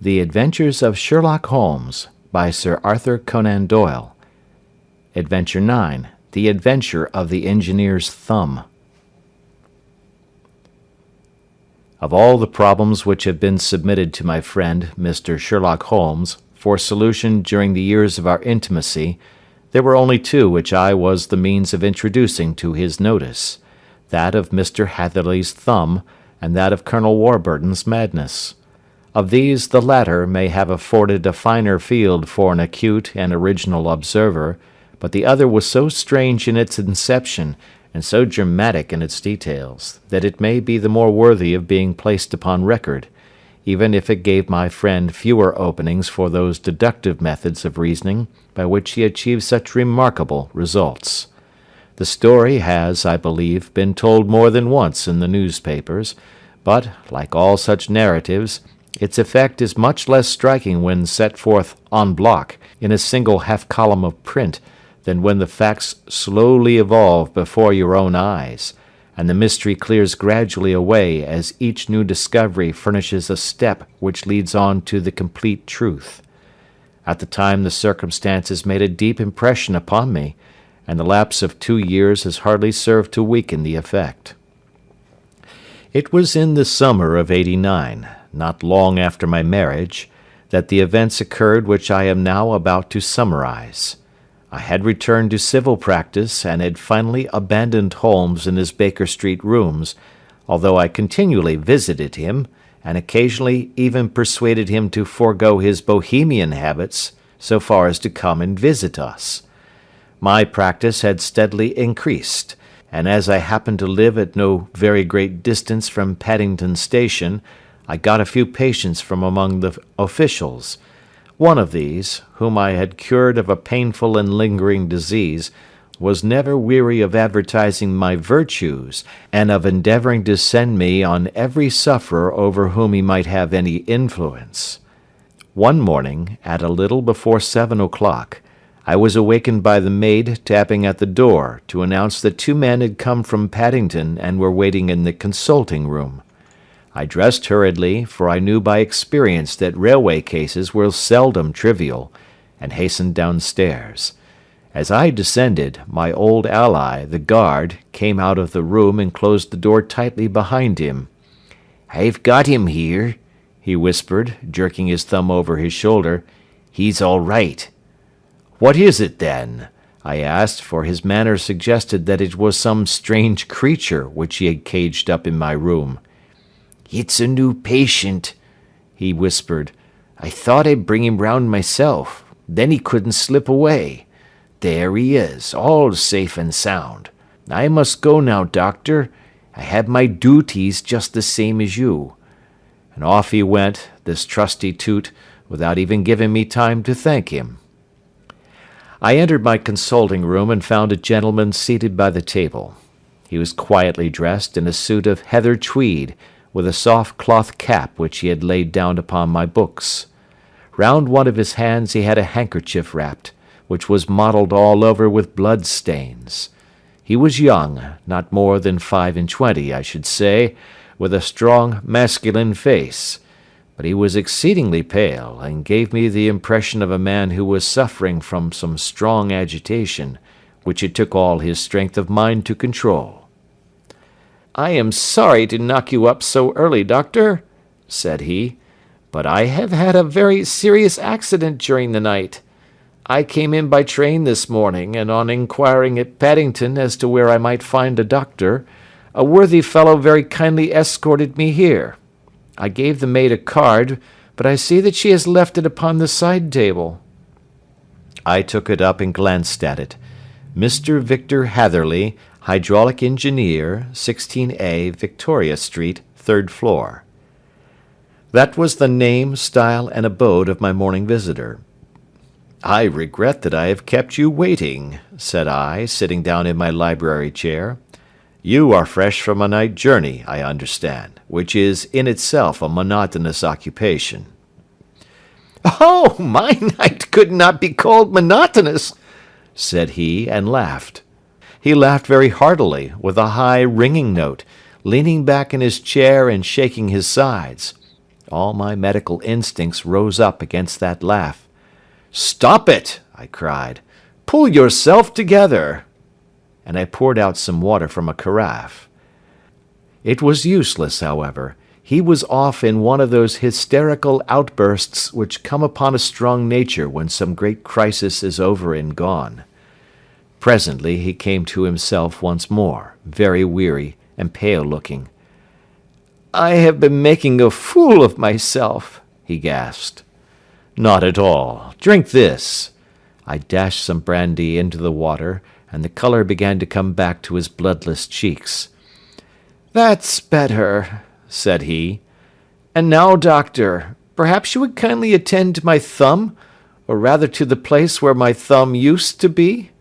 The Adventures of Sherlock Holmes by Sir Arthur Conan Doyle. Adventure 9. The Adventure of the Engineer's Thumb. Of all the problems which have been submitted to my friend, Mr. Sherlock Holmes, for solution during the years of our intimacy, there were only two which I was the means of introducing to his notice, that of Mr. Hatherley's thumb, and that of Colonel Warburton's madness. Of these the latter may have afforded a finer field for an acute and original observer, but the other was so strange in its inception, and so dramatic in its details, that it may be the more worthy of being placed upon record, even if it gave my friend fewer openings for those deductive methods of reasoning by which he achieved such remarkable results. The story has, I believe, been told more than once in the newspapers, but, like all such narratives, its effect is much less striking when set forth en bloc in a single half-column of print than when the facts slowly evolve before your own eyes, and the mystery clears gradually away as each new discovery furnishes a step which leads on to the complete truth. At the time the circumstances made a deep impression upon me, and the lapse of 2 years has hardly served to weaken the effect. It was in the summer of '89, not long after my marriage, that the events occurred which I am now about to summarize. I had returned to civil practice and had finally abandoned Holmes in his Baker Street rooms, although I continually visited him, and occasionally even persuaded him to forego his bohemian habits so far as to come and visit us. My practice had steadily increased, and as I happened to live at no very great distance from Paddington Station, I got a few patients from among the officials. One of these, whom I had cured of a painful and lingering disease, was never weary of advertising my virtues, and of endeavouring to send me on every sufferer over whom he might have any influence. One morning, at a little before 7 o'clock, I was awakened by the maid tapping at the door to announce that 2 men had come from Paddington and were waiting in the consulting room. I dressed hurriedly, for I knew by experience that railway cases were seldom trivial, and hastened downstairs. As I descended, my old ally, the guard, came out of the room and closed the door tightly behind him. "I've got him here," he whispered, jerking his thumb over his shoulder. "He's all right." "What is it, then?" I asked, for his manner suggested that it was some strange creature which he had caged up in my room. "It's a new patient," he whispered. "I thought I'd bring him round myself. Then he couldn't slip away. There he is, all safe and sound. I must go now, doctor. I have my duties just the same as you." And off he went, this trusty toot, without even giving me time to thank him. I entered my consulting room and found a gentleman seated by the table. He was quietly dressed in a suit of heather tweed, with a soft cloth cap which he had laid down upon my books. Round one of his hands he had a handkerchief wrapped, which was mottled all over with blood stains. He was young, not more than 25, I should say, with a strong masculine face, but he was exceedingly pale, and gave me the impression of a man who was suffering from some strong agitation, which it took all his strength of mind to control. "I am sorry to knock you up so early, doctor," said he, "but I have had a very serious accident during the night. I came in by train this morning, and on inquiring at Paddington as to where I might find a doctor, a worthy fellow very kindly escorted me here. I gave the maid a card, but I see that she has left it upon the side table." I took it up and glanced at it. Mr. Victor Hatherley, Hydraulic Engineer, 16A, Victoria Street, 3rd floor. That was the name, style, and abode of my morning visitor. "I regret that I have kept you waiting," said I, sitting down in my library chair. "You are fresh from a night journey, I understand, which is in itself a monotonous occupation." "Oh, my night could not be called monotonous," said he, and laughed. He laughed very heartily, with a high, ringing note, leaning back in his chair and shaking his sides. All my medical instincts rose up against that laugh. "Stop it!" I cried. "Pull yourself together!" And I poured out some water from a carafe. It was useless, however. He was off in one of those hysterical outbursts which come upon a strong nature when some great crisis is over and gone. Presently he came to himself once more, very weary and pale-looking. "I have been making a fool of myself," he gasped. "Not at all. Drink this." I dashed some brandy into the water, and the colour began to come back to his bloodless cheeks. "That's better," said he. "And now, doctor, perhaps you would kindly attend to my thumb, or rather to the place where my thumb used to be?"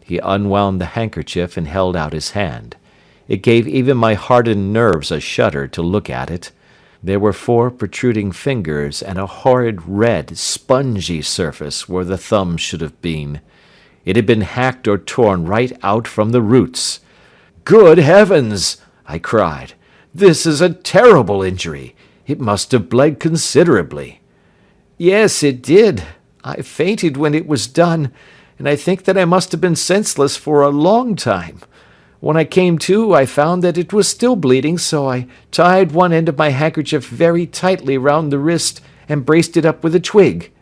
He unwound the handkerchief and held out his hand. It gave even my hardened nerves a shudder to look at it. There were 4 protruding fingers and a horrid red, spongy surface where the thumb should have been. It had been hacked or torn right out from the roots. "Good heavens!" I cried. "This is a terrible injury. It must have bled considerably." "Yes, it did. I fainted when it was done, and I think that I must have been senseless for a long time. When I came to, I found that it was still bleeding, so I tied one end of my handkerchief very tightly round the wrist and braced it up with a twig."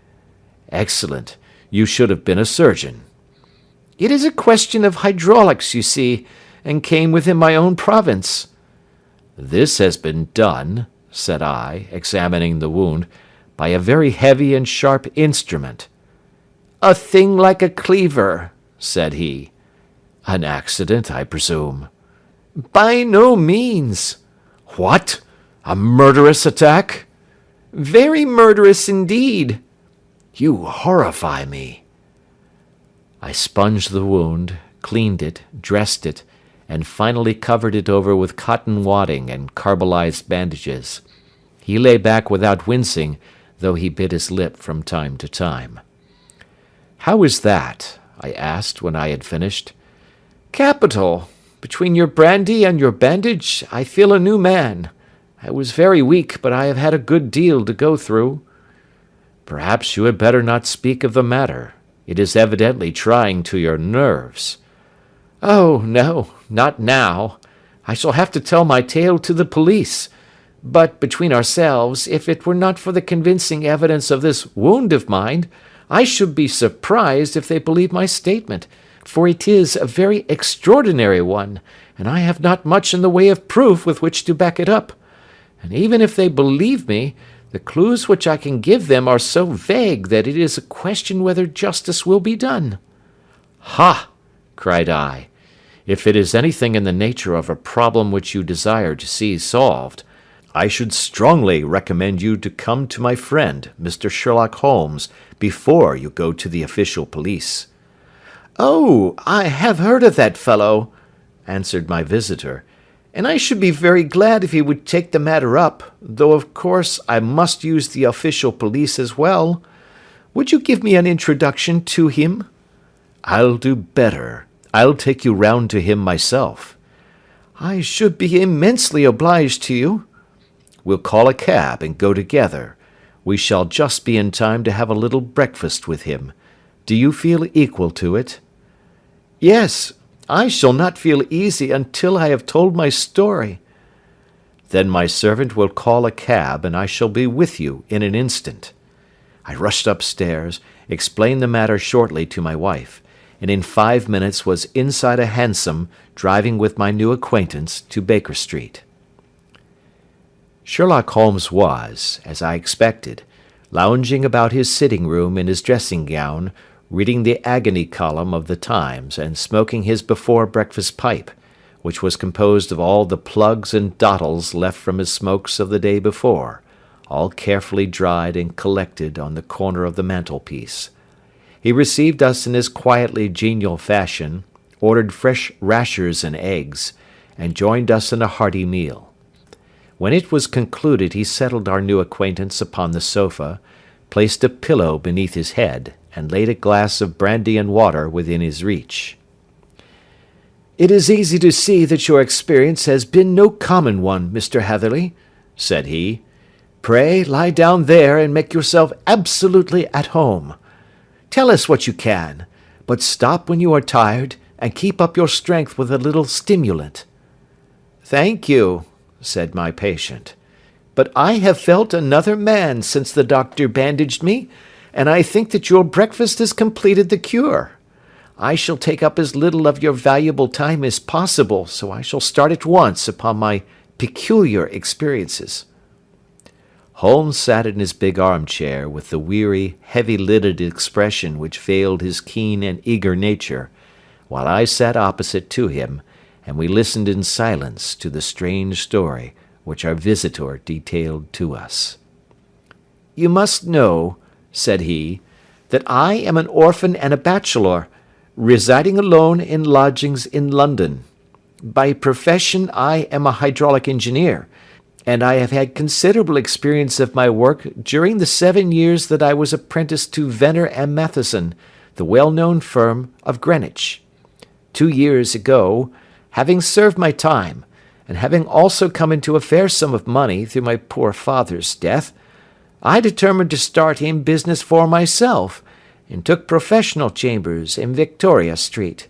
"Excellent. You should have been a surgeon." "It is a question of hydraulics, you see, and came within my own province." "This has been done," said I, examining the wound, "by a very heavy and sharp instrument." "A thing like a cleaver," said he. "An accident, I presume?" "By no means." "What? A murderous attack?" "Very murderous indeed." "You horrify me." I sponged the wound, cleaned it, dressed it, and finally covered it over with cotton wadding and carbolized bandages. He lay back without wincing, though he bit his lip from time to time. "How is that?" I asked when I had finished. "Capital. Between your brandy and your bandage, I feel a new man. I was very weak, but I have had a good deal to go through." "Perhaps you had better not speak of the matter. It is evidently trying to your nerves." "Oh, no, not now. I shall have to tell my tale to the police. But, between ourselves, if it were not for the convincing evidence of this wound of mine, I should be surprised if they believe my statement, for it is a very extraordinary one, and I have not much in the way of proof with which to back it up. And even if they believe me, the clues which I can give them are so vague that it is a question whether justice will be done." "Ha!" cried I. "If it is anything in the nature of a problem which you desire to see solved, I should strongly recommend you to come to my friend, Mr. Sherlock Holmes, before you go to the official police." "Oh, I have heard of that fellow," answered my visitor, "and I should be very glad if he would take the matter up, though of course I must use the official police as well. Would you give me an introduction to him?" "I'll do better. I'll take you round to him myself." "I should be immensely obliged to you." "We'll call a cab and go together. We shall just be in time to have a little breakfast with him. Do you feel equal to it?" "Yes, I shall not feel easy until I have told my story." "Then my servant will call a cab, and I shall be with you in an instant." I rushed upstairs, explained the matter shortly to my wife, and in 5 minutes was inside a hansom driving with my new acquaintance to Baker Street. Sherlock Holmes was, as I expected, lounging about his sitting-room in his dressing-gown, reading the agony column of the Times and smoking his before-breakfast pipe, which was composed of all the plugs and dottles left from his smokes of the day before, all carefully dried and collected on the corner of the mantelpiece. He received us in his quietly genial fashion, ordered fresh rashers and eggs, and joined us in a hearty meal. When it was concluded, he settled our new acquaintance upon the sofa, placed a pillow beneath his head, and laid a glass of brandy and water within his reach. "It is easy to see that your experience has been no common one, Mr. Hatherley," said he. Pray lie down there and make yourself absolutely at home. Tell us what you can, but stop when you are tired and keep up your strength with a little stimulant." "Thank you," said my patient, "but I have felt another man since the doctor bandaged me, and I think that your breakfast has completed the cure. I shall take up as little of your valuable time as possible, so I shall start at once upon my peculiar experiences." Holmes sat in his big armchair with the weary, heavy-lidded expression which veiled his keen and eager nature, while I sat opposite to him, and we listened in silence to the strange story which our visitor detailed to us. "You must know," said he, "that I am an orphan and a bachelor, residing alone in lodgings in London. By profession I am a hydraulic engineer, and I have had considerable experience of my work during the 7 years that I was apprenticed to Venner and Matheson, the well-known firm of Greenwich. 2 years ago, having served my time, and having also come into a fair sum of money through my poor father's death, I determined to start in business for myself, and took professional chambers in Victoria Street.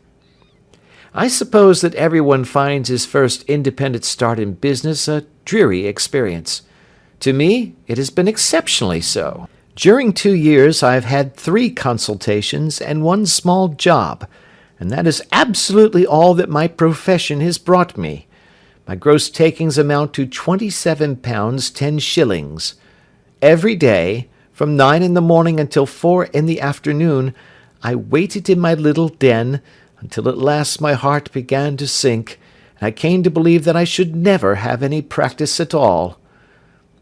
I suppose that everyone finds his first independent start in business a dreary experience. To me, it has been exceptionally so. During 2 years I have had 3 consultations and 1 small job, and that is absolutely all that my profession has brought me. My gross takings amount to £27 10s. Every day, from 9 in the morning until 4 in the afternoon, I waited in my little den, until at last my heart began to sink, and I came to believe that I should never have any practice at all.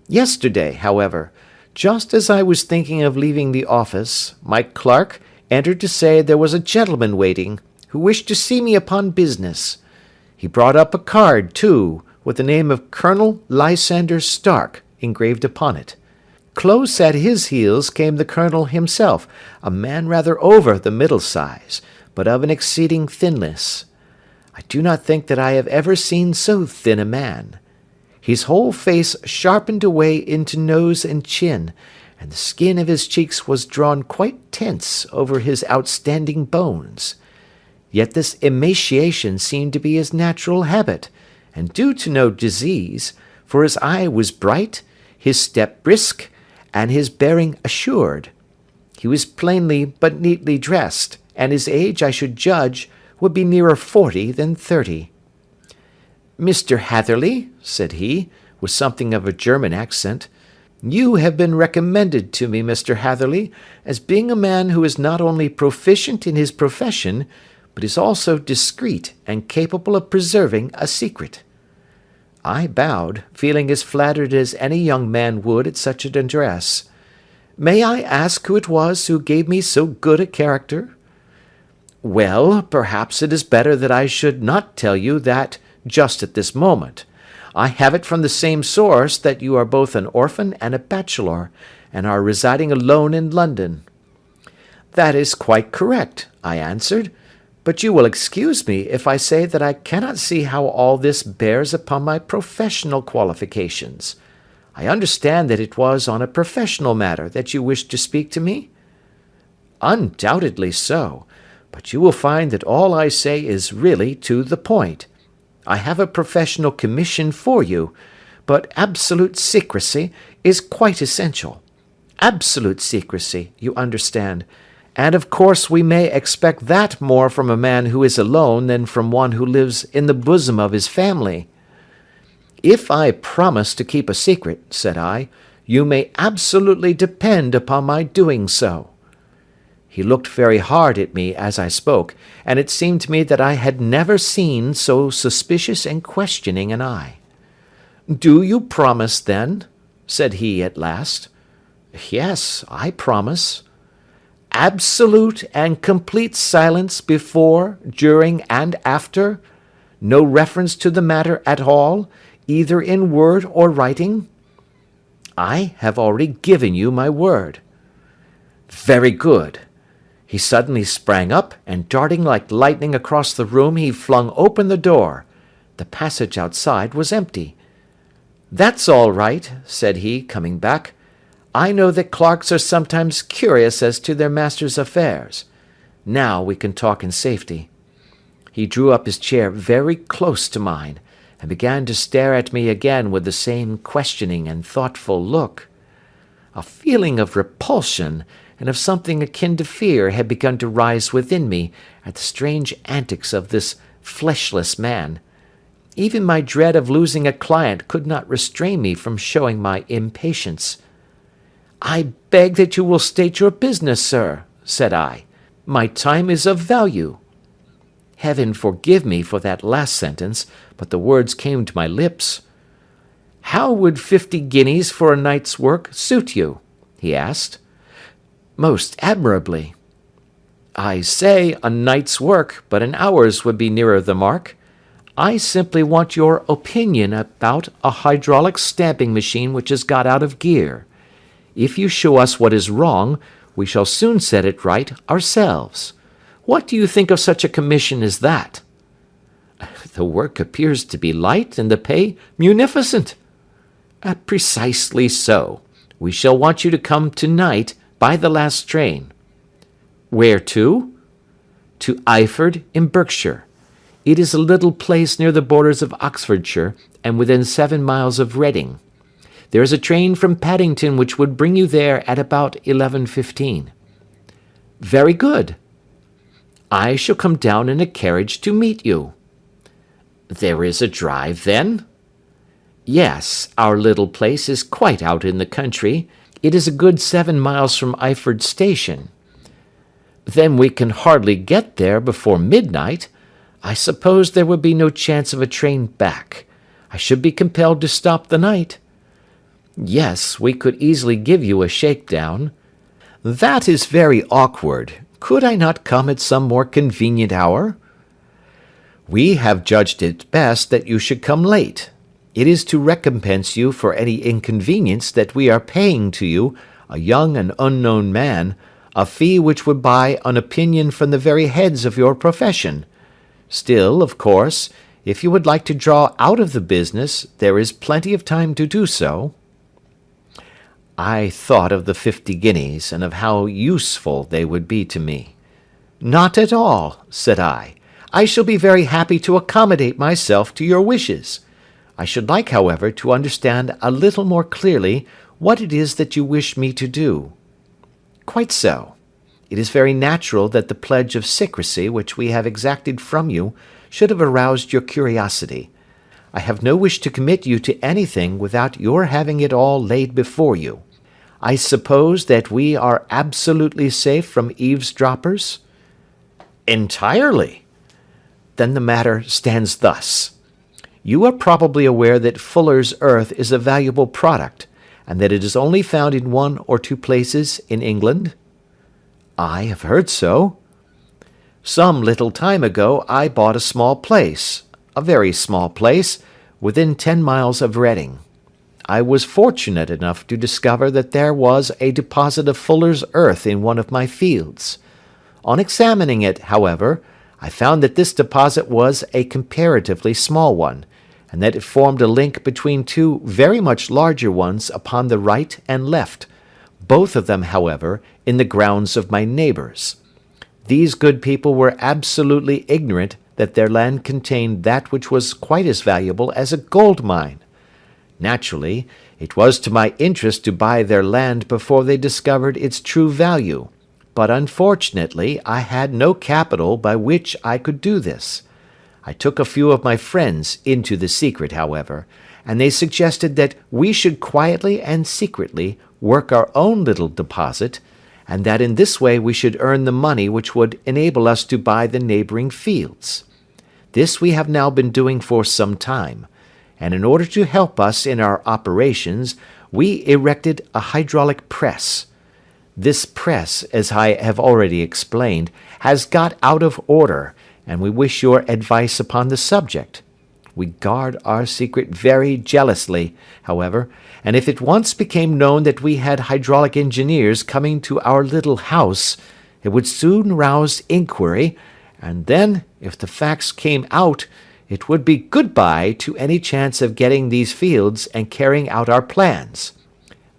Yesterday, however, just as I was thinking of leaving the office, my clerk entered to say there was a gentleman waiting, who wished to see me upon business. He brought up a card, too, with the name of Colonel Lysander Stark engraved upon it. Close at his heels came the colonel himself, a man rather over the middle size, but of an exceeding thinness. I do not think that I have ever seen so thin a man. His whole face sharpened away into nose and chin, and the skin of his cheeks was drawn quite tense over his outstanding bones. Yet this emaciation seemed to be his natural habit, and due to no disease, for his eye was bright, his step brisk, and his bearing assured. He was plainly but neatly dressed, and his age, I should judge, would be nearer 40 than 30. "Mr. Hatherley," said he, with something of a German accent, "you have been recommended to me, Mr. Hatherley, as being a man who is not only proficient in his profession, but is also discreet and capable of preserving a secret." I bowed, feeling as flattered as any young man would at such an address. "May I ask who it was who gave me so good a character?" "Well, perhaps it is better that I should not tell you that just at this moment. I have it from the same source that you are both an orphan and a bachelor, and are residing alone in London." "That is quite correct," I answered, "but you will excuse me if I say that I cannot see how all this bears upon my professional qualifications. I understand that it was on a professional matter that you wished to speak to me?" "Undoubtedly so, but you will find that all I say is really to the point. I have a professional commission for you, but absolute secrecy is quite essential. Absolute secrecy, you understand, and of course we may expect that more from a man who is alone than from one who lives in the bosom of his family." "If I promise to keep a secret," said I, "you may absolutely depend upon my doing so." He looked very hard at me as I spoke, and it seemed to me that I had never seen so suspicious and questioning an eye. "Do you promise, then?" said he at last. "Yes, I promise." "Absolute and complete silence before, during, and after? No reference to the matter at all, either in word or writing?" "I have already given you my word." "Very good." He suddenly sprang up, and darting like lightning across the room, he flung open the door. The passage outside was empty. "That's all right," said he, coming back. "I know that clerks are sometimes curious as to their master's affairs. Now we can talk in safety." He drew up his chair very close to mine, and began to stare at me again with the same questioning and thoughtful look. A feeling of repulsion, and of something akin to fear, had begun to rise within me at the strange antics of this fleshless man. Even my dread of losing a client could not restrain me from showing my impatience. "I beg that you will state your business, sir," said I. "My time is of value." Heaven forgive me for that last sentence, but the words came to my lips. "How would 50 guineas for a night's work suit you?" he asked. "Most admirably." "I say a night's work, but an hour's would be nearer the mark. I simply want your opinion about a hydraulic stamping machine which has got out of gear. If you show us what is wrong, we shall soon set it right ourselves. What do you think of such a commission as that?" "The work appears to be light and the pay munificent." "Precisely so. We shall want you to come to-night by the last train." "Where to?" "To Iford in Berkshire. It is a little place near the borders of Oxfordshire, and within 7 miles of Reading. There is a train from Paddington which would bring you there at about 11:15. "Very good." "I shall come down in a carriage to meet you." "There is a drive, then?" "Yes, our little place is quite out in the country. It is a good 7 miles from Iford station." "Then we can hardly get there before midnight. I suppose there would be no chance of a train back. I should be compelled to stop the night." "Yes, we could easily give you a shakedown." "That is very awkward. Could I not come at some more convenient hour?" "We have judged it best that you should come late. It is to recompense you for any inconvenience that we are paying to you, a young and unknown man, a fee which would buy an opinion from the very heads of your profession. Still, of course, if you would like to draw out of the business, there is plenty of time to do so." I thought of the 50 guineas, and of how useful they would be to me. "Not at all," said I. "I shall be very happy to accommodate myself to your wishes. I should like, however, to understand a little more clearly what it is that you wish me to do." "Quite so. It is very natural that the pledge of secrecy which we have exacted from you should have aroused your curiosity. I have no wish to commit you to anything without your having it all laid before you. I suppose that we are absolutely safe from eavesdroppers?" "Entirely." "Then the matter stands thus. You are probably aware that Fuller's earth is a valuable product, and that it is only found in 1 or 2 places in England?" "I have heard so." "Some little time ago I bought a small place, a very small place, within 10 miles of Reading. I was fortunate enough to discover that there was a deposit of Fuller's earth in one of my fields. On examining it, however, I found that this deposit was a comparatively small one, and that it formed a link between 2 very much larger ones upon the right and left, both of them, however, in the grounds of my neighbours. These good people were absolutely ignorant that their land contained that which was quite as valuable as a gold mine. Naturally, it was to my interest to buy their land before they discovered its true value, but unfortunately I had no capital by which I could do this. I took a few of my friends into the secret, however, and they suggested that we should quietly and secretly work our own little deposit, and that in this way we should earn the money which would enable us to buy the neighbouring fields. This we have now been doing for some time, and in order to help us in our operations, we erected a hydraulic press. This press, as I have already explained, has got out of order, and we wish your advice upon the subject. We guard our secret very jealously, however, and if it once became known that we had hydraulic engineers coming to our little house, it would soon rouse inquiry, and then, if the facts came out, It would be good-bye to any chance of getting these fields and carrying out our plans.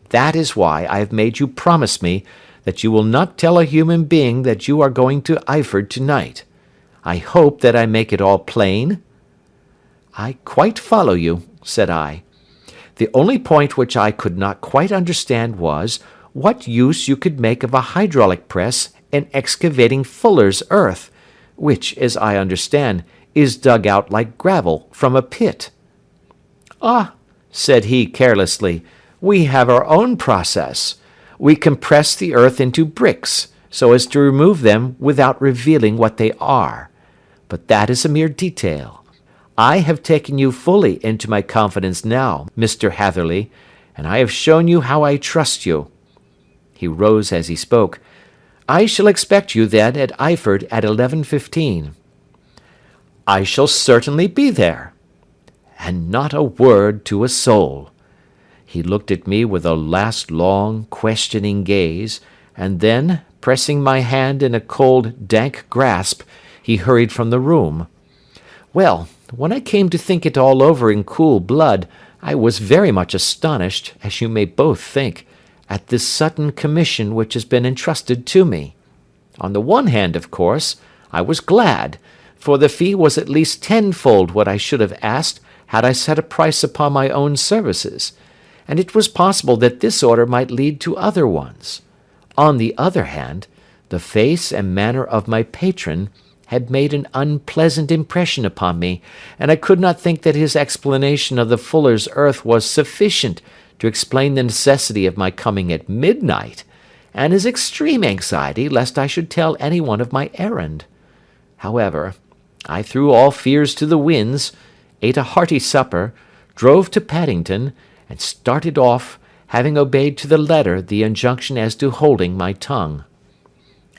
That is why I have made you promise me that you will not tell a human being that you are going to Iford tonight. I hope that I make it all plain?" "I quite follow you," said I. "The only point which I could not quite understand was what use you could make of a hydraulic press in excavating fuller's earth, which, as I understand, is dug out like gravel from a pit." "Ah," said he carelessly, "we have our own process. We compress the earth into bricks, so as to remove them without revealing what they are. But that is a mere detail. I have taken you fully into my confidence now, Mr. Hatherley, and I have shown you how I trust you." He rose as he spoke. "I shall expect you, then, at Iford at 11:15. "I shall certainly be there." "And not a word to a soul." He looked at me with a last long, questioning gaze, and then, pressing my hand in a cold, dank grasp, he hurried from the room. Well, when I came to think it all over in cool blood, I was very much astonished, as you may both think, at this sudden commission which has been entrusted to me. On the one hand, of course, I was glad, for the fee was at least tenfold what I should have asked had I set a price upon my own services, and it was possible that this order might lead to other ones. On the other hand, the face and manner of my patron had made an unpleasant impression upon me, and I could not think that his explanation of the fuller's earth was sufficient to explain the necessity of my coming at midnight, and his extreme anxiety lest I should tell any one of my errand. However, I threw all fears to the winds, ate a hearty supper, drove to Paddington, and started off, having obeyed to the letter the injunction as to holding my tongue.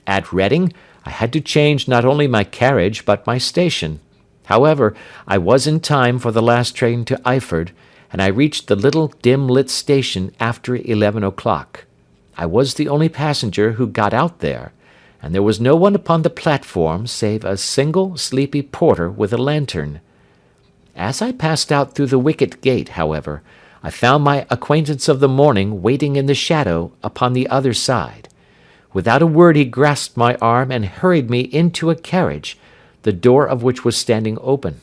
At Reading, I had to change not only my carriage but my station. However, I was in time for the last train to Iford, and I reached the little dim-lit station after 11 o'clock. I was the only passenger who got out there, and there was no one upon the platform save a single sleepy porter with a lantern. As I passed out through the wicket gate, however, I found my acquaintance of the morning waiting in the shadow upon the other side. Without a word he grasped my arm and hurried me into a carriage, the door of which was standing open.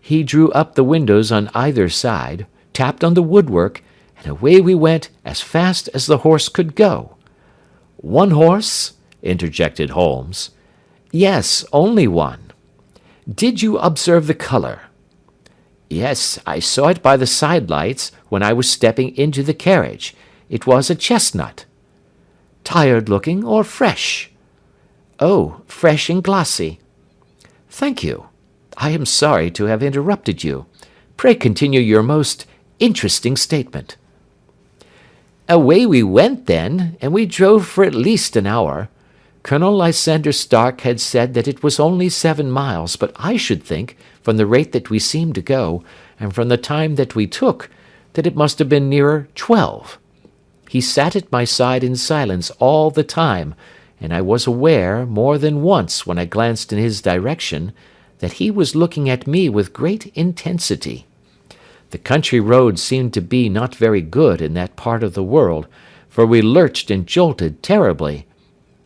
He drew up the windows on either side, tapped on the woodwork, and away we went as fast as the horse could go. "One horse?" interjected Holmes. "Yes, only one." "Did you observe the colour?" "Yes, I saw it by the side lights when I was stepping into the carriage. It was a chestnut." "Tired looking or fresh?" "Oh, fresh and glossy." "Thank you. I am sorry to have interrupted you. Pray continue your most interesting statement." "Away we went then, and we drove for at least an hour. Colonel Lysander Stark had said that it was only 7 miles, but I should think, from the rate that we seemed to go, and from the time that we took, that it must have been nearer 12. He sat at my side in silence all the time, and I was aware, more than once when I glanced in his direction, that he was looking at me with great intensity. The country road seemed to be not very good in that part of the world, for we lurched and jolted terribly.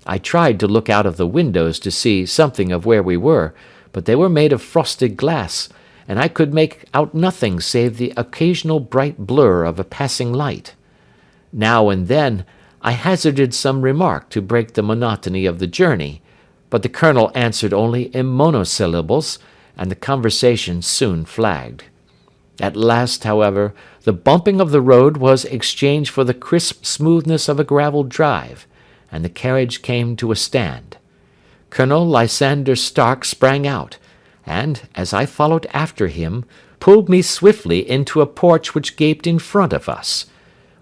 I tried to look out of the windows to see something of where we were, but they were made of frosted glass, and I could make out nothing save the occasional bright blur of a passing light. Now and then I hazarded some remark to break the monotony of the journey, but the colonel answered only in monosyllables, and the conversation soon flagged. At last, however, the bumping of the road was exchanged for the crisp smoothness of a gravelled drive, and the carriage came to a stand. Colonel Lysander Stark sprang out, and, as I followed after him, pulled me swiftly into a porch which gaped in front of us.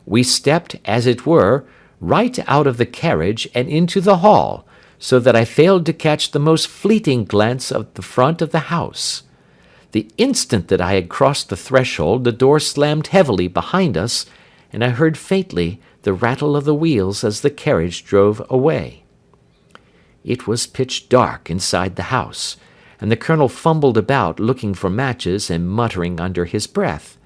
We stepped, as it were, right out of the carriage and into the hall, so that I failed to catch the most fleeting glance of the front of the house. The instant that I had crossed the threshold, the door slammed heavily behind us, and I heard faintly the rattle of the wheels as the carriage drove away. It was pitch dark inside the house, and the colonel fumbled about looking for matches and muttering under his breath.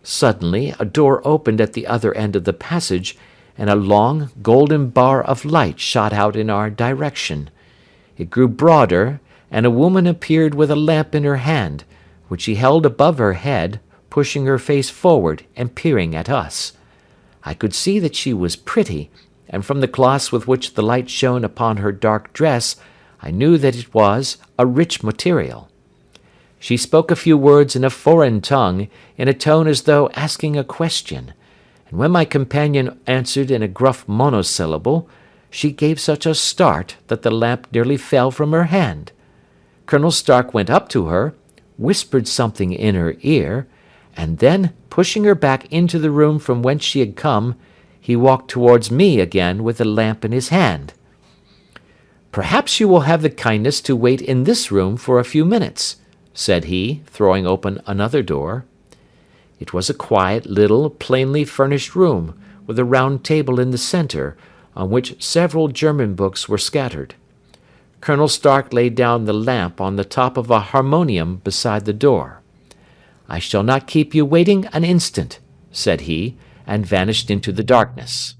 Suddenly a door opened at the other end of the passage, and a long, golden bar of light shot out in our direction. It grew broader, and a woman appeared with a lamp in her hand, which she held above her head, pushing her face forward and peering at us. I could see that she was pretty, and from the gloss with which the light shone upon her dark dress, I knew that it was a rich material. She spoke a few words in a foreign tongue, in a tone as though asking a question, and when my companion answered in a gruff monosyllable, she gave such a start that the lamp nearly fell from her hand. Colonel Stark went up to her, whispered something in her ear, and then, pushing her back into the room from whence she had come, he walked towards me again with the lamp in his hand. "Perhaps you will have the kindness to wait in this room for a few minutes," said he, throwing open another door. It was a quiet, little, plainly furnished room, with a round table in the centre, on which several German books were scattered. Colonel Stark laid down the lamp on the top of a harmonium beside the door. "I shall not keep you waiting an instant," said he, and vanished into the darkness.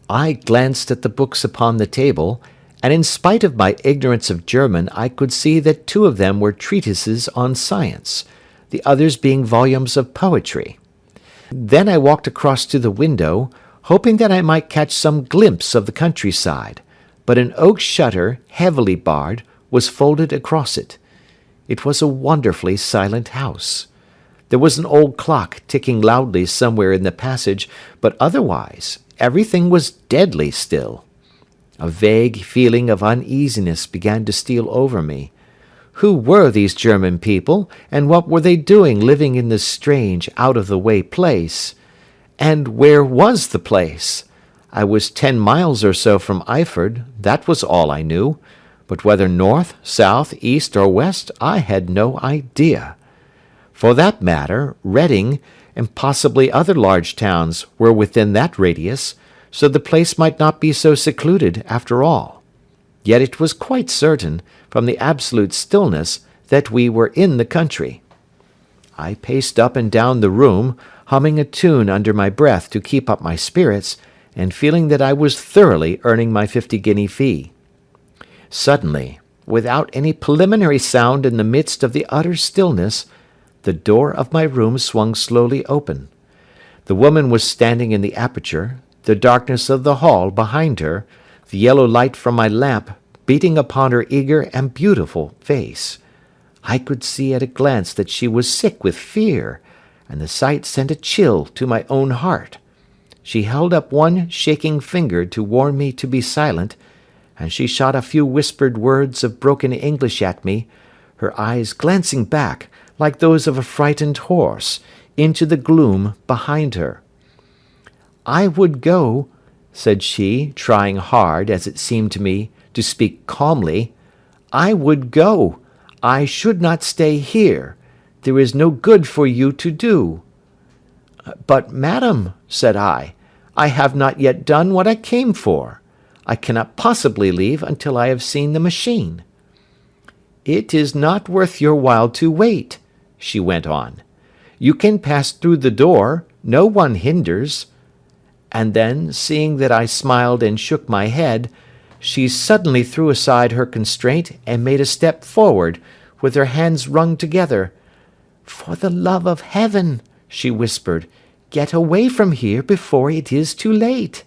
I glanced at the books upon the table, and in spite of my ignorance of German I could see that 2 of them were treatises on science, the others being volumes of poetry. Then I walked across to the window, hoping that I might catch some glimpse of the countryside, but an oak shutter, heavily barred, was folded across it. It was a wonderfully silent house. There was an old clock ticking loudly somewhere in the passage, but otherwise everything was deadly still. A vague feeling of uneasiness began to steal over me. Who were these German people, and what were they doing living in this strange, out-of-the-way place? And where was the place? I was 10 miles or so from Iford, that was all I knew, but whether north, south, east, or west, I had no idea. For that matter, Reading, and possibly other large towns, were within that radius, so the place might not be so secluded after all. Yet it was quite certain, from the absolute stillness, that we were in the country. I paced up and down the room, humming a tune under my breath to keep up my spirits, and feeling that I was thoroughly earning my 50-guinea fee. Suddenly, without any preliminary sound in the midst of the utter stillness, the door of my room swung slowly open. The woman was standing in the aperture, the darkness of the hall behind her, the yellow light from my lamp beating upon her eager and beautiful face. I could see at a glance that she was sick with fear, and the sight sent a chill to my own heart. She held up one shaking finger to warn me to be silent, and she shot a few whispered words of broken English at me, her eyes glancing back, like those of a frightened horse, into the gloom behind her. "I would go," said she, trying hard, as it seemed to me, to speak calmly. "I would go. I should not stay here. There is no good for you to do." "But, madam," said I have not yet done what I came for. I cannot possibly leave until I have seen the machine." "It is not worth your while to wait," she went on. "You can pass through the door. No one hinders." And then, seeing that I smiled and shook my head, she suddenly threw aside her constraint and made a step forward, with her hands wrung together. "For the love of heaven," she whispered, "get away from here before it is too late."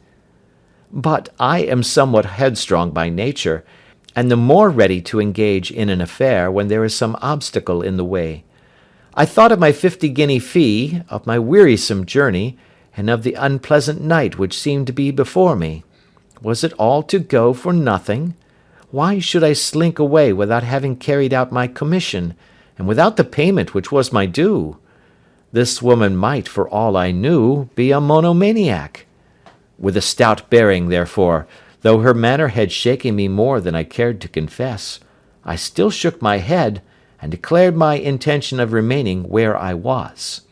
But I am somewhat headstrong by nature, and the more ready to engage in an affair when there is some obstacle in the way. I thought of my 50-guinea fee, of my wearisome journey, and of the unpleasant night which seemed to be before me. Was it all to go for nothing? Why should I slink away without having carried out my commission, and without the payment which was my due? This woman might, for all I knew, be a monomaniac. With a stout bearing, therefore, though her manner had shaken me more than I cared to confess, I still shook my head, and declared my intention of remaining where I was.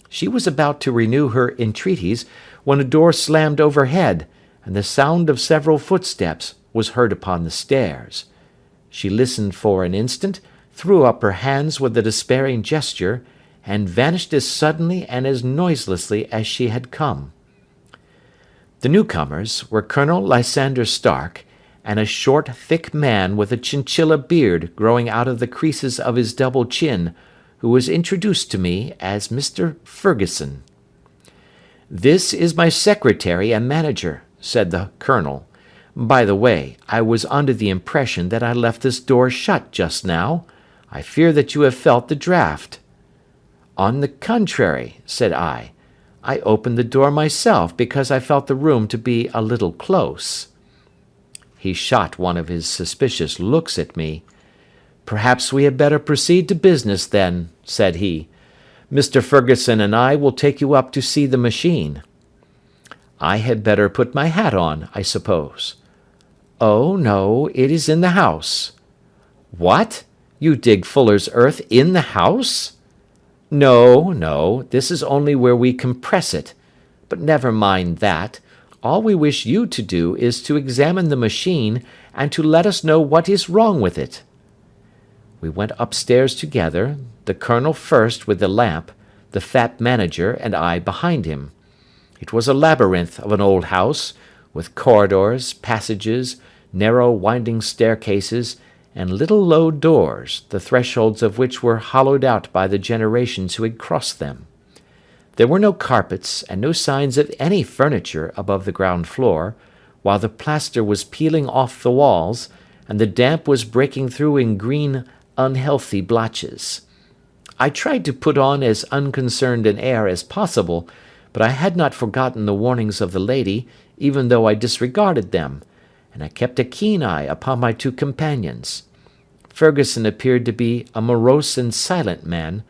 She was about to renew her entreaties, when a door slammed overhead, and the sound of several footsteps was heard upon the stairs. She listened for an instant, threw up her hands with a despairing gesture, and vanished as suddenly and as noiselessly as she had come. The newcomers were Colonel Lysander Stark, and a short, thick man with a chinchilla beard growing out of the creases of his double chin, who was introduced to me as Mr. Fergusson. "This is my secretary and manager," said the colonel. "By the way, I was under the impression that I left this door shut just now. I fear that you have felt the draught." "On the contrary," said I opened the door myself because I felt the room to be a little close." He shot one of his suspicious looks at me. "Perhaps we had better proceed to business, then," said he. "Mr. Fergusson and I will take you up to see the machine." "I had better put my hat on, I suppose." "Oh, no, it is in the house." "What? You dig fuller's earth in the house?" "No, no, this is only where we compress it. But never mind that. All we wish you to do is to examine the machine, and to let us know what is wrong with it." We went upstairs together, the colonel first with the lamp, the fat manager and I behind him. It was a labyrinth of an old house, with corridors, passages, narrow winding staircases, and little low doors, the thresholds of which were hollowed out by the generations who had crossed them. There were no carpets, and no signs of any furniture above the ground floor, while the plaster was peeling off the walls, and the damp was breaking through in green, unhealthy blotches. I tried to put on as unconcerned an air as possible, but I had not forgotten the warnings of the lady, even though I disregarded them, and I kept a keen eye upon my two companions. Fergusson appeared to be a morose and silent man,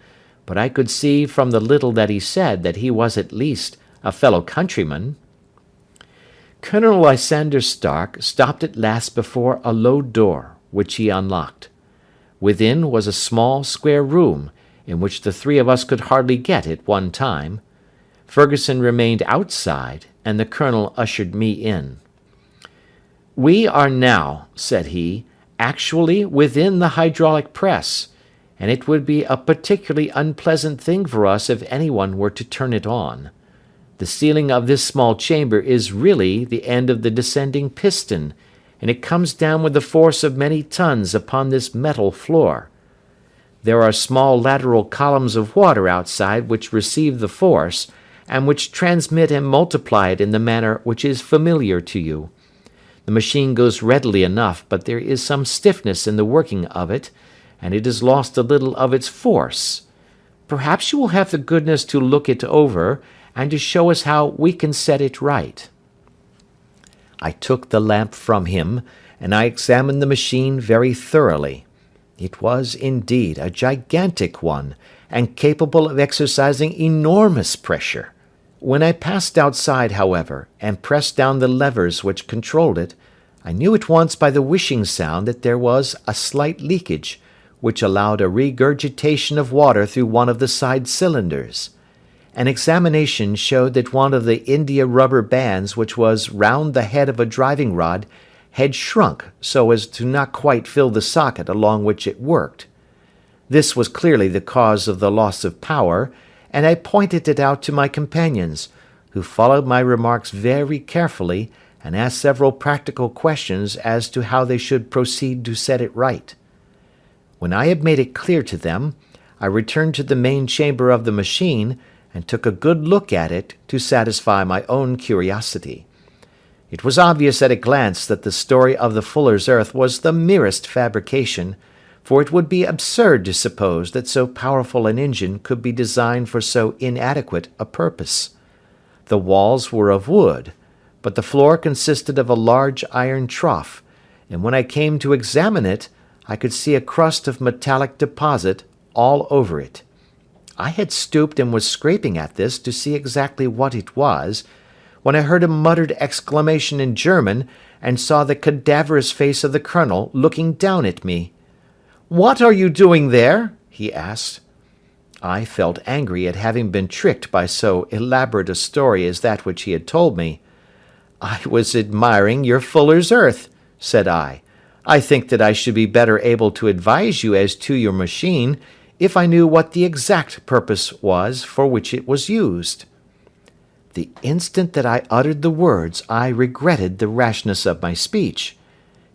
but I could see from the little that he said that he was at least a fellow countryman. Colonel Lysander Stark stopped at last before a low door, which he unlocked. Within was a small, square room, in which the three of us could hardly get at one time. Fergusson remained outside, and the colonel ushered me in. "We are now," said he, "actually within the hydraulic press, and it would be a particularly unpleasant thing for us if anyone were to turn it on. The ceiling of this small chamber is really the end of the descending piston, and it comes down with the force of many tons upon this metal floor. There are small lateral columns of water outside which receive the force, and which transmit and multiply it in the manner which is familiar to you. The machine goes readily enough, but there is some stiffness in the working of it, and it has lost a little of its force. Perhaps you will have the goodness to look it over, and to show us how we can set it right." I took the lamp from him, and I examined the machine very thoroughly. It was, indeed, a gigantic one, and capable of exercising enormous pressure. When I passed outside, however, and pressed down the levers which controlled it, I knew at once by the whishing sound that there was a slight leakage, which allowed a regurgitation of water through one of the side cylinders. An examination showed that one of the india rubber bands which was round the head of a driving rod had shrunk so as to not quite fill the socket along which it worked. This was clearly the cause of the loss of power, and I pointed it out to my companions, who followed my remarks very carefully and asked several practical questions as to how they should proceed to set it right. When I had made it clear to them, I returned to the main chamber of the machine, and took a good look at it to satisfy my own curiosity. It was obvious at a glance that the story of the fuller's earth was the merest fabrication, for it would be absurd to suppose that so powerful an engine could be designed for so inadequate a purpose. The walls were of wood, but the floor consisted of a large iron trough, and when I came to examine it, I could see a crust of metallic deposit all over it. I had stooped and was scraping at this to see exactly what it was, when I heard a muttered exclamation in German, and saw the cadaverous face of the colonel looking down at me. "What are you doing there?" he asked. I felt angry at having been tricked by so elaborate a story as that which he had told me. "I was admiring your fuller's earth," said I. I think that I should be better able to advise you as to your machine if I knew what the exact purpose was for which it was used." The instant that I uttered the words, I regretted the rashness of my speech.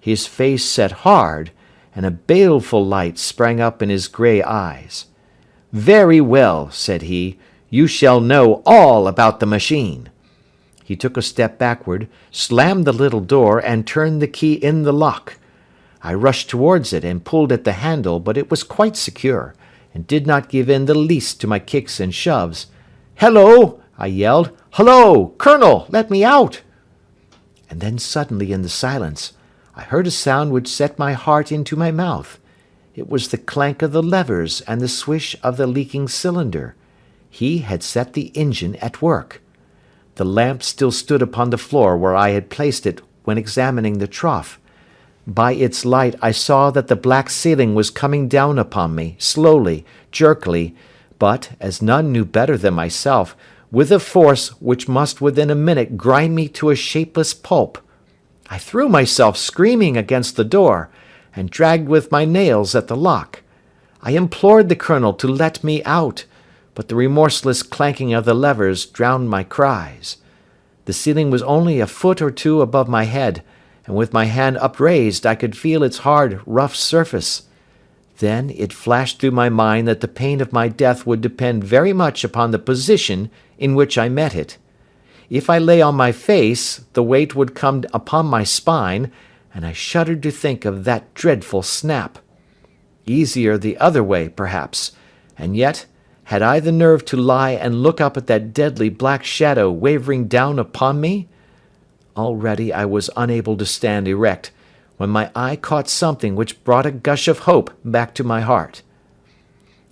His face set hard, and a baleful light sprang up in his grey eyes. "Very well," said he, "you shall know all about the machine." He took a step backward, slammed the little door, and turned the key in the lock. I rushed towards it and pulled at the handle, but it was quite secure, and did not give in the least to my kicks and shoves. "Hello!" I yelled. "Hullo! Colonel, let me out!" And then suddenly in the silence I heard a sound which set my heart into my mouth. It was the clank of the levers and the swish of the leaking cylinder. He had set the engine at work. The lamp still stood upon the floor where I had placed it when examining the trough. By its light I saw that the black ceiling was coming down upon me, slowly, jerkily, but, as none knew better than myself, with a force which must within a minute grind me to a shapeless pulp. I threw myself screaming against the door, and dragged with my nails at the lock. I implored the colonel to let me out, but the remorseless clanking of the levers drowned my cries. The ceiling was only a foot or two above my head, and with my hand upraised I could feel its hard, rough surface. Then it flashed through my mind that the pain of my death would depend very much upon the position in which I met it. If I lay on my face, the weight would come upon my spine, and I shuddered to think of that dreadful snap. Easier the other way, perhaps, and yet, had I the nerve to lie and look up at that deadly black shadow wavering down upon me? Already I was unable to stand erect, when my eye caught something which brought a gush of hope back to my heart.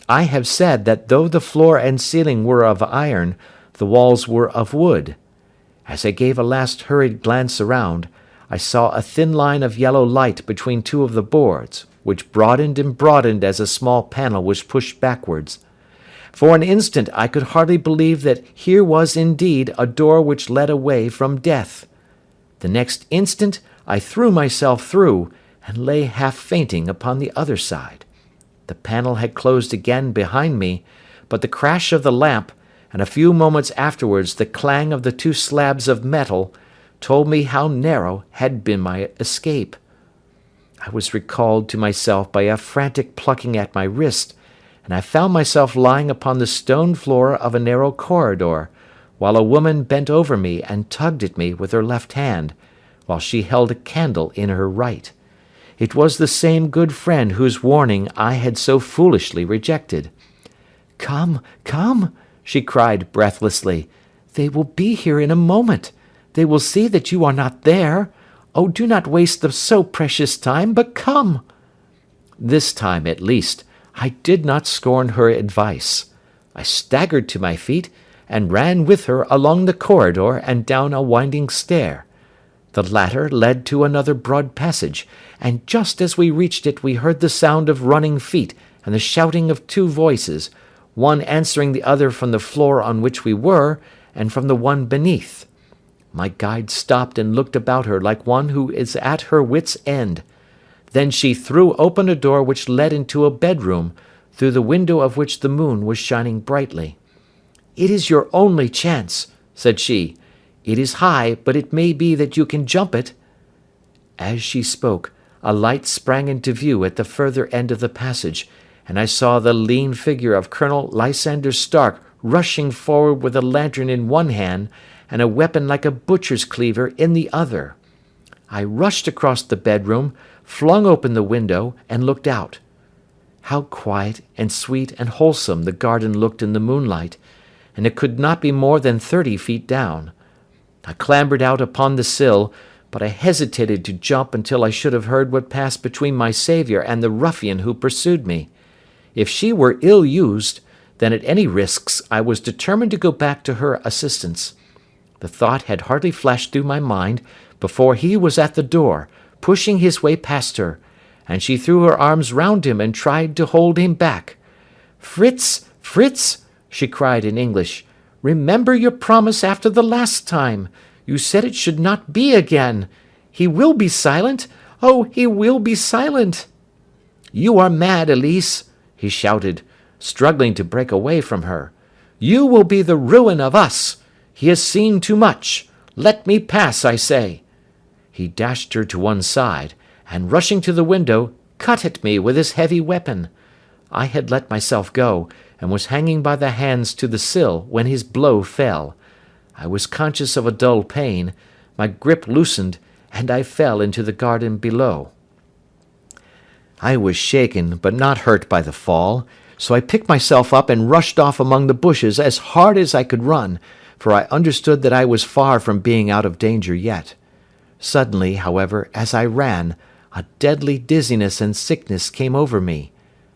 I have said that though the floor and ceiling were of iron, the walls were of wood. As I gave a last hurried glance around, I saw a thin line of yellow light between two of the boards, which broadened and broadened as a small panel was pushed backwards. For an instant I could hardly believe that here was indeed a door which led away from death. The next instant I threw myself through, and lay half fainting upon the other side. The panel had closed again behind me, but the crash of the lamp, and a few moments afterwards the clang of the two slabs of metal, told me how narrow had been my escape. I was recalled to myself by a frantic plucking at my wrist, and I found myself lying upon the stone floor of a narrow corridor, while a woman bent over me and tugged at me with her left hand, while she held a candle in her right. It was the same good friend whose warning I had so foolishly rejected. "Come, come," she cried breathlessly. "They will be here in a moment. They will see that you are not there. Oh, do not waste the so precious time, but come." This time, at least, I did not scorn her advice. I staggered to my feet, and ran with her along the corridor and down a winding stair. The latter led to another broad passage, and just as we reached it we heard the sound of running feet and the shouting of two voices, one answering the other from the floor on which we were, and from the one beneath. My guide stopped and looked about her like one who is at her wit's end. Then she threw open a door which led into a bedroom, through the window of which the moon was shining brightly. "It is your only chance," said she. "It is high, but it may be that you can jump it." As she spoke, a light sprang into view at the further end of the passage, and I saw the lean figure of Colonel Lysander Stark rushing forward with a lantern in one hand and a weapon like a butcher's cleaver in the other. I rushed across the bedroom, flung open the window, and looked out. How quiet and sweet and wholesome the garden looked in the moonlight, and it could not be more than 30 feet down. I clambered out upon the sill, but I hesitated to jump until I should have heard what passed between my saviour and the ruffian who pursued me. If she were ill used, then at any risks I was determined to go back to her assistance. The thought had hardly flashed through my mind before he was at the door, pushing his way past her, and she threw her arms round him and tried to hold him back. "Fritz, Fritz," she cried in English, "remember your promise after the last time. You said it should not be again. He will be silent. Oh, he will be silent!" "You are mad, Elise," he shouted, struggling to break away from her. "You will be the ruin of us. He has seen too much. Let me pass, I say." He dashed her to one side, and rushing to the window, cut at me with his heavy weapon. I had let myself go, and was hanging by the hands to the sill, when his blow fell. I was conscious of a dull pain, my grip loosened, and I fell into the garden below. I was shaken, but not hurt by the fall, so I picked myself up and rushed off among the bushes as hard as I could run, for I understood that I was far from being out of danger yet. Suddenly, however, as I ran, a deadly dizziness and sickness came over me.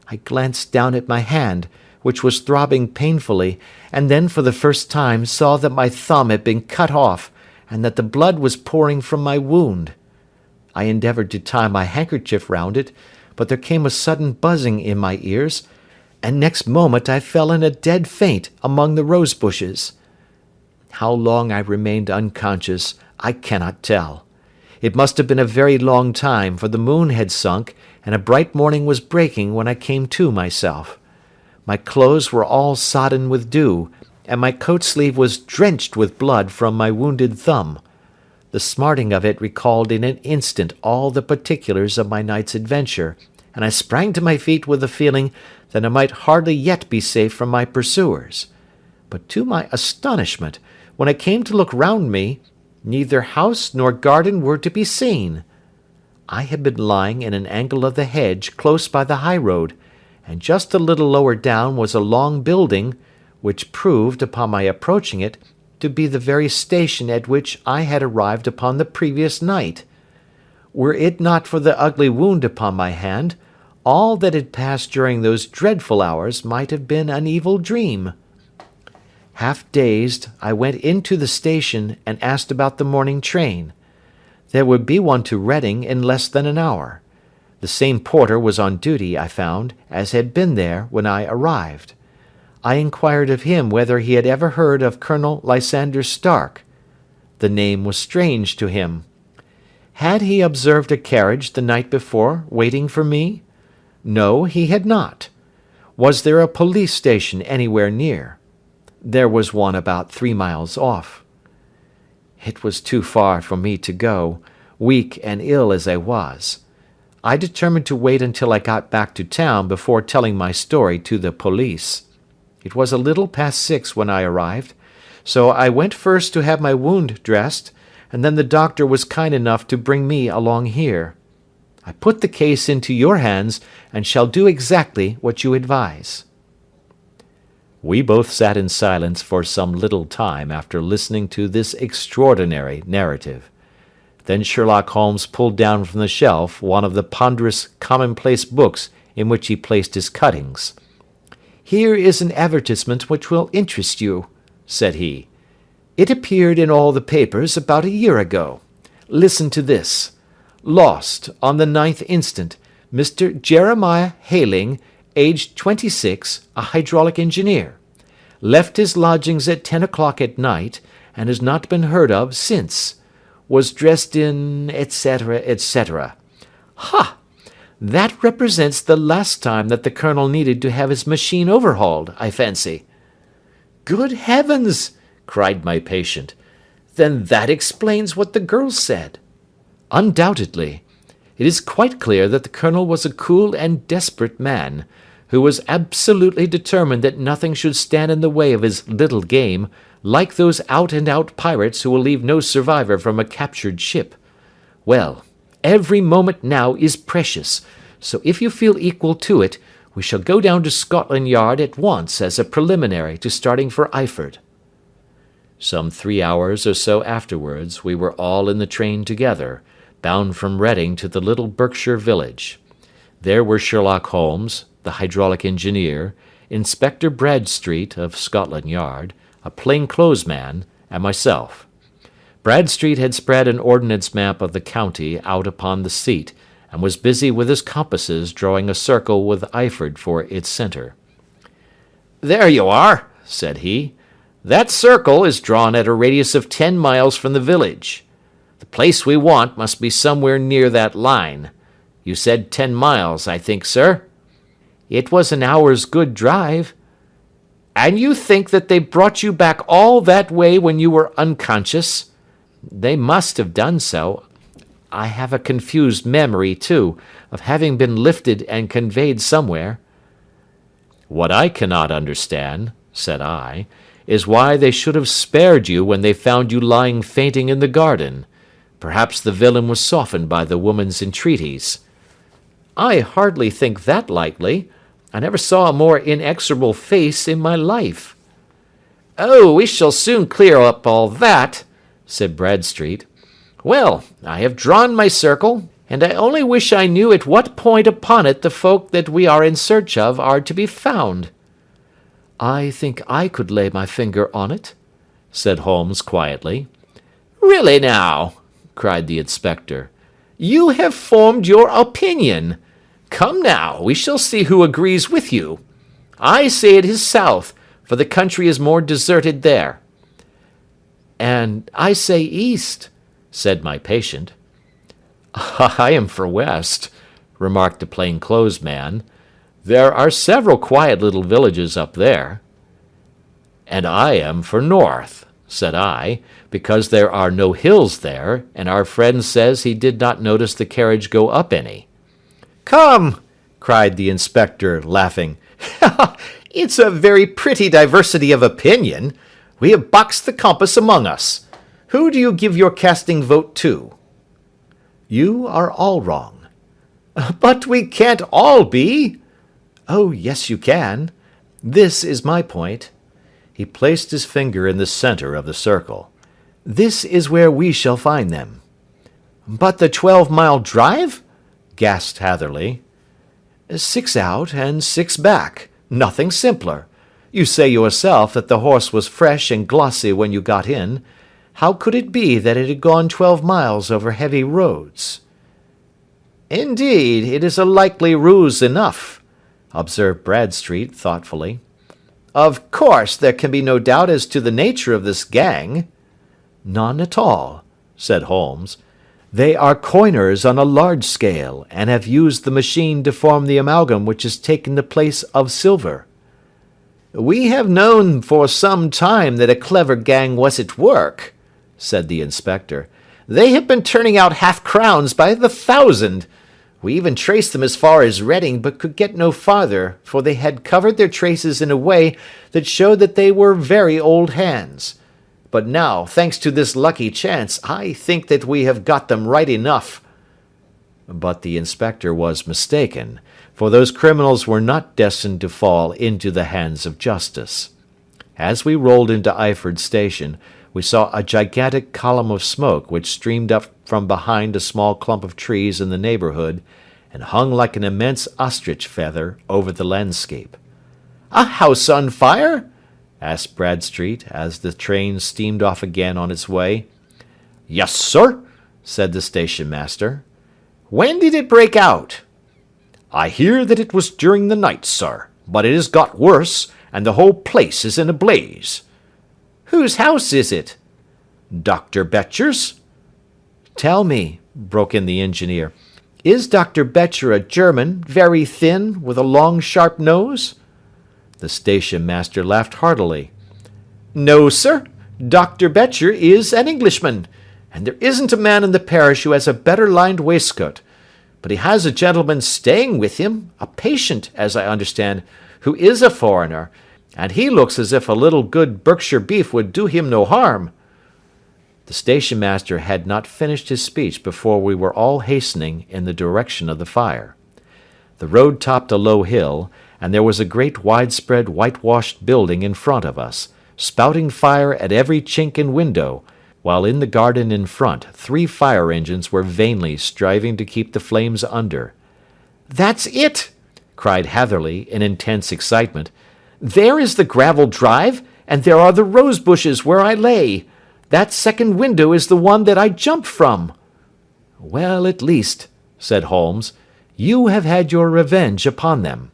I glanced down at my hand, which was throbbing painfully, and then for the first time saw that my thumb had been cut off, and that the blood was pouring from my wound. I endeavoured to tie my handkerchief round it, but there came a sudden buzzing in my ears, and next moment I fell in a dead faint among the rose bushes. How long I remained unconscious I cannot tell. It must have been a very long time, for the moon had sunk, and a bright morning was breaking when I came to myself. My clothes were all sodden with dew, and my coat sleeve was drenched with blood from my wounded thumb. The smarting of it recalled in an instant all the particulars of my night's adventure, and I sprang to my feet with the feeling that I might hardly yet be safe from my pursuers. But to my astonishment, when I came to look round me, neither house nor garden were to be seen. I had been lying in an angle of the hedge close by the high road, and just a little lower down was a long building, which proved, upon my approaching it, to be the very station at which I had arrived upon the previous night. Were it not for the ugly wound upon my hand, all that had passed during those dreadful hours might have been an evil dream. Half dazed, I went into the station and asked about the morning train. There would be one to Reading in less than an hour. The same porter was on duty, I found, as had been there when I arrived. I inquired of him whether he had ever heard of Colonel Lysander Stark. The name was strange to him. Had he observed a carriage the night before waiting for me? No, he had not. Was there a police station anywhere near? There was one about 3 miles off. It was too far for me to go, weak and ill as I was. I determined to wait until I got back to town before telling my story to the police. It was a little past 6 when I arrived, so I went first to have my wound dressed, and then the doctor was kind enough to bring me along here. I put the case into your hands, and shall do exactly what you advise." We both sat in silence for some little time after listening to this extraordinary narrative. Then Sherlock Holmes pulled down from the shelf one of the ponderous commonplace books in which he placed his cuttings. "Here is an advertisement which will interest you," said he. "It appeared in all the papers about a year ago. Listen to this. 'Lost, on the 9th instant, Mr. Jeremiah Hayling, aged 26, a hydraulic engineer. Left his lodgings at 10 o'clock at night, and has not been heard of since. Was dressed in, etc., etc.' Ha! That represents the last time that the Colonel needed to have his machine overhauled, I fancy." "Good heavens!" cried my patient. "Then that explains what the girl said." "Undoubtedly. It is quite clear that the Colonel was a cool and desperate man, who was absolutely determined that nothing should stand in the way of his little game, like those out-and-out pirates who will leave no survivor from a captured ship. Well, every moment now is precious, so if you feel equal to it, we shall go down to Scotland Yard at once as a preliminary to starting for Iford." Some 3 hours or so afterwards we were all in the train together, bound from Reading to the little Berkshire village. There were Sherlock Holmes, the hydraulic engineer, Inspector Bradstreet of Scotland Yard, a plain-clothes man, and myself. Bradstreet had spread an ordnance map of the county out upon the seat, and was busy with his compasses drawing a circle with Iford for its centre. "There you are," said he. "That circle is drawn at a radius of 10 miles from the village. The place we want must be somewhere near that line. You said 10 miles, I think, sir?" "It was an hour's good drive." "And you think that they brought you back all that way when you were unconscious?" "They must have done so. I have a confused memory, too, of having been lifted and conveyed somewhere." "What I cannot understand," said I, "is why they should have spared you when they found you lying fainting in the garden. Perhaps the villain was softened by the woman's entreaties." "I hardly think that likely. I never saw a more inexorable face in my life." "Oh, we shall soon clear up all that," said Bradstreet. "Well, I have drawn my circle, and I only wish I knew at what point upon it the folk that we are in search of are to be found." "I think I could lay my finger on it," said Holmes quietly. "Really now," cried the inspector, "you have formed your opinion. Come now, we shall see who agrees with you. I say it is south, for the country is more deserted there." "And I say east," said my patient. "I am for west," remarked the plain-clothes man. "There are several quiet little villages up there." "And I am for north," said I, "because there are no hills there, and our friend says he did not notice the carriage go up any." "Come," cried the inspector, laughing, "it's a very pretty diversity of opinion. We have boxed the compass among us. Who do you give your casting vote to?" "You are all wrong." "But we can't all be." "Oh, yes, you can. This is my point." He placed his finger in the center of the circle. "This is where we shall find them." "But the 12-mile drive?" gasped Hatherley. 6 out and 6 back. Nothing simpler. You say yourself that the horse was fresh and glossy when you got in. How could it be that it had gone 12 miles over heavy roads?" "Indeed, it is a likely ruse enough," observed Bradstreet thoughtfully. "Of course, there can be no doubt as to the nature of this gang." "None at all," said Holmes. "They are coiners on a large scale, and have used the machine to form the amalgam which has taken the place of silver." "We have known for some time that a clever gang was at work," said the inspector. "They have been turning out half-crowns by the thousand. We even traced them as far as Reading, but could get no farther, for they had covered their traces in a way that showed that they were very old hands. But now, thanks to this lucky chance, I think that we have got them right enough." But the inspector was mistaken, for those criminals were not destined to fall into the hands of justice. As we rolled into Iford station, we saw a gigantic column of smoke which streamed up from behind a small clump of trees in the neighbourhood, and hung like an immense ostrich feather over the landscape. "A house on fire?" asked Bradstreet, as the train steamed off again on its way. "Yes, sir," said the station master. "When did it break out?" "I hear that it was during the night, sir, but it has got worse, and the whole place is in a blaze." "Whose house is it?" "Dr. Betcher's." "Tell me," broke in the engineer, "is Dr. Betcher a German, very thin, with a long sharp nose?" The station master laughed heartily. "No, sir. Dr. Betcher is an Englishman, and there isn't a man in the parish who has a better lined waistcoat. But he has a gentleman staying with him, a patient, as I understand, who is a foreigner, and he looks as if a little good Berkshire beef would do him no harm." The station master had not finished his speech before we were all hastening in the direction of the fire. The road topped a low hill, and there was a great widespread whitewashed building in front of us, spouting fire at every chink and window, while in the garden in front 3 fire engines were vainly striving to keep the flames under. "That's it!" cried Hatherley in intense excitement. "There is the gravel drive, and there are the rose bushes where I lay. That second window is the one that I jumped from." "Well, at least," said Holmes, "you have had your revenge upon them.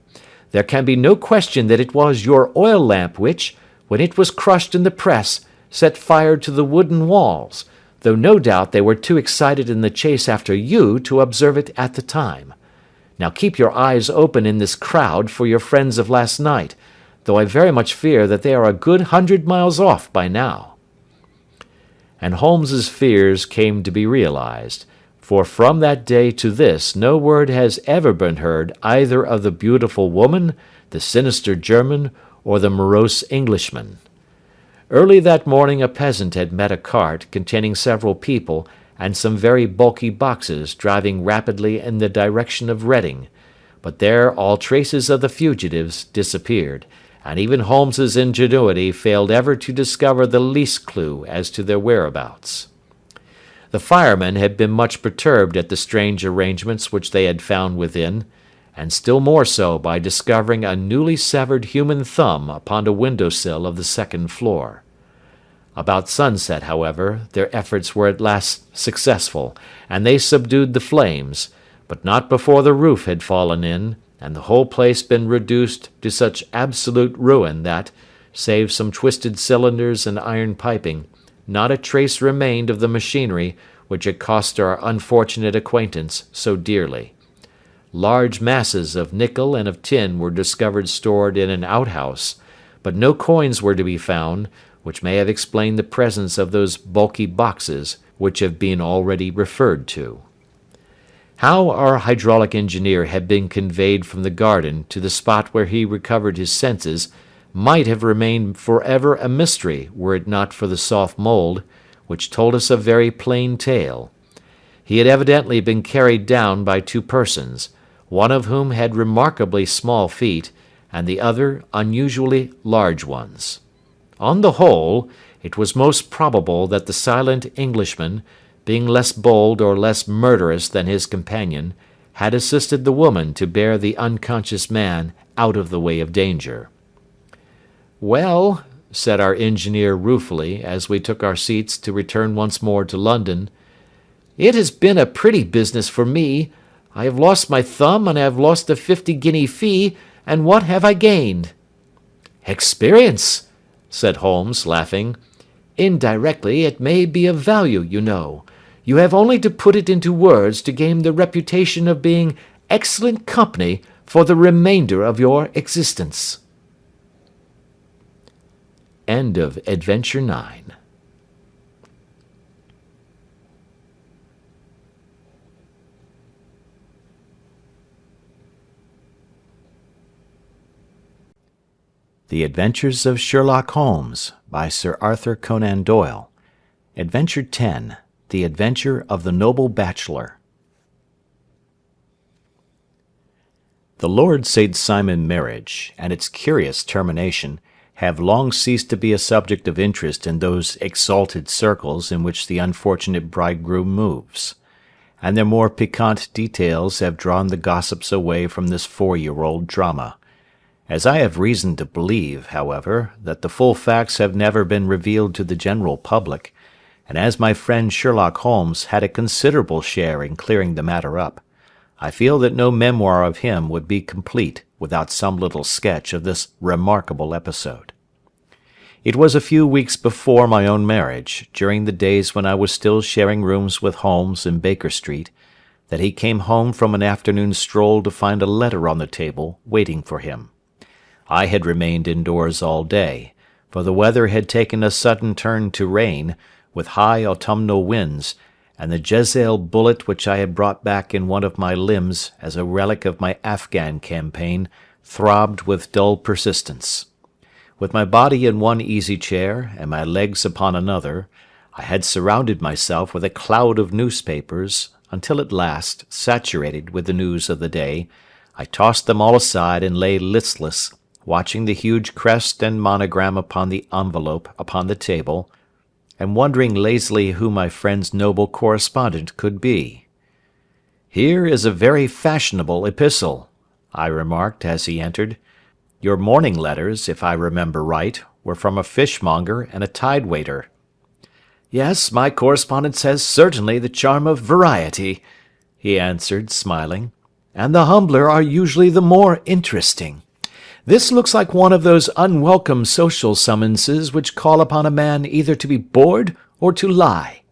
There can be no question that it was your oil lamp which, when it was crushed in the press, set fire to the wooden walls, though no doubt they were too excited in the chase after you to observe it at the time. Now keep your eyes open in this crowd for your friends of last night, though I very much fear that they are a good 100 miles off by now." And Holmes's fears came to be realized, for from that day to this no word has ever been heard either of the beautiful woman, the sinister German, or the morose Englishman. Early that morning a peasant had met a cart containing several people and some very bulky boxes driving rapidly in the direction of Reading, but there all traces of the fugitives disappeared, and even Holmes's ingenuity failed ever to discover the least clue as to their whereabouts. The firemen had been much perturbed at the strange arrangements which they had found within, and still more so by discovering a newly severed human thumb upon a window-sill of the second floor. About sunset, however, their efforts were at last successful, and they subdued the flames, but not before the roof had fallen in, and the whole place been reduced to such absolute ruin that, save some twisted cylinders and iron piping, not a trace remained of the machinery which had cost our unfortunate acquaintance so dearly. Large masses of nickel and of tin were discovered stored in an outhouse, but no coins were to be found, which may have explained the presence of those bulky boxes which have been already referred to. How our hydraulic engineer had been conveyed from the garden to the spot where he recovered his senses might have remained forever a mystery were it not for the soft mould, which told us a very plain tale. He had evidently been carried down by two persons, one of whom had remarkably small feet, and the other unusually large ones. On the whole, it was most probable that the silent Englishman, being less bold or less murderous than his companion, had assisted the woman to bear the unconscious man out of the way of danger. "Well," said our engineer ruefully, as we took our seats to return once more to London, "it has been a pretty business for me. I have lost my thumb, and I have lost a 50-guinea fee, and what have I gained?" "Experience," said Holmes, laughing. "Indirectly it may be of value, you know. You have only to put it into words to gain the reputation of being excellent company for the remainder of your existence." End of Adventure 9. The Adventures of Sherlock Holmes by Sir Arthur Conan Doyle. Adventure 10. The Adventure of the Noble Bachelor. The Lord St. Simon marriage, and its curious termination, have long ceased to be a subject of interest in those exalted circles in which the unfortunate bridegroom moves, and their more piquant details have drawn the gossips away from this 4-year-old drama. As I have reason to believe, however, that the full facts have never been revealed to the general public, and as my friend Sherlock Holmes had a considerable share in clearing the matter up, I feel that no memoir of him would be complete without some little sketch of this remarkable episode. It was a few weeks before my own marriage, during the days when I was still sharing rooms with Holmes in Baker Street, that he came home from an afternoon stroll to find a letter on the table waiting for him. I had remained indoors all day, for the weather had taken a sudden turn to rain, with high autumnal winds, and the Jezeel bullet which I had brought back in one of my limbs as a relic of my Afghan campaign throbbed with dull persistence. With my body in one easy chair and my legs upon another, I had surrounded myself with a cloud of newspapers, until at last, saturated with the news of the day, I tossed them all aside and lay listless, watching the huge crest and monogram upon the envelope upon the table, and wondering lazily who my friend's noble correspondent could be. "Here is a very fashionable epistle," I remarked as he entered. "Your morning letters, if I remember right, were from a fishmonger and a tide-waiter." "Yes, my correspondence has certainly the charm of variety," he answered, smiling, "and the humbler are usually the more interesting. This looks like one of those unwelcome social summonses which call upon a man either to be bored or to lie."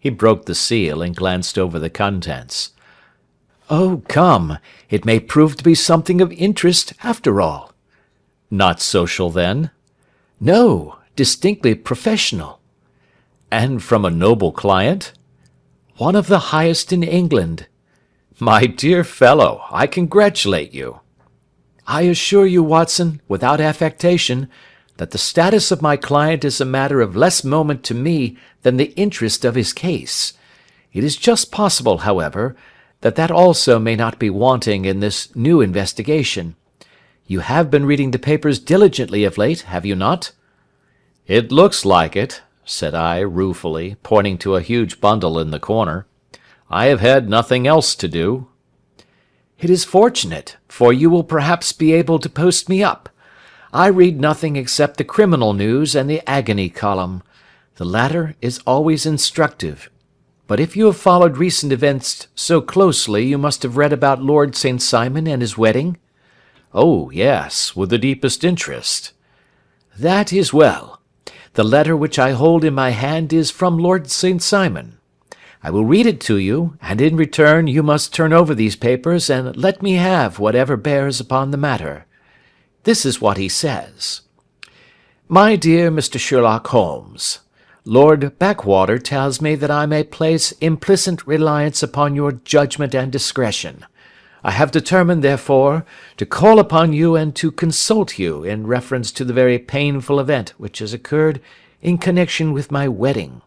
He broke the seal and glanced over the contents. "Oh, come, it may prove to be something of interest after all." "Not social, then?" "No, distinctly professional." "And from a noble client?" "One of the highest in England." "My dear fellow, I congratulate you." "I assure you, Watson, without affectation, that the status of my client is a matter of less moment to me than the interest of his case. It is just possible, however, that also may not be wanting in this new investigation. You have been reading the papers diligently of late, have you not?" "It looks like it," said I ruefully, pointing to a huge bundle in the corner. "I have had nothing else to do." "It is fortunate, for you will perhaps be able to post me up. I read nothing except the criminal news and the agony column. The latter is always instructive. But if you have followed recent events so closely, you must have read about Lord St. Simon and his wedding?" "Oh, yes, with the deepest interest." "That is well. The letter which I hold in my hand is from Lord St. Simon. I will read it to you, and in return you must turn over these papers and let me have whatever bears upon the matter. This is what he says: "My dear Mr. Sherlock Holmes, Lord Backwater tells me that I may place implicit reliance upon your judgment and discretion. I have determined, therefore, to call upon you and to consult you in reference to the very painful event which has occurred in connection with my wedding.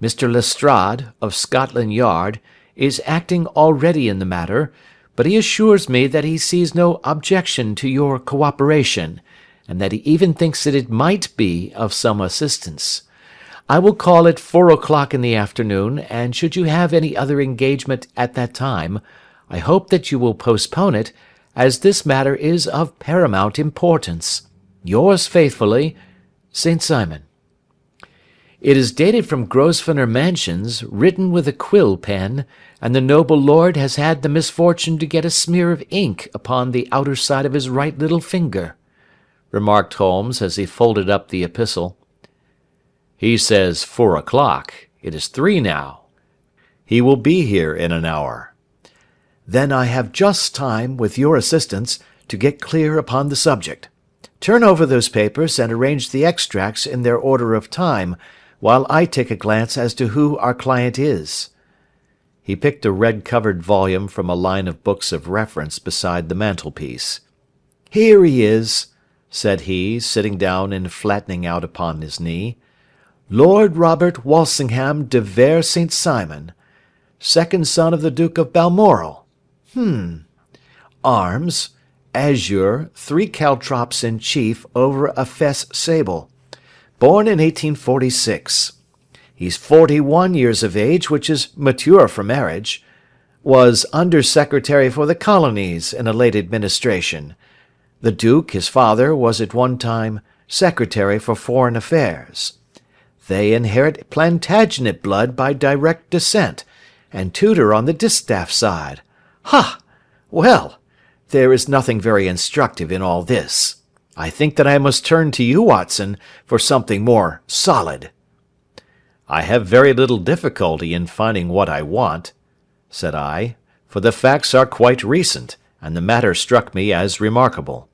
Mr. Lestrade, of Scotland Yard, is acting already in the matter, but he assures me that he sees no objection to your cooperation, and that he even thinks that it might be of some assistance. I will call at 4 o'clock in the afternoon, and should you have any other engagement at that time, I hope that you will postpone it, as this matter is of paramount importance. Yours faithfully, St. Simon." It is dated from Grosvenor Mansions, written with a quill pen, and the noble lord has had the misfortune to get a smear of ink upon the outer side of his right little finger," remarked Holmes as he folded up the epistle. "He says 4 o'clock. It is 3 now. He will be here in an hour." "Then I have just time, with your assistance, to get clear upon the subject. Turn over those papers and arrange the extracts in their order of time, while I take a glance as to who our client is." He picked a red-covered volume from a line of books of reference beside the mantelpiece. "Here he is," said he, sitting down and flattening out upon his knee. "Lord Robert Walsingham de Vere St. Simon, second son of the Duke of Balmoral. Arms, azure, 3 caltrops in chief over a fess sable. Born in 1846. He's 41 years of age, which is mature for marriage. Was Under-Secretary for the Colonies in a late administration. The Duke, his father, was at one time Secretary for Foreign Affairs. They inherit Plantagenet blood by direct descent, and Tudor on the distaff side. Ha! Well, there is nothing very instructive in all this. I think that I must turn to you, Watson, for something more solid." "I have very little difficulty in finding what I want," said I, "for the facts are quite recent, and the matter struck me as remarkable.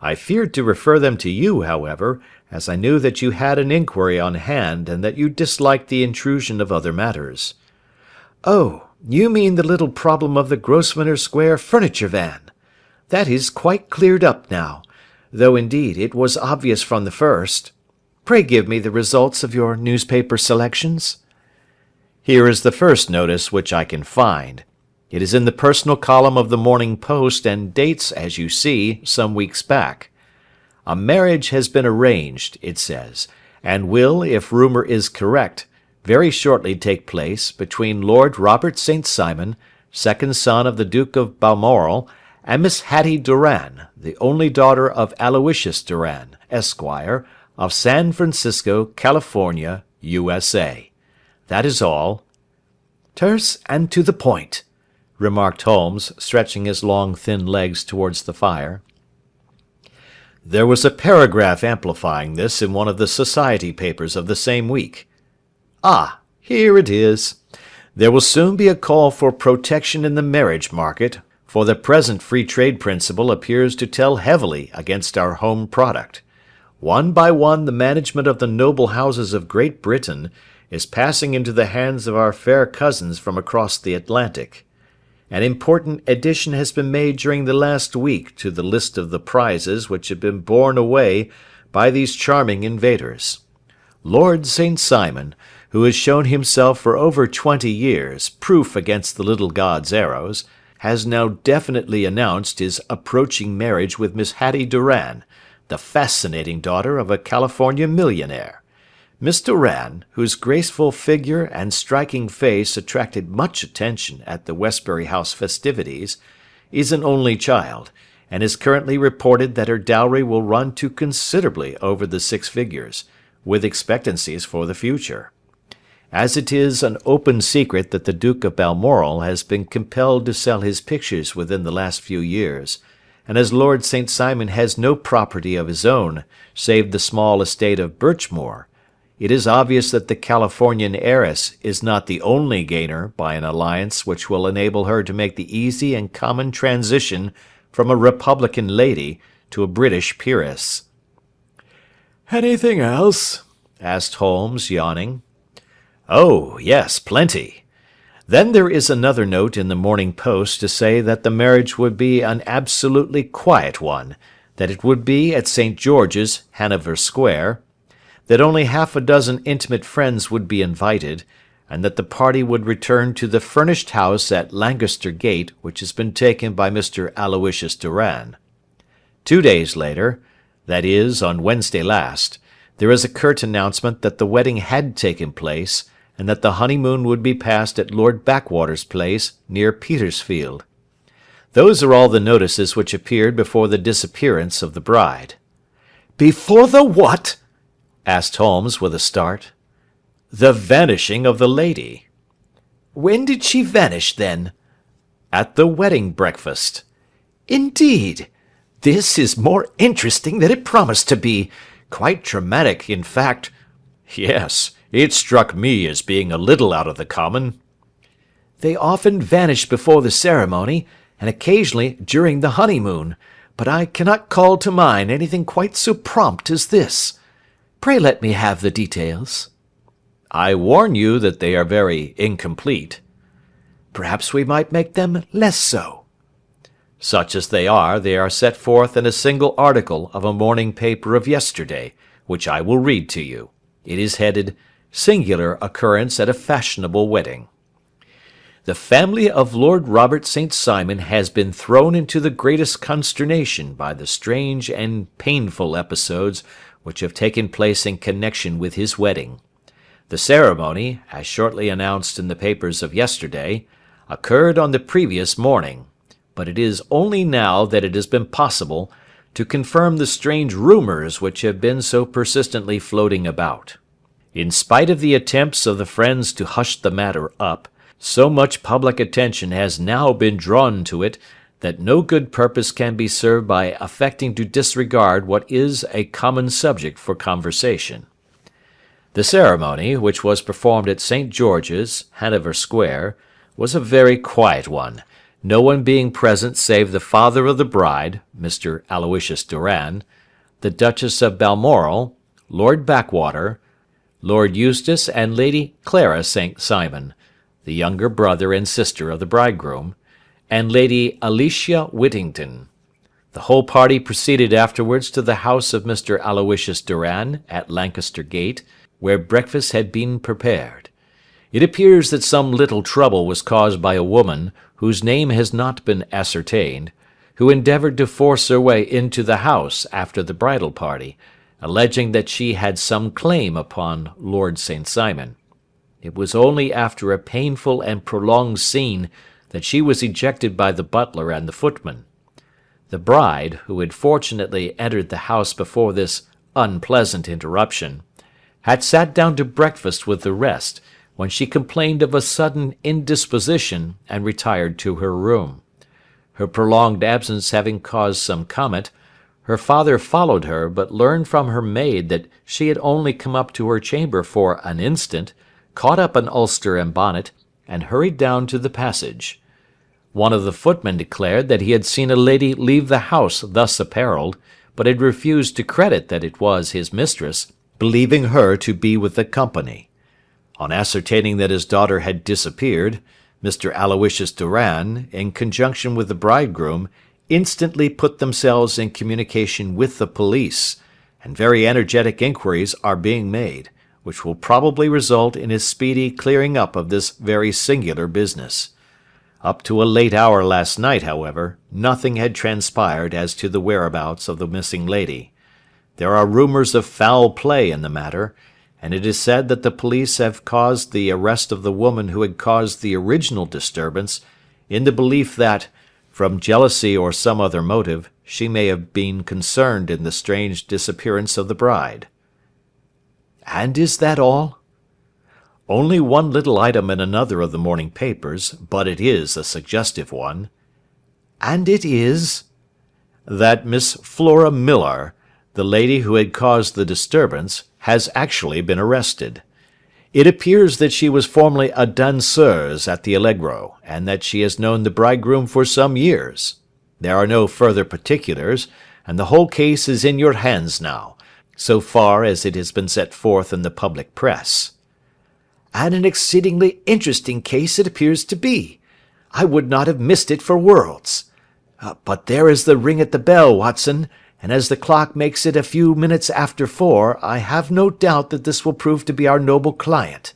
I feared to refer them to you, however, as I knew that you had an inquiry on hand, and that you disliked the intrusion of other matters." "Oh, you mean the little problem of the Grosvenor Square furniture van. That is quite cleared up now, though indeed it was obvious from the first. Pray give me the results of your newspaper selections." "Here is the first notice which I can find. It is in the personal column of the Morning Post, and dates, as you see, some weeks back. A marriage has been arranged, it says, and will, if rumour is correct, very shortly take place between Lord Robert St. Simon, second son of the Duke of Balmoral, and Miss Hattie Doran, the only daughter of Aloysius Doran, Esquire, of San Francisco, California, USA. That is all." "Terse and to the point," remarked Holmes, stretching his long thin legs towards the fire. "There was a paragraph amplifying this in one of the society papers of the same week. Ah, Here it is. There will soon be a call for protection in the marriage market, for the present free trade principle appears to tell heavily against our home product. One by one the management of the noble houses of Great Britain is passing into the hands of our fair cousins from across the Atlantic. An important addition has been made during the last week to the list of the prizes which have been borne away by these charming invaders. Lord St. Simon, who has shown himself for over 20 years proof against the little god's arrows, has now definitely announced his approaching marriage with Miss Hattie Doran, the fascinating daughter of a California millionaire. Miss Doran, whose graceful figure and striking face attracted much attention at the Westbury House festivities, is an only child, and is currently reported that her dowry will run to considerably over the 6 figures, with expectancies for the future. As it is an open secret that the Duke of Balmoral has been compelled to sell his pictures within the last few years, and as Lord St. Simon has no property of his own save the small estate of Birchmoor, it is obvious that the Californian heiress is not the only gainer by an alliance which will enable her to make the easy and common transition from a Republican lady to a British peeress. "Anything else?" asked Holmes, yawning. "Oh, yes, plenty. Then there is another note in the Morning Post to say that the marriage would be an absolutely quiet one, that it would be at St. George's, Hanover Square, that only half a dozen intimate friends would be invited, and that the party would return to the furnished house at Lancaster Gate which has been taken by Mr. Aloysius Doran. 2 days later, that is, on Wednesday last, there is a curt announcement that the wedding had taken place, and that the honeymoon would be passed at Lord Backwater's place, near Petersfield. Those are all the notices which appeared before the disappearance of the bride." "Before the what?" asked Holmes with a start. "The vanishing of the lady." "When did she vanish, then?" "At the wedding breakfast." "Indeed! This is more interesting than it promised to be. Quite dramatic, in fact." "Yes, it struck me as being a little out of the common." "They often vanish before the ceremony, and occasionally during the honeymoon, but I cannot call to mind anything quite so prompt as this. Pray let me have the details." "I warn you that they are very incomplete." "Perhaps we might make them less so." "Such as they are set forth in a single article of a morning paper of yesterday, which I will read to you. It is headed, 'Singular Occurrence at a Fashionable Wedding.' The family of Lord Robert St. Simon has been thrown into the greatest consternation by the strange and painful episodes which have taken place in connection with his wedding. The ceremony, as shortly announced in the papers of yesterday, occurred on the previous morning, but it is only now that it has been possible to confirm the strange rumours which have been so persistently floating about. In spite of the attempts of the friends to hush the matter up, so much public attention has now been drawn to it that no good purpose can be served by affecting to disregard what is a common subject for conversation. The ceremony, which was performed at St. George's, Hanover Square, was a very quiet one, no one being present save the father of the bride, Mr. Aloysius Doran, the Duchess of Balmoral, Lord Backwater, Lord Eustace and Lady Clara St. Simon, the younger brother and sister of the bridegroom, and Lady Alicia Whittington. The whole party proceeded afterwards to the house of Mr. Aloysius Doran at Lancaster Gate, where breakfast had been prepared. It appears that some little trouble was caused by a woman, whose name has not been ascertained, who endeavoured to force her way into the house after the bridal party, alleging that she had some claim upon Lord St. Simon. It was only after a painful and prolonged scene that she was ejected by the butler and the footman. The bride, who had fortunately entered the house before this unpleasant interruption, had sat down to breakfast with the rest, when she complained of a sudden indisposition and retired to her room. Her prolonged absence having caused some comment, her father followed her, but learned from her maid that she had only come up to her chamber for an instant, caught up an ulster and bonnet, and hurried down to the passage. One of the footmen declared that he had seen a lady leave the house thus apparelled, but had refused to credit that it was his mistress, believing her to be with the company. On ascertaining that his daughter had disappeared, Mr. Aloysius Doran, in conjunction with the bridegroom, instantly put themselves in communication with the police, and very energetic inquiries are being made, which will probably result in a speedy clearing up of this very singular business. Up to a late hour last night, however, nothing had transpired as to the whereabouts of the missing lady. There are rumours of foul play in the matter, and it is said that the police have caused the arrest of the woman who had caused the original disturbance, in the belief that, from jealousy or some other motive, she may have been concerned in the strange disappearance of the bride. And is that all? Only one little item in another of the morning papers, but it is a suggestive one. And it is? That Miss Flora Millar, the lady who had caused the disturbance, has actually been arrested. It appears that she was formerly a danseuse at the Allegro, and that she has known the bridegroom for some years. There are no further particulars, and the whole case is in your hands now, so far as it has been set forth in the public press. And an exceedingly interesting case it appears to be. I would not have missed it for worlds. But there is the ring at the bell, Watson, and as the clock makes it a few minutes after 4, I have no doubt that this will prove to be our noble client.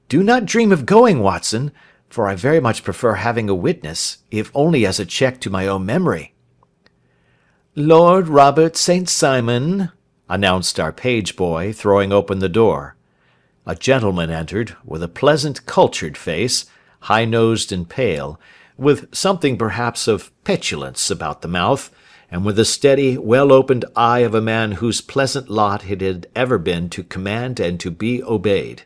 Do not dream of going, Watson, for I very much prefer having a witness, if only as a check to my own memory. Lord Robert St. Simon, announced our page boy, throwing open the door. A gentleman entered, with a pleasant, cultured face, high-nosed and pale, with something perhaps of petulance about the mouth, and with the steady, well-opened eye of a man whose pleasant lot it had ever been to command and to be obeyed.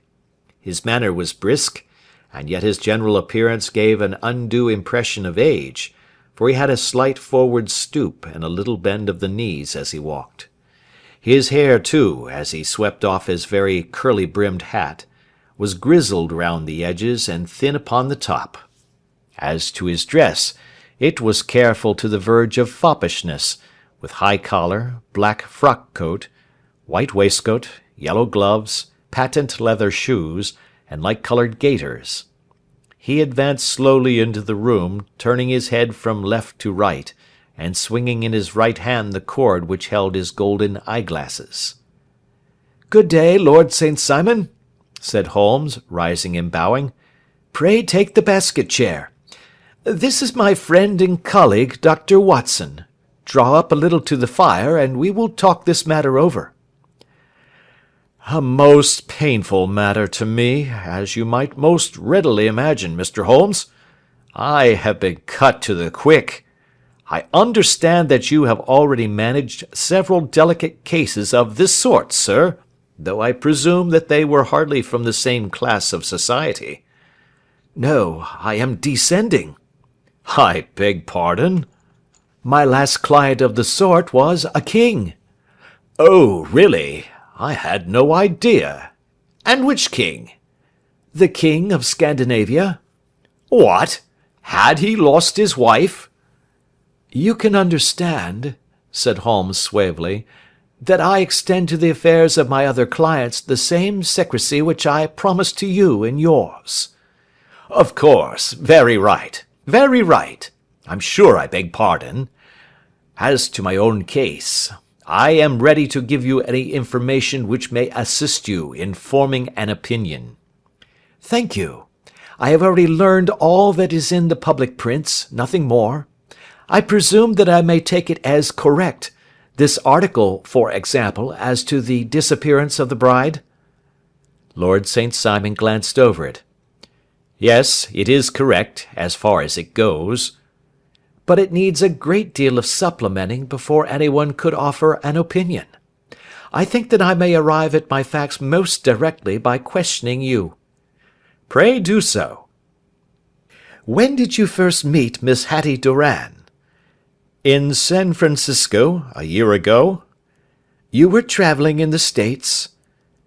His manner was brisk, and yet his general appearance gave an undue impression of age, for he had a slight forward stoop and a little bend of the knees as he walked. His hair, too, as he swept off his very curly-brimmed hat, was grizzled round the edges and thin upon the top. As to his dress, it was careful to the verge of foppishness, with high collar, black frock-coat, white waistcoat, yellow gloves, patent leather shoes, and light-coloured gaiters. He advanced slowly into the room, turning his head from left to right, and swinging in his right hand the cord which held his golden eyeglasses. "Good day, Lord St. Simon," said Holmes, rising and bowing. "Pray take the basket chair. This is my friend and colleague, Dr. Watson. Draw up a little to the fire, and we will talk this matter over." "A most painful matter to me, as you might most readily imagine, Mr. Holmes. I have been cut to the quick. I understand that you have already managed several delicate cases of this sort, sir, though I presume that they were hardly from the same class of society." "No, I am descending." "I beg pardon?" "My last client of the sort was a king." "Oh, really? I had no idea. And which king?" "The king of Scandinavia." "What? Had he lost his wife?" "You can understand," said Holmes suavely, "that I extend to the affairs of my other clients the same secrecy which I promised to you in yours." "Of course. Very right. Very right. I'm sure I beg pardon. As to my own case, I am ready to give you any information which may assist you in forming an opinion." "Thank you. I have already learned all that is in the public prints, nothing more. I presume that I may take it as correct, this article, for example, as to the disappearance of the bride?" Lord St. Simon glanced over it. "Yes, it is correct, as far as it goes." "But it needs a great deal of supplementing before anyone could offer an opinion. I think that I may arrive at my facts most directly by questioning you." "Pray do so." "When did you first meet Miss Hattie Doran?" "In San Francisco, a year ago." "You were travelling in the States?"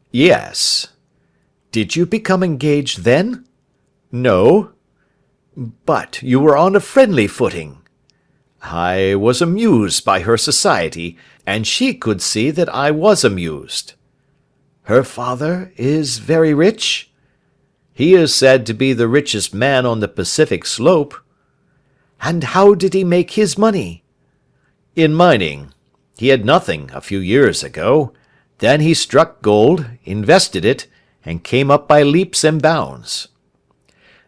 "Yes." Did you become engaged then? No. But you were on a friendly footing. I was amused by her society, and she could see that I was amused. Her father is very rich? He is said to be the richest man on the Pacific slope. And how did he make his money? In mining. He had nothing a few years ago. Then he struck gold, invested it, and came up by leaps and bounds.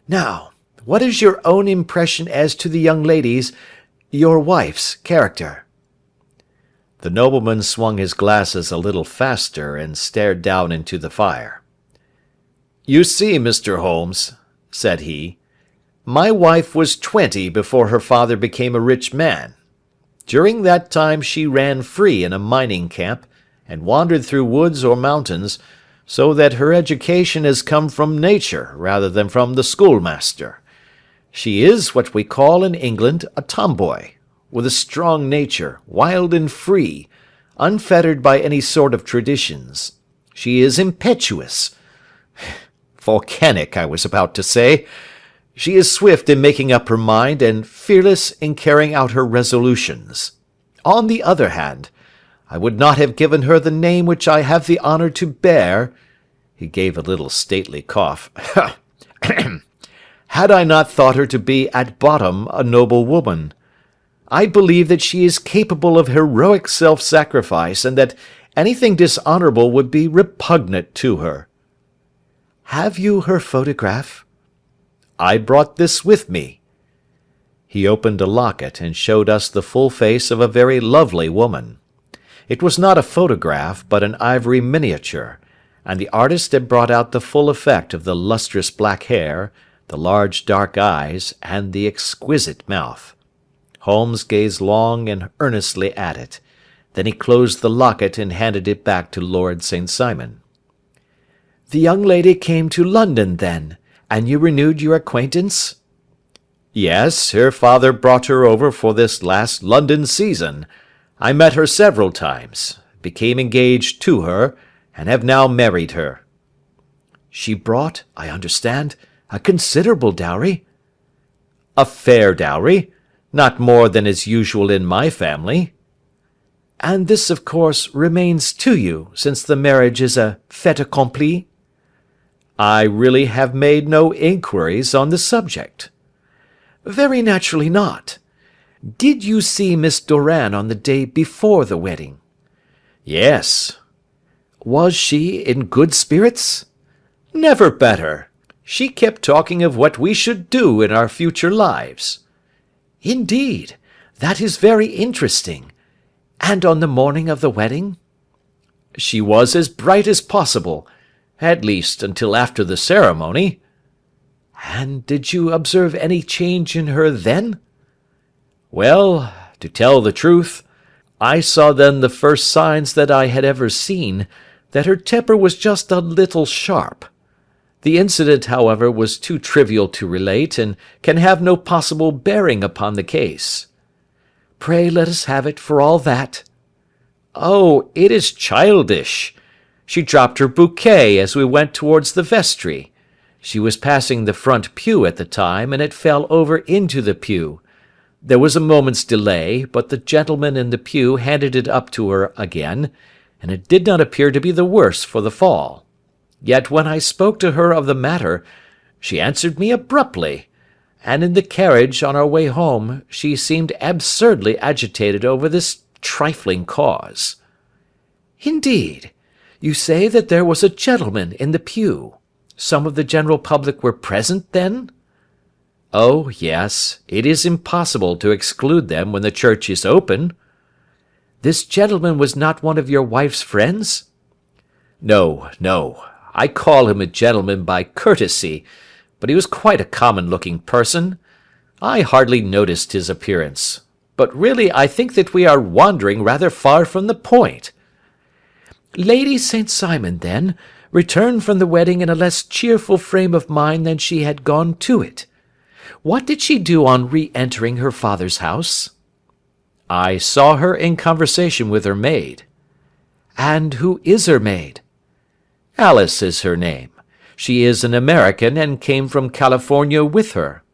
Now, what is your own impression as to the young lady's, your wife's, character? The nobleman swung his glasses a little faster and stared down into the fire. You see, Mr. Holmes, said he, my wife was 20 before her father became a rich man. During that time she ran free in a mining camp, and wandered through woods or mountains, so that her education has come from nature rather than from the schoolmaster. She is what we call in England a tomboy, with a strong nature, wild and free, unfettered by any sort of traditions. She is impetuous. Volcanic, I was about to say. She is swift in making up her mind and fearless in carrying out her resolutions. On the other hand, I would not have given her the name which I have the honour to bear. He gave a little stately cough. Had I not thought her to be at bottom a noble woman. I believe that she is capable of heroic self-sacrifice, and that anything dishonourable would be repugnant to her. Have you her photograph? I brought this with me. He opened a locket and showed us the full face of a very lovely woman. It was not a photograph, but an ivory miniature, and the artist had brought out the full effect of the lustrous black hair, the large dark eyes, and the exquisite mouth. Holmes gazed long and earnestly at it. Then he closed the locket and handed it back to Lord St. Simon. The young lady came to London, then, and you renewed your acquaintance? Yes, her father brought her over for this last London season. I met her several times, became engaged to her, and have now married her. She brought, I understand, a considerable dowry? A fair dowry, not more than is usual in my family. And this, of course, remains to you, since the marriage is a fait accompli? I really have made no inquiries on the subject. Very naturally not. Did you see Miss Doran on the day before the wedding? Yes. Was she in good spirits? Never better. She kept talking of what we should do in our future lives. Indeed, that is very interesting. And on the morning of the wedding? She was as bright as possible, at least until after the ceremony. And did you observe any change in her then? Well, to tell the truth, I saw then the first signs that I had ever seen, that her temper was just a little sharp. The incident, however, was too trivial to relate, and can have no possible bearing upon the case. Pray let us have it for all that. Oh, it is childish. She dropped her bouquet as we went towards the vestry. She was passing the front pew at the time, and it fell over into the pew. There was a moment's delay, but the gentleman in the pew handed it up to her again, and it did not appear to be the worse for the fall. Yet when I spoke to her of the matter, she answered me abruptly, and in the carriage on our way home she seemed absurdly agitated over this trifling cause. Indeed, you say that there was a gentleman in the pew. Some of the general public were present, then? Oh, yes, it is impossible to exclude them when the church is open. This gentleman was not one of your wife's friends? No, no. I call him a gentleman by courtesy, but he was quite a common-looking person. I hardly noticed his appearance. But really I think that we are wandering rather far from the point. Lady St. Simon, then, returned from the wedding in a less cheerful frame of mind than she had gone to it. What did she do on re-entering her father's house? I saw her in conversation with her maid. And who is her maid? Alice is her name. She is an American and came from California with her."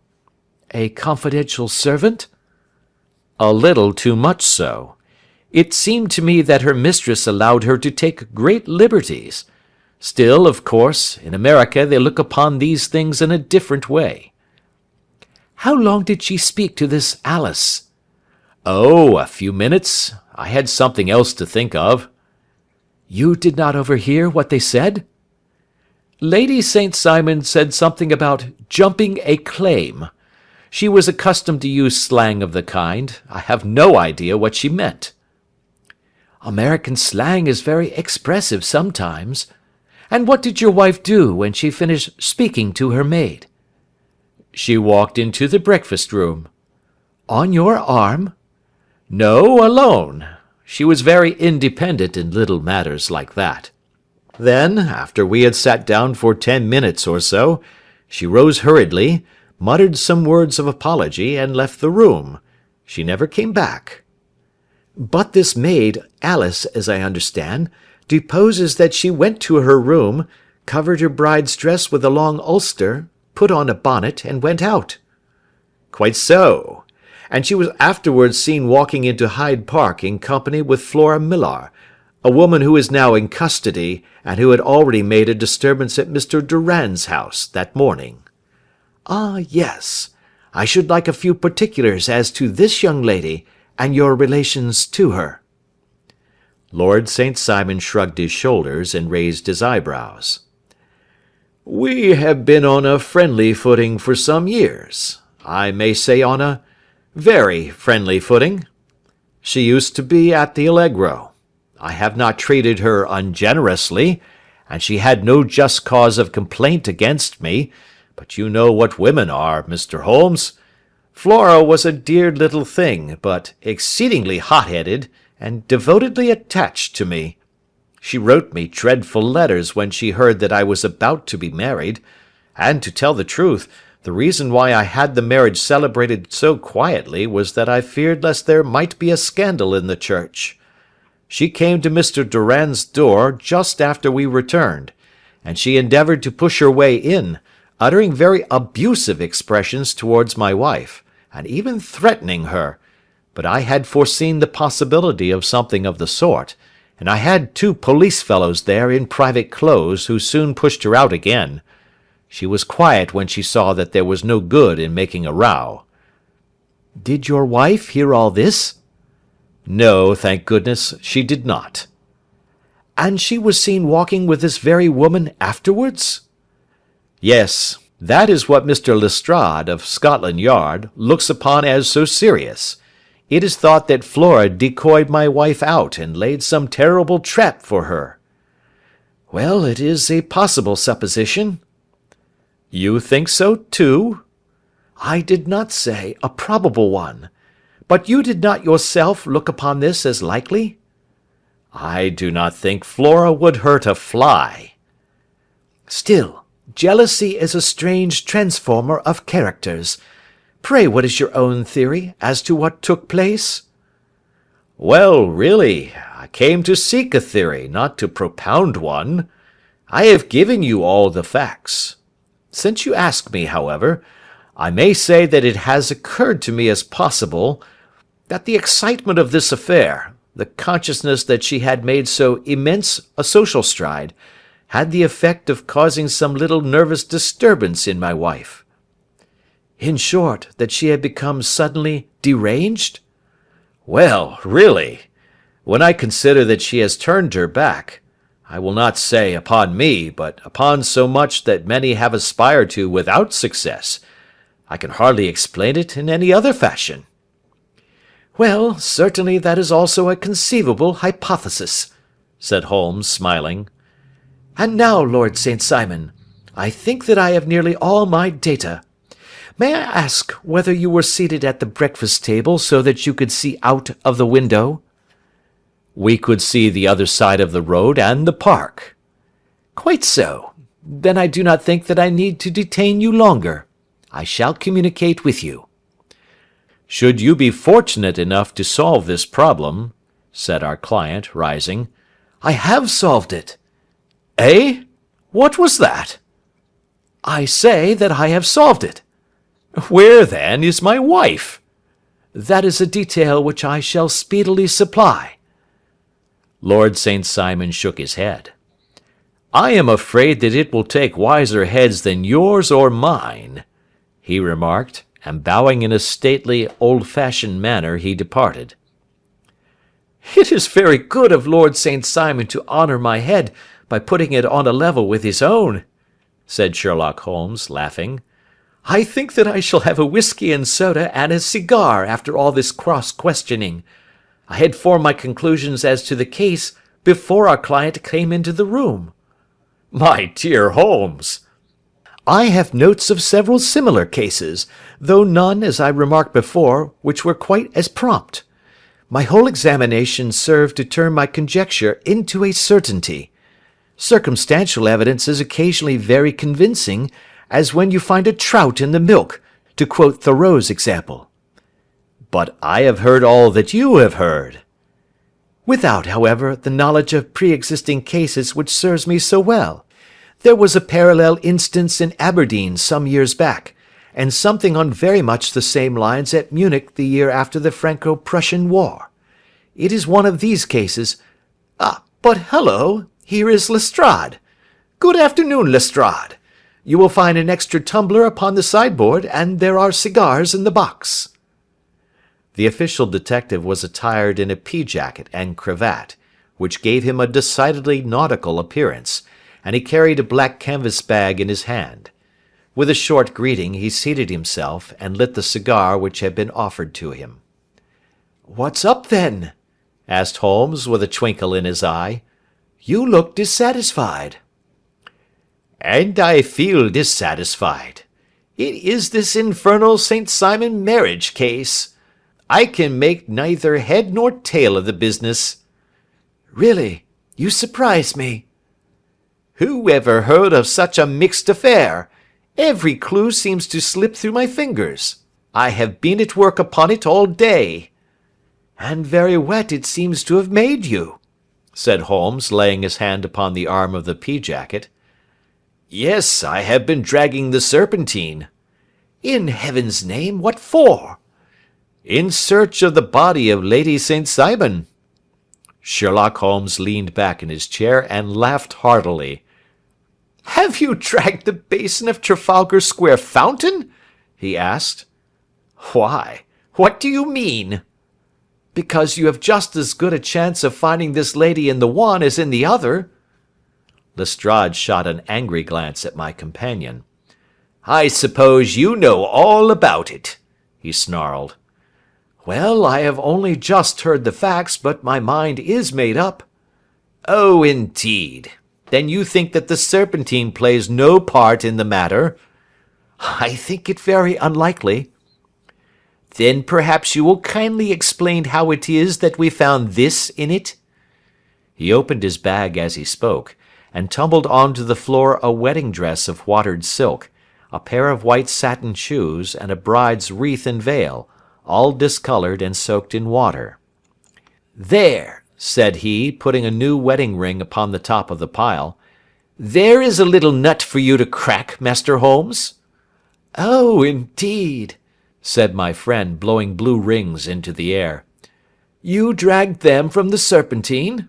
"A confidential servant?" "A little too much so. It seemed to me that her mistress allowed her to take great liberties. Still, of course, in America they look upon these things in a different way." "How long did she speak to this Alice?" "Oh, a few minutes. I had something else to think of." "You did not overhear what they said?" "Lady St. Simon said something about jumping a claim. She was accustomed to use slang of the kind. I have no idea what she meant." "American slang is very expressive sometimes. And what did your wife do when she finished speaking to her maid?" "She walked into the breakfast room." "On your arm?" "No, alone. She was very independent in little matters like that. Then, after we had sat down for 10 minutes or so, she rose hurriedly, muttered some words of apology, and left the room. She never came back." "But this maid, Alice, as I understand, deposes that she went to her room, covered her bride's dress with a long ulster, put on a bonnet, and went out." "Quite so. And she was afterwards seen walking into Hyde Park in company with Flora Millar, a woman who is now in custody, and who had already made a disturbance at Mr. Durand's house that morning." "Ah, yes. I should like a few particulars as to this young lady, and your relations to her." Lord St. Simon shrugged his shoulders and raised his eyebrows. "We have been on a friendly footing for some years. I may say on a very friendly footing. She used to be at the Allegro. I have not treated her ungenerously, and she had no just cause of complaint against me, but you know what women are, Mr. Holmes. Flora was a dear little thing, but exceedingly hot-headed, and devotedly attached to me. She wrote me dreadful letters when she heard that I was about to be married, and, to tell the truth, the reason why I had the marriage celebrated so quietly was that I feared lest there might be a scandal in the church. She came to Mr. Durand's door just after we returned, and she endeavoured to push her way in, uttering very abusive expressions towards my wife, and even threatening her, but I had foreseen the possibility of something of the sort, and I had 2 police fellows there in private clothes who soon pushed her out again. She was quiet when she saw that there was no good in making a row." "Did your wife hear all this?" "No, thank goodness, she did not." "And she was seen walking with this very woman afterwards?" "Yes, that is what Mr. Lestrade, of Scotland Yard, looks upon as so serious. It is thought that Flora decoyed my wife out and laid some terrible trap for her." "Well, it is a possible supposition." "You think so, too?" "I did not say a probable one. But you did not yourself look upon this as likely?" "I do not think Flora would hurt a fly." "Still, jealousy is a strange transformer of characters. Pray, what is your own theory as to what took place?" "Well, really, I came to seek a theory, not to propound one. I have given you all the facts. Since you ask me, however, I may say that it has occurred to me as possible that the excitement of this affair, the consciousness that she had made so immense a social stride, had the effect of causing some little nervous disturbance in my wife." "In short, that she had become suddenly deranged?" "Well, really, when I consider that she has turned her back, I will not say upon me, but upon so much that many have aspired to without success, I can hardly explain it in any other fashion." "Well, certainly that is also a conceivable hypothesis," said Holmes, smiling. "And now, Lord St. Simon, I think that I have nearly all my data. May I ask whether you were seated at the breakfast table so that you could see out of the window?" "We could see the other side of the road and the park." "Quite so. Then I do not think that I need to detain you longer. I shall communicate with you." "Should you be fortunate enough to solve this problem," said our client, rising. "I have solved it." "Eh? What was that?" I say that I have solved it. Where, then, is my wife? That is a detail which I shall speedily supply. Lord St. Simon shook his head. I am afraid that it will take wiser heads than yours or mine, he remarked, and bowing in a stately, old-fashioned manner, he departed. It is very good of Lord St. Simon to honour my head by putting it on a level with his own, said Sherlock Holmes, laughing. I think that I shall have a whisky and soda and a cigar after all this cross-questioning. I had formed my conclusions as to the case before our client came into the room. My dear Holmes! I have notes of several similar cases, though none, as I remarked before, which were quite as prompt. My whole examination served to turn my conjecture into a certainty. Circumstantial evidence is occasionally very convincing, as when you find a trout in the milk, to quote Thoreau's example. But I have heard all that you have heard. Without, however, the knowledge of pre-existing cases which serves me so well. There was a parallel instance in Aberdeen some years back, and something on very much the same lines at Munich the year after the Franco-Prussian War. It is one of these cases. But hello, here is Lestrade. Good afternoon, Lestrade. You will find an extra tumbler upon the sideboard, and there are cigars in the box. The official detective was attired in a pea-jacket and cravat, which gave him a decidedly nautical appearance, and he carried a black canvas bag in his hand. With a short greeting he seated himself and lit the cigar which had been offered to him. "What's up, then?" asked Holmes, with a twinkle in his eye. "You look dissatisfied." "And I feel dissatisfied. It is this infernal St. Simon marriage case. I can make neither head nor tail of the business." "Really, you surprise me." "Who ever heard of such a mixed affair? Every clue seems to slip through my fingers. I have been at work upon it all day." "And very wet it seems to have made you," said Holmes, laying his hand upon the arm of the pea-jacket. "Yes, I have been dragging the Serpentine." "In heaven's name, what for?" "In search of the body of Lady St. Simon." Sherlock Holmes leaned back in his chair and laughed heartily. "Have you dragged the basin of Trafalgar Square fountain?" he asked. "Why? What do you mean?" "Because you have just as good a chance of finding this lady in the one as in the other." Lestrade shot an angry glance at my companion. "I suppose you know all about it," he snarled. "Well, I have only just heard the facts, but my mind is made up." "Oh, indeed. Then you think that the Serpentine plays no part in the matter?" "I think it very unlikely." "Then perhaps you will kindly explain how it is that we found this in it?" He opened his bag as he spoke, and tumbled onto the floor a wedding dress of watered silk, a pair of white satin shoes, and a bride's wreath and veil, all discoloured and soaked in water. "There," said he, putting a new wedding ring upon the top of the pile. "There is a little nut for you to crack, Master Holmes." "Oh, indeed," said my friend, blowing blue rings into the air. "You dragged them from the Serpentine?"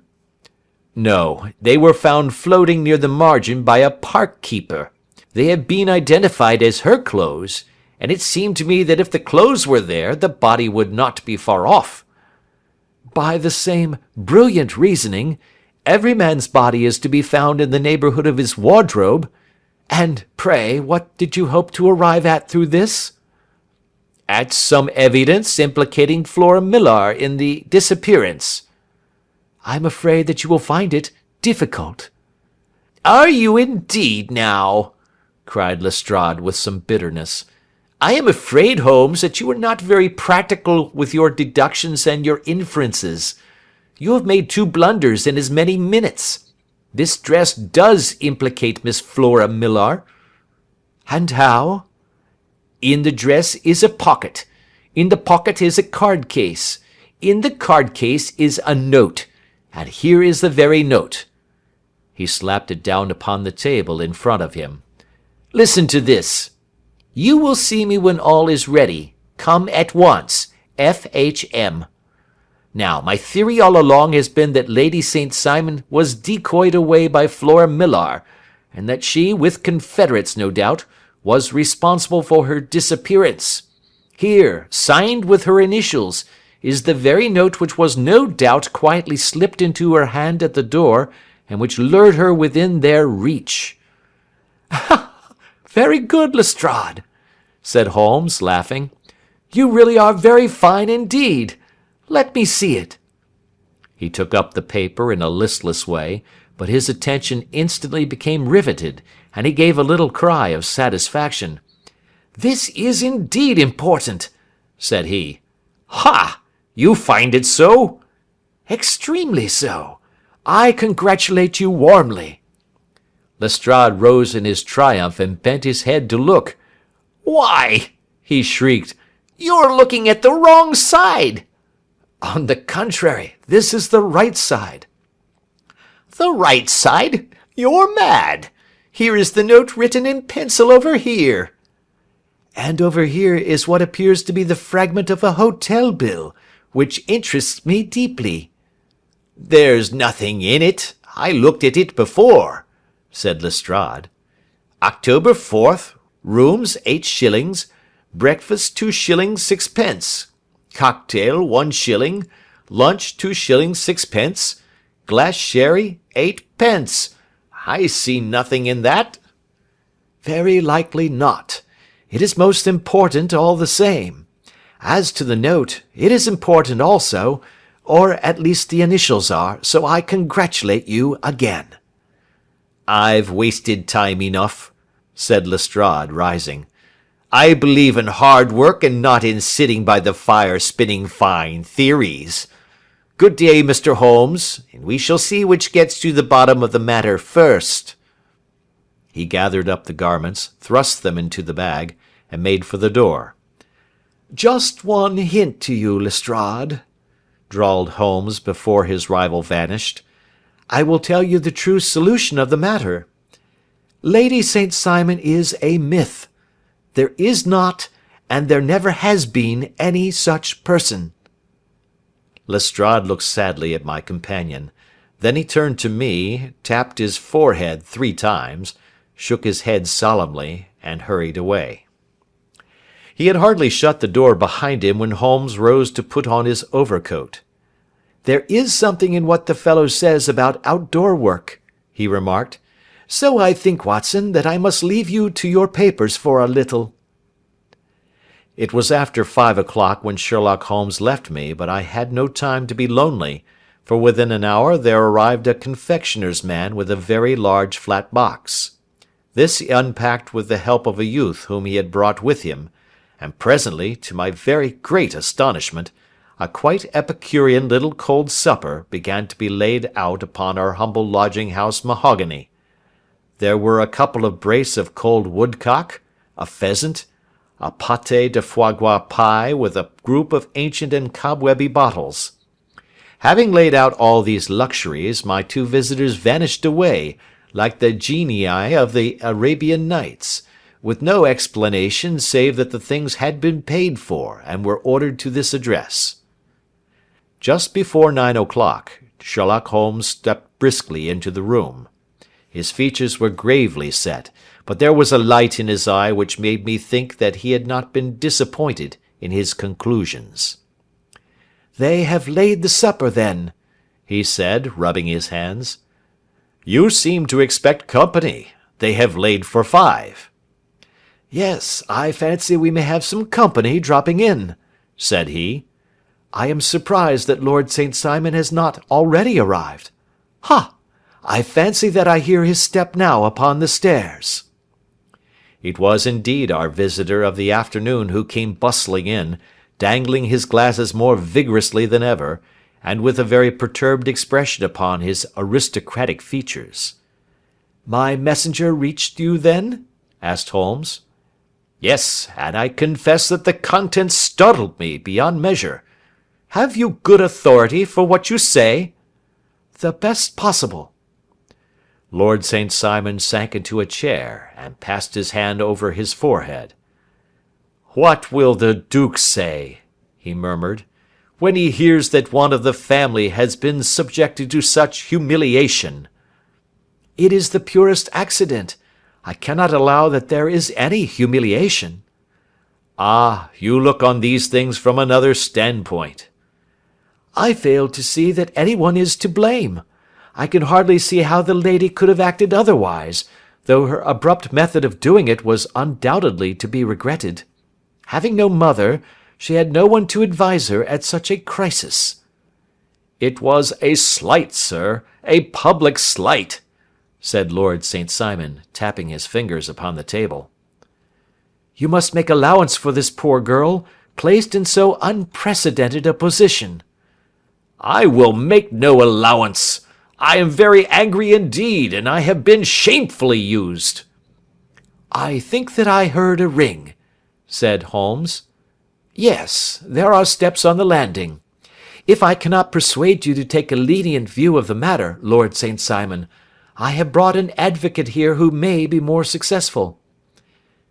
"No, they were found floating near the margin by a park keeper. They have been identified as her clothes, and it seemed to me that if the clothes were there, the body would not be far off." "By the same brilliant reasoning, every man's body is to be found in the neighbourhood of his wardrobe. And, pray, what did you hope to arrive at through this?" "At some evidence implicating Flora Millar in the disappearance." "I'm afraid that you will find it difficult." "Are you indeed, now?" cried Lestrade with some bitterness. "I am afraid, Holmes, that you are not very practical with your deductions and your inferences. You have made 2 blunders in as many minutes. This dress does implicate Miss Flora Millar." "And how?" "In the dress is a pocket. In the pocket is a card case. In the card case is a note. And here is the very note." He slapped it down upon the table in front of him. Listen to this. You will see me when all is ready. Come at once. F.H.M. Now, my theory all along has been that Lady St. Simon was decoyed away by Flora Millar, and that she, with confederates no doubt, was responsible for her disappearance. Here, signed with her initials, is the very note which was no doubt quietly slipped into her hand at the door, and which lured her within their reach." "Very good, Lestrade," said Holmes, laughing. "You really are very fine indeed. Let me see it." He took up the paper in a listless way, but his attention instantly became riveted, and he gave a little cry of satisfaction. "This is indeed important," said he. "Ha! You find it so?" "Extremely so. I congratulate you warmly." Lestrade rose in his triumph and bent his head to look. "Why," he shrieked, "you're looking at the wrong side." "On the contrary, this is the right side." "The right side? You're mad. Here is the note written in pencil over here." "And over here is what appears to be the fragment of a hotel bill, which interests me deeply." "There's nothing in it. I looked at it before," said Lestrade. "October 4th, rooms 8 shillings, breakfast 2 shillings 6 pence, cocktail 1 shilling, lunch 2 shillings 6 pence, glass sherry 8 pence. I see nothing in that." "Very likely not. It is most important all the same. As to the note, it is important also, or at least the initials are, so I congratulate you again." "I've wasted time enough," said Lestrade, rising. "I believe in hard work and not in sitting by the fire spinning fine theories. Good day, Mr. Holmes, and we shall see which gets to the bottom of the matter first." He gathered up the garments, thrust them into the bag, and made for the door. "Just one hint to you, Lestrade," drawled Holmes before his rival vanished. "I will tell you the true solution of the matter. Lady St. Simon is a myth. There is not, and there never has been, any such person." Lestrade looked sadly at my companion. Then he turned to me, tapped his forehead 3 times, shook his head solemnly, and hurried away. He had hardly shut the door behind him when Holmes rose to put on his overcoat. "There is something in what the fellow says about outdoor work," he remarked. "So I think, Watson, that I must leave you to your papers for a little." It was after 5 o'clock when Sherlock Holmes left me, but I had no time to be lonely, for within an hour there arrived a confectioner's man with a very large flat box. This he unpacked with the help of a youth whom he had brought with him, and presently, to my very great astonishment, a quite epicurean little cold supper began to be laid out upon our humble lodging-house mahogany. There were a couple of brace of cold woodcock, a pheasant, a pâté de foie gras pie with a group of ancient and cobwebby bottles. Having laid out all these luxuries, my 2 visitors vanished away, like the genii of the Arabian Nights, with no explanation save that the things had been paid for, and were ordered to this address. Just before 9 o'clock, Sherlock Holmes stepped briskly into the room. His features were gravely set, but there was a light in his eye which made me think that he had not been disappointed in his conclusions. "They have laid the supper, then," he said, rubbing his hands. "You seem to expect company. They have laid for 5. "Yes, I fancy we may have some company dropping in," said he. "I am surprised that Lord St. Simon has not already arrived. Ha! I fancy that I hear his step now upon the stairs." It was indeed our visitor of the afternoon who came bustling in, dangling his glasses more vigorously than ever, and with a very perturbed expression upon his aristocratic features. "My messenger reached you, then?" asked Holmes. "Yes, and I confess that the contents startled me beyond measure. Have you good authority for what you say?" "The best possible." Lord St. Simon sank into a chair and passed his hand over his forehead. "What will the Duke say," he murmured, "when he hears that one of the family has been subjected to such humiliation?" "It is the purest accident. I cannot allow that there is any humiliation." "Ah, you look on these things from another standpoint." "I fail to see that anyone is to blame. I can hardly see how the lady could have acted otherwise, though her abrupt method of doing it was undoubtedly to be regretted. Having no mother, she had no one to advise her at such a crisis." "It was a slight, sir, a public slight," said Lord St. Simon, tapping his fingers upon the table. "You must make allowance for this poor girl, placed in so unprecedented a position." "I will make no allowance. I am very angry indeed, and I have been shamefully used." "I think that I heard a ring," said Holmes. "Yes, there are steps on the landing. If I cannot persuade you to take a lenient view of the matter, Lord St. Simon, I have brought an advocate here who may be more successful."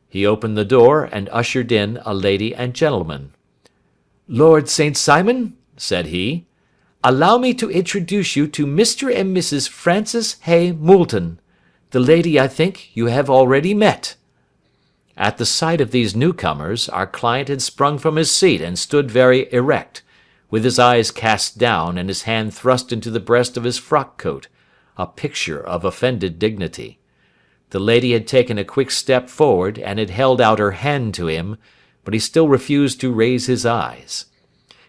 He opened the door and ushered in a lady and gentleman. "Lord St. Simon," said he, "allow me to introduce you to Mr. and Mrs. Francis Hay Moulton. The lady, I think, you have already met." At the sight of these newcomers, our client had sprung from his seat and stood very erect, with his eyes cast down and his hand thrust into the breast of his frock coat, a picture of offended dignity. The lady had taken a quick step forward and had held out her hand to him, but he still refused to raise his eyes.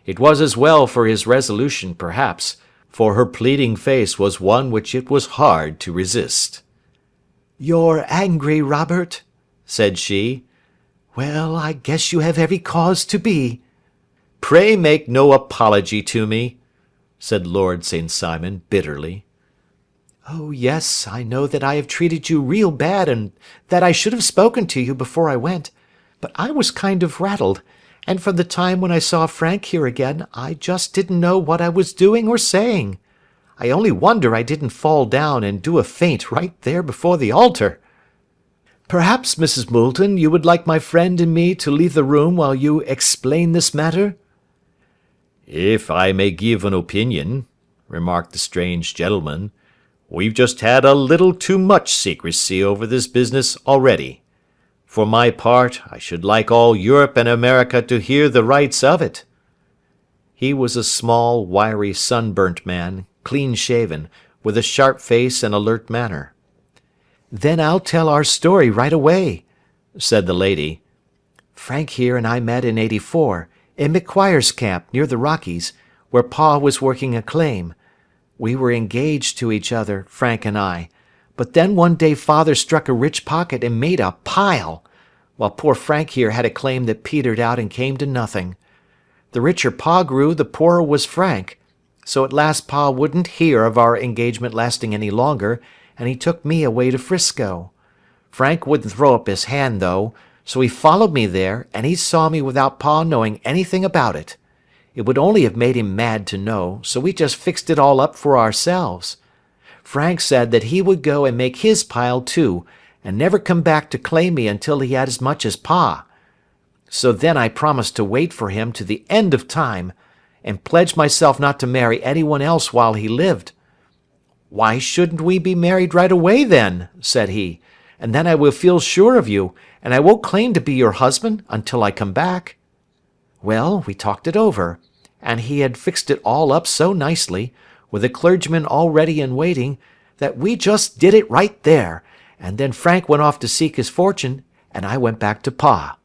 It was as well for his resolution, perhaps, for her pleading face was one which it was hard to resist. "You're angry, Robert," said she. "Well, I guess you have every cause to be." "Pray make no apology to me," said Lord St. Simon bitterly. "Oh, yes, I know that I have treated you real bad and that I should have spoken to you before I went, but I was kind of rattled, and from the time when I saw Frank here again, I just didn't know what I was doing or saying. I only wonder I didn't fall down and do a faint right there before the altar. Perhaps, Mrs. Moulton, you would like my friend and me to leave the room while you explain this matter?" "If I may give an opinion," remarked the strange gentleman, "we've just had a little too much secrecy over this business already. For my part, I should like all Europe and America to hear the rights of it." He was a small, wiry, sunburnt man, clean-shaven, with a sharp face and alert manner. "Then I'll tell our story right away," said the lady. "Frank here and I met in '84, in McQuire's camp near the Rockies, where Pa was working a claim. We were engaged to each other, Frank and I, but then one day Father struck a rich pocket and made a pile, while poor Frank here had a claim that petered out and came to nothing. The richer Pa grew, the poorer was Frank, so at last Pa wouldn't hear of our engagement lasting any longer, and he took me away to Frisco. Frank wouldn't throw up his hand, though, so he followed me there, and he saw me without Pa knowing anything about it. It would only have made him mad to know, so we just fixed it all up for ourselves. Frank said that he would go and make his pile too, and never come back to claim me until he had as much as Pa. So then I promised to wait for him to the end of time, and pledged myself not to marry anyone else while he lived. 'Why shouldn't we be married right away then?' said he, 'and then I will feel sure of you, and I won't claim to be your husband until I come back.' Well, we talked it over, and he had fixed it all up so nicely, with a clergyman all ready and waiting, that we just did it right there, and then Frank went off to seek his fortune, and I went back to Pa.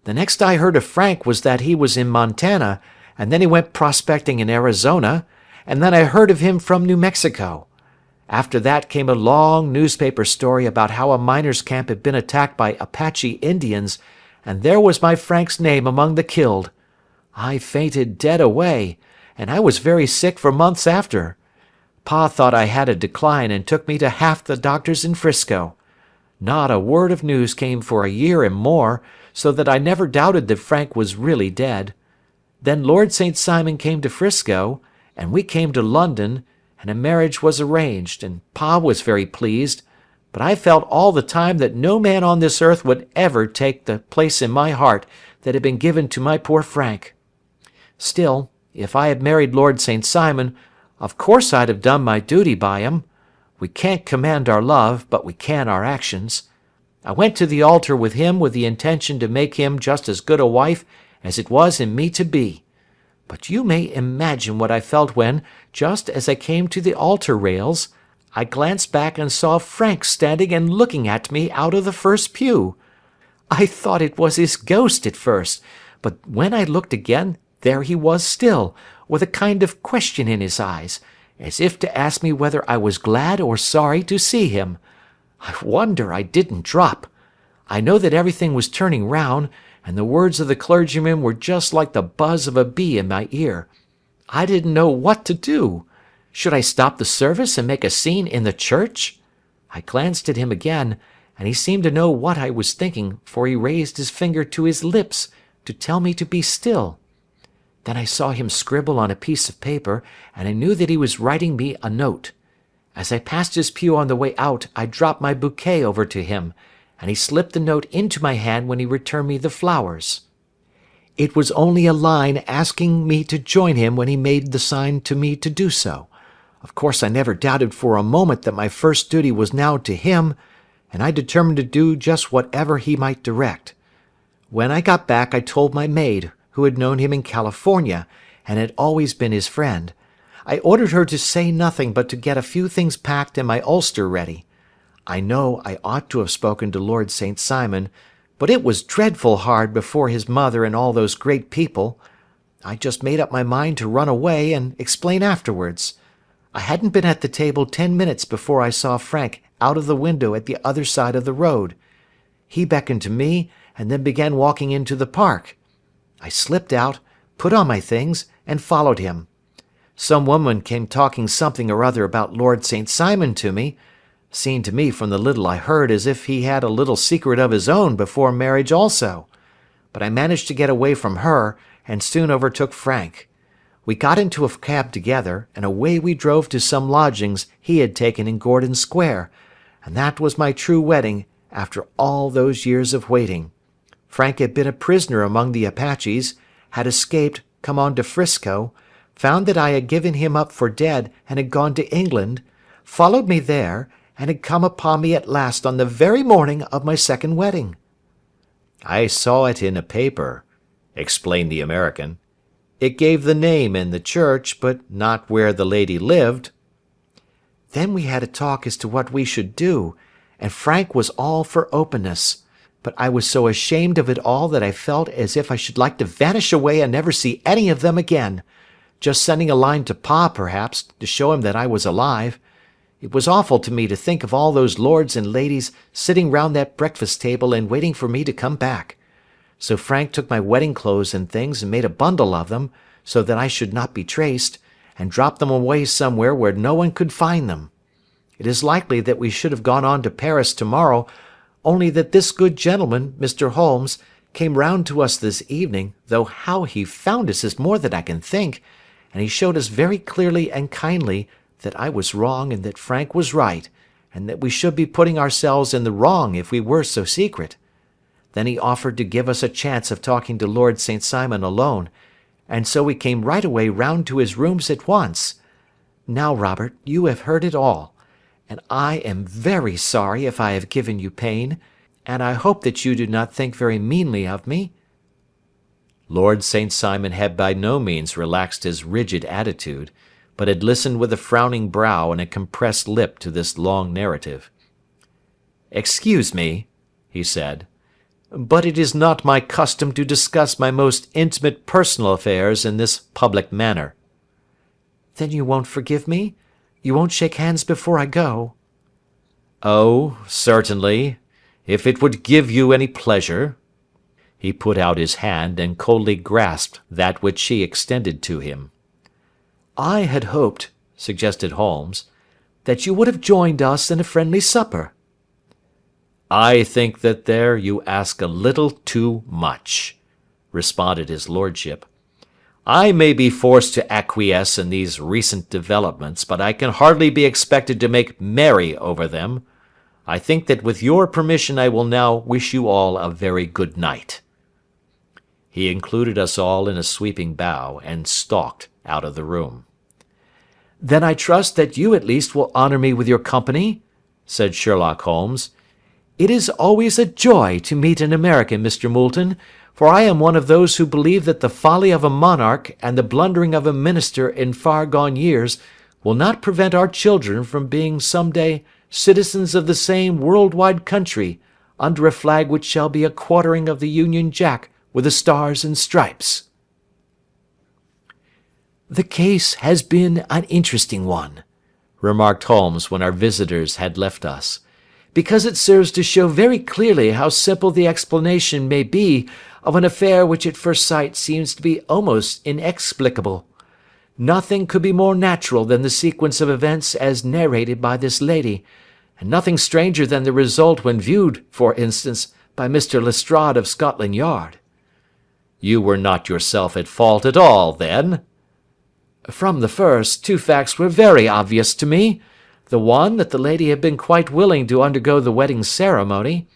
The next I heard of Frank was that he was in Montana, and then he went prospecting in Arizona, and then I heard of him from New Mexico. After that came a long newspaper story about how a miners' camp had been attacked by Apache Indians, and there was my Frank's name among the killed. I fainted dead away, and I was very sick for months after. Pa thought I had a decline and took me to half the doctors in Frisco. Not a word of news came for a year and more, so that I never doubted that Frank was really dead. Then Lord St. Simon came to Frisco, and we came to London, and a marriage was arranged, and Pa was very pleased, but I felt all the time that no man on this earth would ever take the place in my heart that had been given to my poor Frank. Still, if I had married Lord St. Simon, of course I'd have done my duty by him. We can't command our love, but we can our actions. I went to the altar with him with the intention to make him just as good a wife as it was in me to be. But you may imagine what I felt when, just as I came to the altar rails, I glanced back and saw Frank standing and looking at me out of the first pew. I thought it was his ghost at first, but when I looked again, there he was still, with a kind of question in his eyes, as if to ask me whether I was glad or sorry to see him. I wonder I didn't drop. I know that everything was turning round, and the words of the clergyman were just like the buzz of a bee in my ear. I didn't know what to do. Should I stop the service and make a scene in the church? I glanced at him again, and he seemed to know what I was thinking, for he raised his finger to his lips to tell me to be still. Then I saw him scribble on a piece of paper, and I knew that he was writing me a note. As I passed his pew on the way out, I dropped my bouquet over to him, and he slipped the note into my hand when he returned me the flowers. It was only a line asking me to join him when he made the sign to me to do so. Of course I never doubted for a moment that my first duty was now to him, and I determined to do just whatever he might direct. When I got back I told my maid, who had known him in California, and had always been his friend. I ordered her to say nothing but to get a few things packed and my ulster ready. I know I ought to have spoken to Lord St. Simon, but it was dreadful hard before his mother and all those great people. I just made up my mind to run away and explain afterwards. I hadn't been at the table 10 minutes before I saw Frank out of the window at the other side of the road. He beckoned to me and then began walking into the park. I slipped out, put on my things, and followed him. Some woman came talking something or other about Lord St. Simon to me. Seemed to me from the little I heard as if he had a little secret of his own before marriage also. But I managed to get away from her, and soon overtook Frank. We got into a cab together, and away we drove to some lodgings he had taken in Gordon Square, and that was my true wedding after all those years of waiting. Frank had been a prisoner among the Apaches, had escaped, come on to 'Frisco, found that I had given him up for dead and had gone to England, followed me there, and had come upon me at last on the very morning of my second wedding. "I saw it in a paper," explained the American. "It gave the name in the church, but not where the lady lived." Then we had a talk as to what we should do, and Frank was all for openness. But I was so ashamed of it all that I felt as if I should like to vanish away and never see any of them again. Just sending a line to Pa, perhaps, to show him that I was alive. It was awful to me to think of all those lords and ladies sitting round that breakfast table and waiting for me to come back. So Frank took my wedding clothes and things and made a bundle of them, so that I should not be traced, and dropped them away somewhere where no one could find them. It is likely that we should have gone on to Paris tomorrow, only that this good gentleman, Mr. Holmes, came round to us this evening, though how he found us is more than I can think, and he showed us very clearly and kindly that I was wrong and that Frank was right, and that we should be putting ourselves in the wrong if we were so secret. Then he offered to give us a chance of talking to Lord St. Simon alone, and so we came right away round to his rooms at once. Now, Robert, you have heard it all, and I am very sorry if I have given you pain, and I hope that you do not think very meanly of me." Lord St. Simon had by no means relaxed his rigid attitude, but had listened with a frowning brow and a compressed lip to this long narrative. "Excuse me," he said, "but it is not my custom to discuss my most intimate personal affairs in this public manner." "Then you won't forgive me? You won't shake hands before I go?" "Oh, certainly, if it would give you any pleasure." He put out his hand and coldly grasped that which she extended to him. "I had hoped," suggested Holmes, "that you would have joined us in a friendly supper." "I think that there you ask a little too much," responded his lordship. I may be forced to acquiesce in these recent developments, but I can hardly be expected to make merry over them. I think that with your permission I will now wish you all a very good night." He included us all in a sweeping bow, and stalked out of the room. "Then I trust that you at least will honour me with your company," said Sherlock Holmes. "It is always a joy to meet an American, Mr. Moulton, for I am one of those who believe that the folly of a monarch and the blundering of a minister in far gone years will not prevent our children from being some day citizens of the same world-wide country, under a flag which shall be a quartering of the Union Jack with the stars and stripes." "The case has been an interesting one," remarked Holmes when our visitors had left us, "because it serves to show very clearly how simple the explanation may be of an affair which at first sight seems to be almost inexplicable. Nothing could be more natural than the sequence of events as narrated by this lady, and nothing stranger than the result when viewed, for instance, by Mr. Lestrade of Scotland Yard." "You were not yourself at fault at all, then?" "From the first, two facts were very obvious to me. The one, that the lady had been quite willing to undergo the wedding ceremony.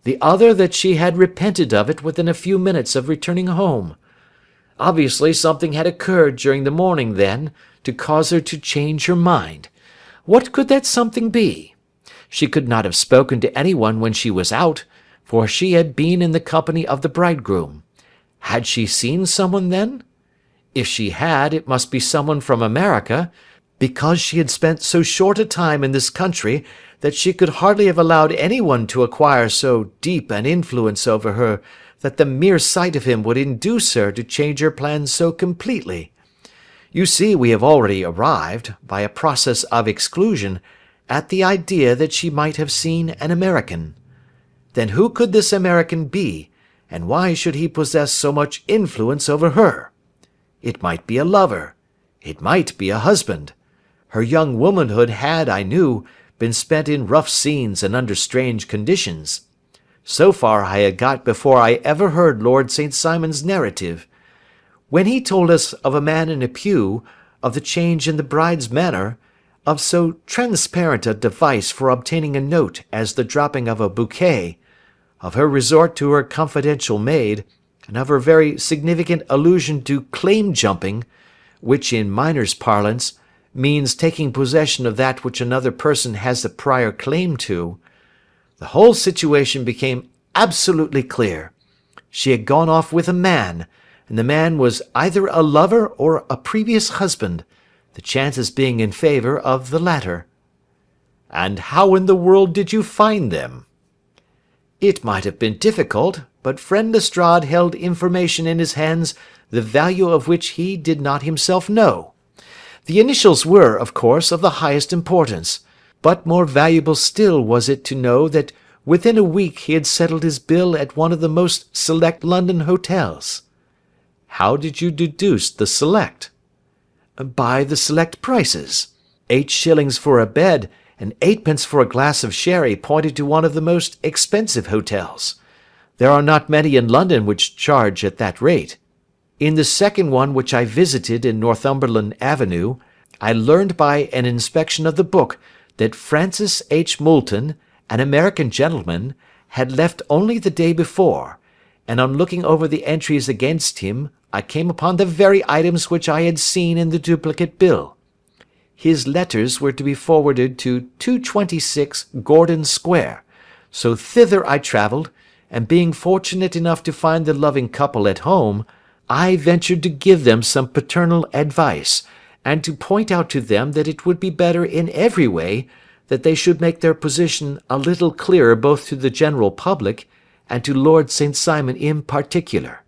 The other, that she had repented of it within a few minutes of returning home. Obviously something had occurred during the morning, then, to cause her to change her mind. What could that something be? She could not have spoken to anyone when she was out, for she had been in the company of the bridegroom. Had she seen someone then? If she had, it must be someone from America, because she had spent so short a time in this country that she could hardly have allowed anyone to acquire so deep an influence over her that the mere sight of him would induce her to change her plans so completely. You see, we have already arrived, by a process of exclusion, at the idea that she might have seen an American. Then who could this American be, and why should he possess so much influence over her? It might be a lover. It might be a husband. Her young womanhood had, I knew, been spent in rough scenes and under strange conditions. So far I had got before I ever heard Lord St. Simon's narrative. When he told us of a man in a pew, of the change in the bride's manner, of so transparent a device for obtaining a note as the dropping of a bouquet, of her resort to her confidential maid, and of her very significant allusion to claim-jumping, which in miners' parlance means taking possession of that which another person has a prior claim to, the whole situation became absolutely clear. She had gone off with a man, and the man was either a lover or a previous husband, the chances being in favour of the latter. "And how in the world did you find them?" It might have been difficult, but friend Lestrade held information in his hands the value of which he did not himself know. The initials were, of course, of the highest importance, but more valuable still was it to know that within a week he had settled his bill at one of the most select London hotels. "How did you deduce the select?" "By the select prices. 8 shillings for a bed and 8 pence for a glass of sherry pointed to one of the most expensive hotels. There are not many in London which charge at that rate. In the second one which I visited in Northumberland Avenue, I learned by an inspection of the book that Francis H. Moulton, an American gentleman, had left only the day before, and on looking over the entries against him, I came upon the very items which I had seen in the duplicate bill. His letters were to be forwarded to 226 Gordon Square, so thither I travelled, and being fortunate enough to find the loving couple at home, I ventured to give them some paternal advice, and to point out to them that it would be better in every way that they should make their position a little clearer both to the general public and to Lord St. Simon in particular.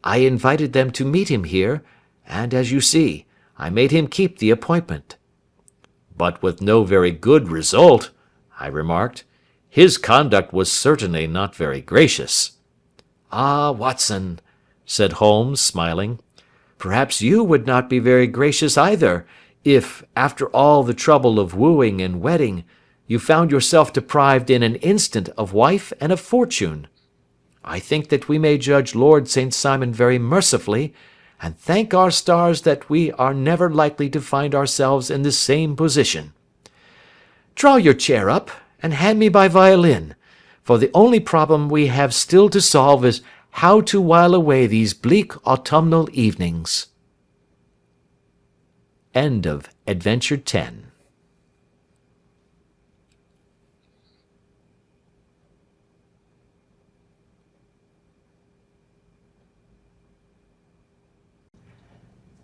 I invited them to meet him here, and, as you see, I made him keep the appointment." "But with no very good result," I remarked. "His conduct was certainly not very gracious." "Ah, Watson," said Holmes, smiling, "perhaps you would not be very gracious either, if, after all the trouble of wooing and wedding, you found yourself deprived in an instant of wife and of fortune. I think that we may judge Lord St. Simon very mercifully, and thank our stars that we are never likely to find ourselves in the same position. Draw your chair up, and hand me my violin, for the only problem we have still to solve is how to while away these bleak autumnal evenings. End of Adventure 10.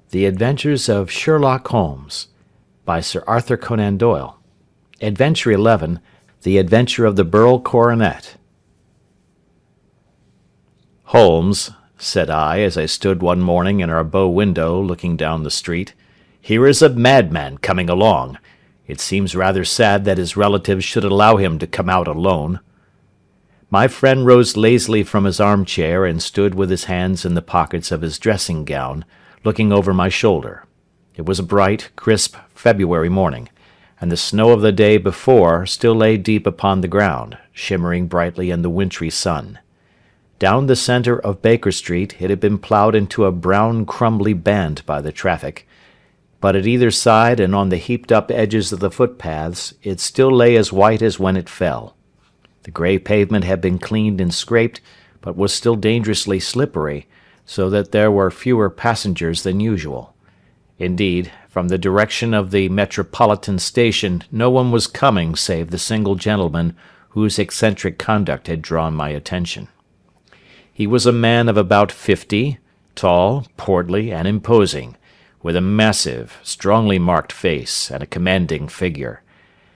The Adventures of Sherlock Holmes by Sir Arthur Conan Doyle. Adventure 11, The Adventure of the Burl Coronet. "Holmes," said I, as I stood one morning in our bow window looking down the street, "here is a madman coming along. It seems rather sad that his relatives should allow him to come out alone." My friend rose lazily from his armchair and stood with his hands in the pockets of his dressing gown, looking over my shoulder. It was a bright, crisp February morning, and the snow of the day before still lay deep upon the ground, shimmering brightly in the wintry sun. Down the centre of Baker Street it had been ploughed into a brown crumbly band by the traffic, but at either side and on the heaped-up edges of the footpaths it still lay as white as when it fell. The grey pavement had been cleaned and scraped, but was still dangerously slippery, so that there were fewer passengers than usual. Indeed, from the direction of the Metropolitan Station no one was coming save the single gentleman whose eccentric conduct had drawn my attention. He was a man of about 50, tall, portly, and imposing, with a massive, strongly marked face and a commanding figure.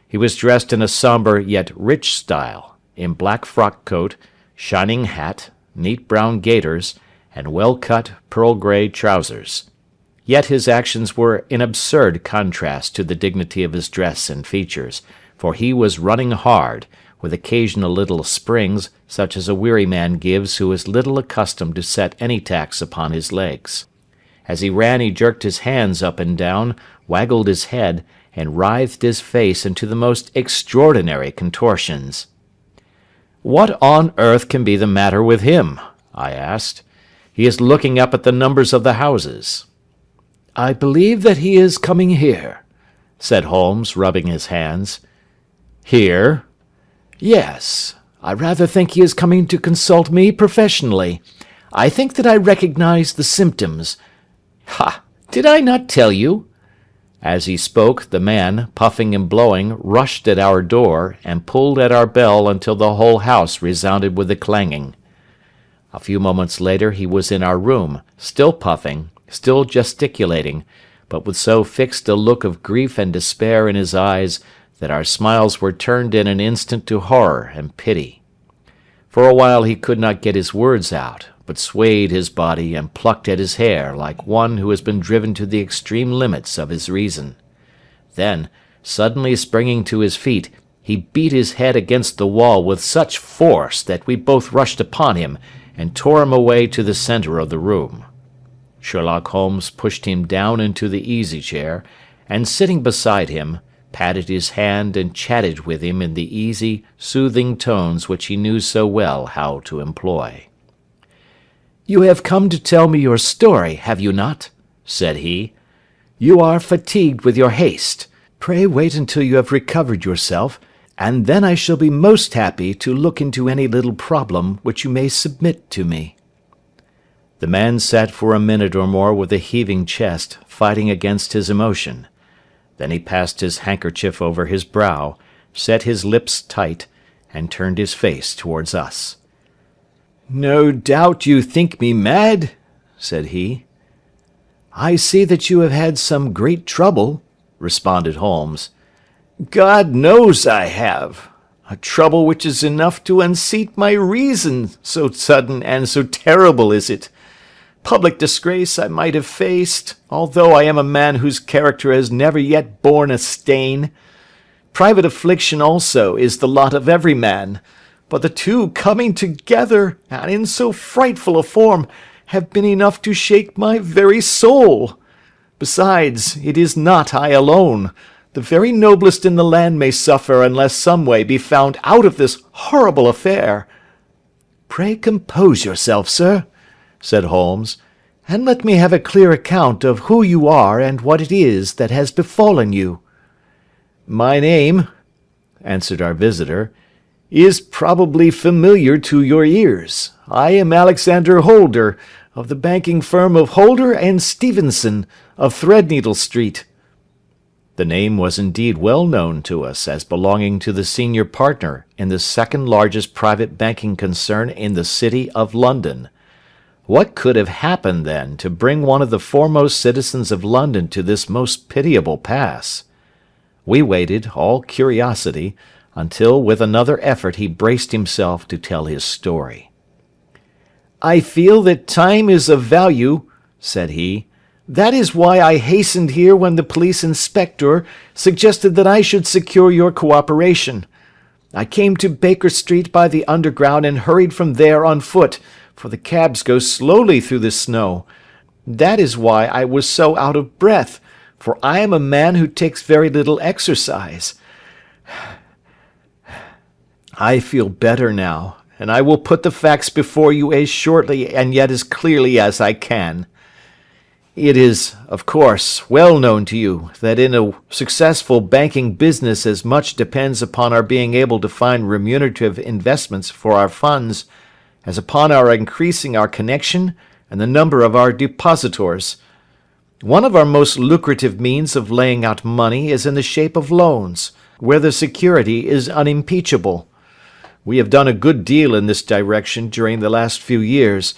He was dressed in a sombre yet rich style, in black frock coat, shining hat, neat brown gaiters, and well-cut pearl-grey trousers. Yet his actions were in absurd contrast to the dignity of his dress and features, for he was running hard, with occasional little springs, such as a weary man gives who is little accustomed to set any tax upon his legs. As he ran he jerked his hands up and down, waggled his head, and writhed his face into the most extraordinary contortions. "What on earth can be the matter with him?" I asked. "He is looking up at the numbers of the houses." "I believe that he is coming here," said Holmes, rubbing his hands. "Here?" "Yes. I rather think he is coming to consult me professionally. I think that I recognize the symptoms. Ha! Did I not tell you?" As he spoke, the man, puffing and blowing, rushed at our door, and pulled at our bell until the whole house resounded with the clanging. A few moments later he was in our room, still puffing, still gesticulating, but with so fixed a look of grief and despair in his eyes that our smiles were turned in an instant to horror and pity. For a while he could not get his words out, but swayed his body and plucked at his hair like one who has been driven to the extreme limits of his reason. Then, suddenly springing to his feet, he beat his head against the wall with such force that we both rushed upon him and tore him away to the centre of the room. Sherlock Holmes pushed him down into the easy-chair, and sitting beside him, patted his hand and chatted with him in the easy, soothing tones which he knew so well how to employ. "You have come to tell me your story, have you not?" said he. "You are fatigued with your haste. Pray wait until you have recovered yourself, and then I shall be most happy to look into any little problem which you may submit to me." The man sat for a minute or more with a heaving chest, fighting against his emotion. Then he passed his handkerchief over his brow, set his lips tight, and turned his face towards us. "No doubt you think me mad," said he. "I see that you have had some great trouble," responded Holmes. "God knows I have. A trouble which is enough to unseat my reason, so sudden and so terrible is it. Public disgrace I might have faced, although I am a man whose character has never yet borne a stain. Private affliction also is the lot of every man, but the two coming together, and in so frightful a form, have been enough to shake my very soul. Besides, it is not I alone. The very noblest in the land may suffer unless some way be found out of this horrible affair." "Pray compose yourself, sir," said Holmes, and let me have a clear account of who you are and what it is that has befallen you." "My name," answered our visitor, "is probably familiar to your ears. I am Alexander Holder, of the banking firm of Holder and Stevenson, of Threadneedle Street." The name was indeed well known to us as belonging to the senior partner in the second largest private banking concern in the City of London. What could have happened, then, to bring one of the foremost citizens of London to this most pitiable pass? We waited, all curiosity, until with another effort he braced himself to tell his story. "I feel that time is of value," said he. "That is why I hastened here when the police inspector suggested that I should secure your cooperation. I came to Baker Street by the Underground and hurried from there on foot, for the cabs go slowly through the snow. That is why I was so out of breath, for I am a man who takes very little exercise. I feel better now, and I will put the facts before you as shortly and yet as clearly as I can. It is, of course, well known to you that in a successful banking business as much depends upon our being able to find remunerative investments for our funds as upon our increasing our connection and the number of our depositors. One of our most lucrative means of laying out money is in the shape of loans, where the security is unimpeachable. We have done a good deal in this direction during the last few years,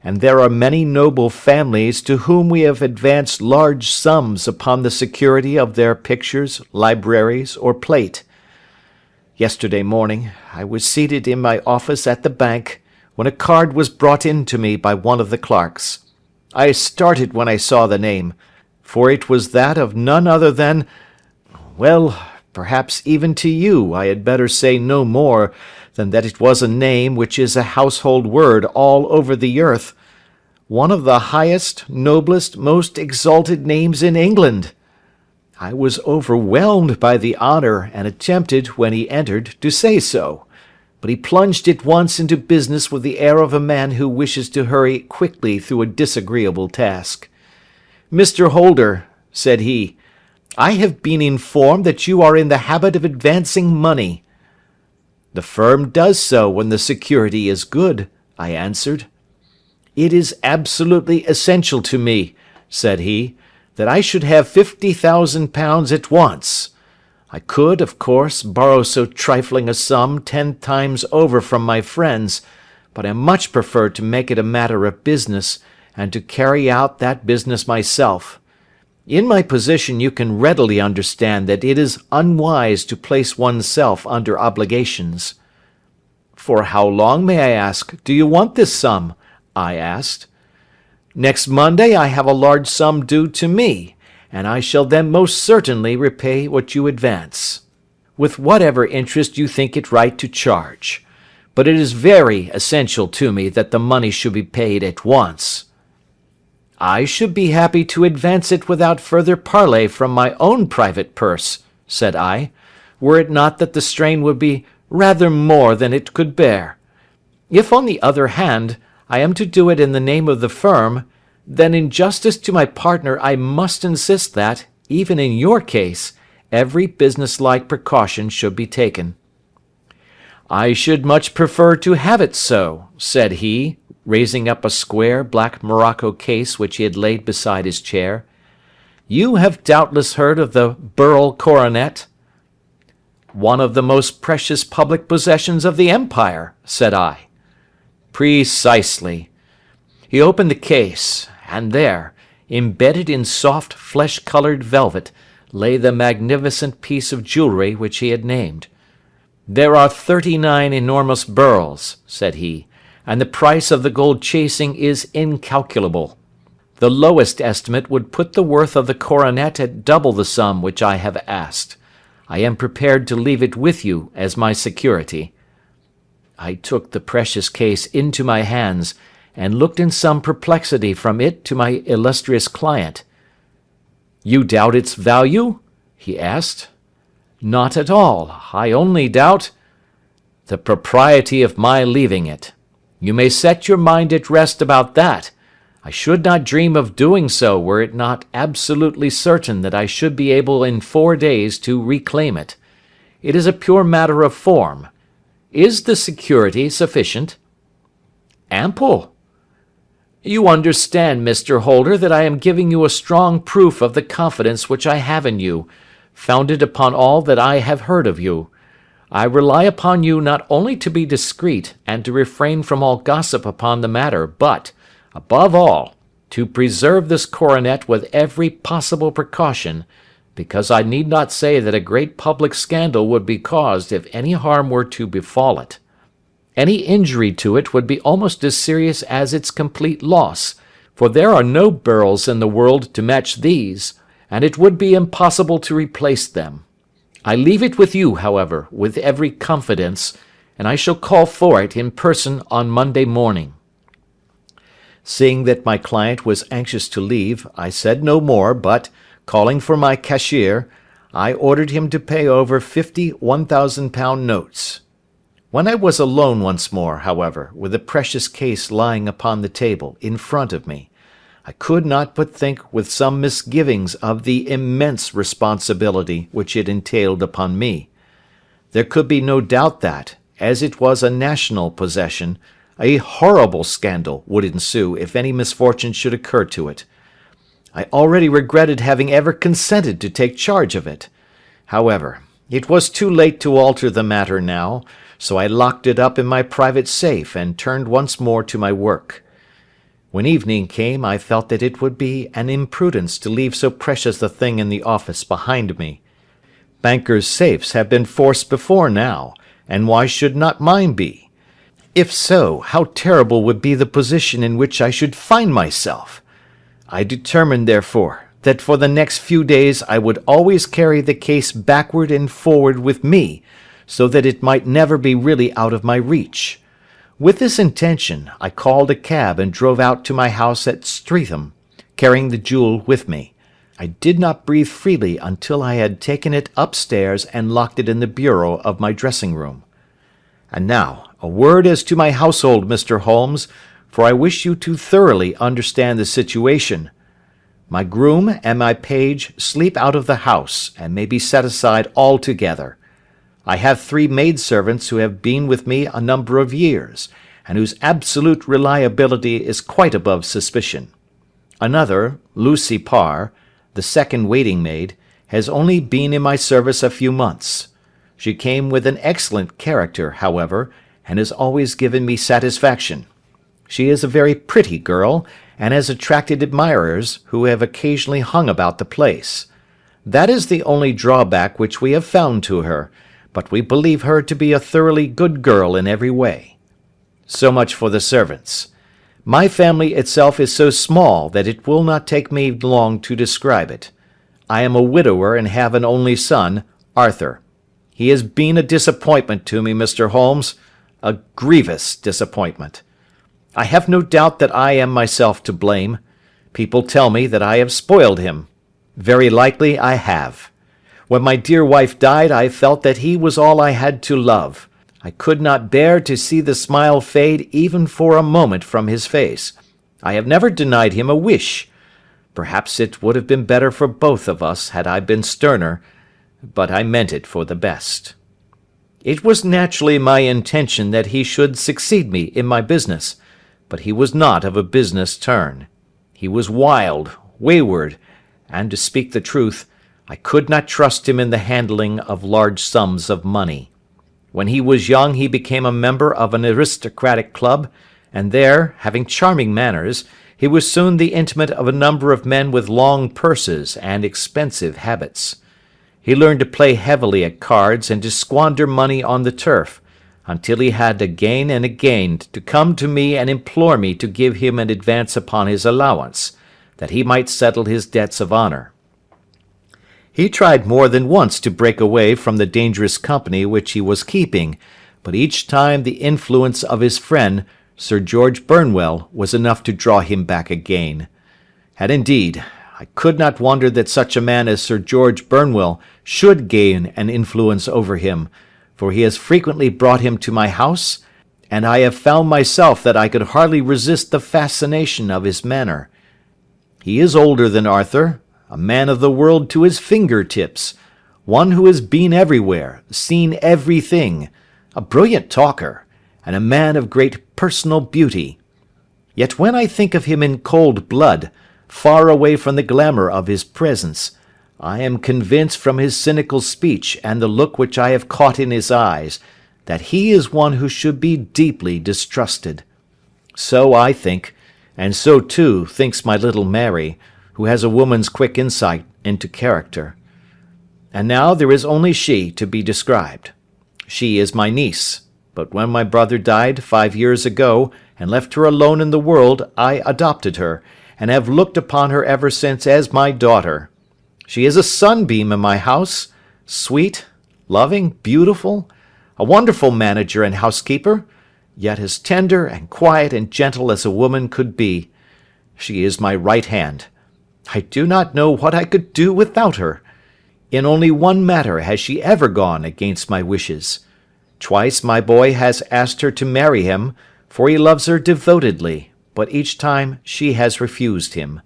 and there are many noble families to whom we have advanced large sums upon the security of their pictures, libraries, or plate. Yesterday morning I was seated in my office at the bank when a card was brought in to me by one of the clerks. I started when I saw the name, for it was that of none other than— well, perhaps even to you I had better say no more than that it was a name which is a household word all over the earth, one of the highest, noblest, most exalted names in England. I was overwhelmed by the honour and attempted, when he entered, to say so, but he plunged at once into business with the air of a man who wishes to hurry quickly through a disagreeable task. "Mr. Holder," said he, "I have been informed that you are in the habit of advancing money." "The firm does so when the security is good," I answered. "It is absolutely essential to me," said he, "that I should have £50,000 at once. I could, of course, borrow so trifling a sum 10 times over from my friends, but I much prefer to make it a matter of business, and to carry out that business myself. In my position you can readily understand that it is unwise to place oneself under obligations." "For how long, may I ask, do you want this sum?" I asked. "Next Monday I have a large sum due to me, and I shall then most certainly repay what you advance, with whatever interest you think it right to charge. But it is very essential to me that the money should be paid at once." "I should be happy to advance it without further parley from my own private purse," said I, "were it not that the strain would be rather more than it could bear. If, on the other hand, I am to do it in the name of the firm, then in justice to my partner I must insist that, even in your case, every business-like precaution should be taken." "I should much prefer to have it so," said he, raising up a square black morocco case which he had laid beside his chair. "You have doubtless heard of the Burrell coronet?" "One of the most precious public possessions of the empire," said I. "Precisely." He opened the case, and there, embedded in soft flesh-coloured velvet, lay the magnificent piece of jewellery which he had named. "There are 39 enormous burls," said he, "and the price of the gold chasing is incalculable. The lowest estimate would put the worth of the coronet at double the sum which I have asked. I am prepared to leave it with you as my security." I took the precious case into my hands, and looked in some perplexity from it to my illustrious client. "You doubt its value?" he asked. "Not at all. I only doubt—" "The propriety of my leaving it. You may set your mind at rest about that. I should not dream of doing so were it not absolutely certain that I should be able in 4 days to reclaim it. It is a pure matter of form. Is the security sufficient?" "Ample." "You understand, Mr. Holder, that I am giving you a strong proof of the confidence which I have in you, founded upon all that I have heard of you. I rely upon you not only to be discreet and to refrain from all gossip upon the matter, but, above all, to preserve this coronet with every possible precaution, because I need not say that a great public scandal would be caused if any harm were to befall it. Any injury to it would be almost as serious as its complete loss, for there are no beryls in the world to match these, and it would be impossible to replace them. I leave it with you, however, with every confidence, and I shall call for it in person on Monday morning." Seeing that my client was anxious to leave, I said no more, but, calling for my cashier, I ordered him to pay over 50 £1,000 notes. When I was alone once more, however, with the precious case lying upon the table in front of me, I could not but think with some misgivings of the immense responsibility which it entailed upon me. There could be no doubt that, as it was a national possession, a horrible scandal would ensue if any misfortune should occur to it. I already regretted having ever consented to take charge of it. However, it was too late to alter the matter now, so I locked it up in my private safe and turned once more to my work. When evening came, I felt that it would be an imprudence to leave so precious a thing in the office behind me. Bankers' safes have been forced before now, and why should not mine be? If so, how terrible would be the position in which I should find myself! I determined, therefore, that for the next few days I would always carry the case backward and forward with me, so that it might never be really out of my reach. With this intention, I called a cab and drove out to my house at Streatham, carrying the jewel with me. I did not breathe freely until I had taken it upstairs and locked it in the bureau of my dressing-room. And now, a word as to my household, Mr. Holmes, for I wish you to thoroughly understand the situation. My groom and my page sleep out of the house, and may be set aside altogether. I have 3 maidservants who have been with me a number of years, and whose absolute reliability is quite above suspicion. Another, Lucy Parr, the second waiting-maid, has only been in my service a few months. She came with an excellent character, however, and has always given me satisfaction. She is a very pretty girl, and has attracted admirers, who have occasionally hung about the place. That is the only drawback which we have found to her, but we believe her to be a thoroughly good girl in every way. So much for the servants. My family itself is so small that it will not take me long to describe it. I am a widower and have an only son, Arthur. He has been a disappointment to me, Mr. Holmes, a grievous disappointment. I have no doubt that I am myself to blame. People tell me that I have spoiled him. Very likely I have. When my dear wife died, I felt that he was all I had to love. I could not bear to see the smile fade even for a moment from his face. I have never denied him a wish. Perhaps it would have been better for both of us had I been sterner, but I meant it for the best. It was naturally my intention that he should succeed me in my business, but he was not of a business turn. He was wild, wayward, and, to speak the truth, I could not trust him in the handling of large sums of money. When he was young he became a member of an aristocratic club, and there, having charming manners, he was soon the intimate of a number of men with long purses and expensive habits. He learned to play heavily at cards and to squander money on the turf, until he had again and again to come to me and implore me to give him an advance upon his allowance, that he might settle his debts of honour. He tried more than once to break away from the dangerous company which he was keeping, but each time the influence of his friend, Sir George Burnwell, was enough to draw him back again. And indeed, I could not wonder that such a man as Sir George Burnwell should gain an influence over him, for he has frequently brought him to my house, and I have found myself that I could hardly resist the fascination of his manner. He is older than Arthur, a man of the world to his finger-tips, one who has been everywhere, seen everything, a brilliant talker, and a man of great personal beauty. Yet when I think of him in cold blood, far away from the glamour of his presence, I am convinced from his cynical speech and the look which I have caught in his eyes, that he is one who should be deeply distrusted. So I think, and so too thinks my little Mary, who has a woman's quick insight into character. And now there is only she to be described. She is my niece, but when my brother died 5 years ago, and left her alone in the world, I adopted her, and have looked upon her ever since as my daughter. She is a sunbeam in my house, sweet, loving, beautiful, a wonderful manager and housekeeper, yet as tender and quiet and gentle as a woman could be. She is my right hand. I do not know what I could do without her. In only one matter has she ever gone against my wishes. Twice my boy has asked her to marry him, for he loves her devotedly, but each time she has refused him.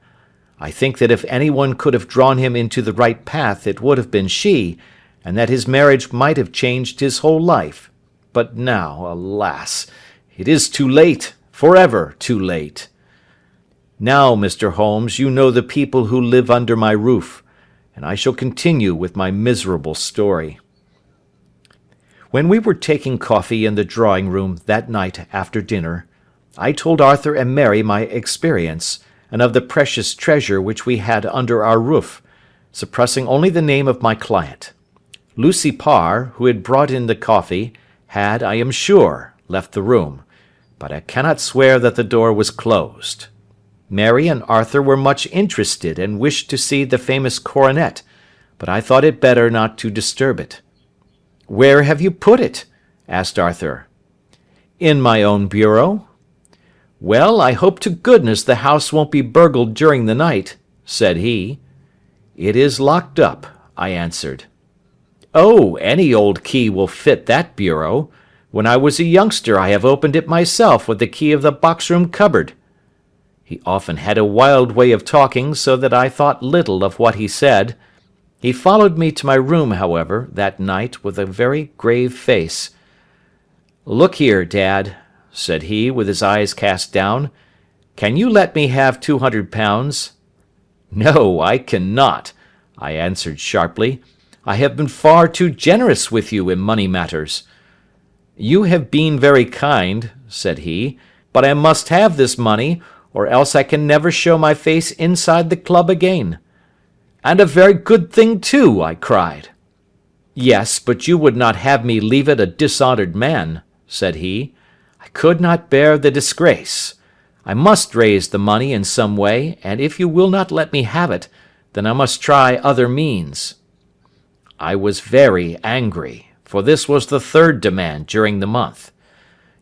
I think that if anyone could have drawn him into the right path, it would have been she, and that his marriage might have changed his whole life. But now, alas, it is too late, forever too late. Now, Mr. Holmes, you know the people who live under my roof, and I shall continue with my miserable story. When we were taking coffee in the drawing-room that night after dinner, I told Arthur and Mary my experience, and of the precious treasure which we had under our roof, suppressing only the name of my client. Lucy Parr, who had brought in the coffee, had, I am sure, left the room, but I cannot swear that the door was closed. Mary and Arthur were much interested and wished to see the famous coronet, but I thought it better not to disturb it. "Where have you put it?" asked Arthur. "In my own bureau." "Well, I hope to goodness the house won't be burgled during the night," said he. "It is locked up," I answered. "Oh, any old key will fit that bureau. When I was a youngster I have opened it myself with the key of the box-room cupboard." He often had a wild way of talking, so that I thought little of what he said. He followed me to my room, however, that night with a very grave face. "Look here, Dad," said he, with his eyes cast down, "can you let me have £200? "No, I cannot," I answered sharply. "I have been far too generous with you in money matters." "You have been very kind," said he, "but I must have this money, or else I can never show my face inside the club again." "And a very good thing too," I cried. "Yes, but you would not have me leave it a dishonoured man," said he. "I could not bear the disgrace. I must raise the money in some way, and if you will not let me have it, then I must try other means." I was very angry, for this was the third demand during the month.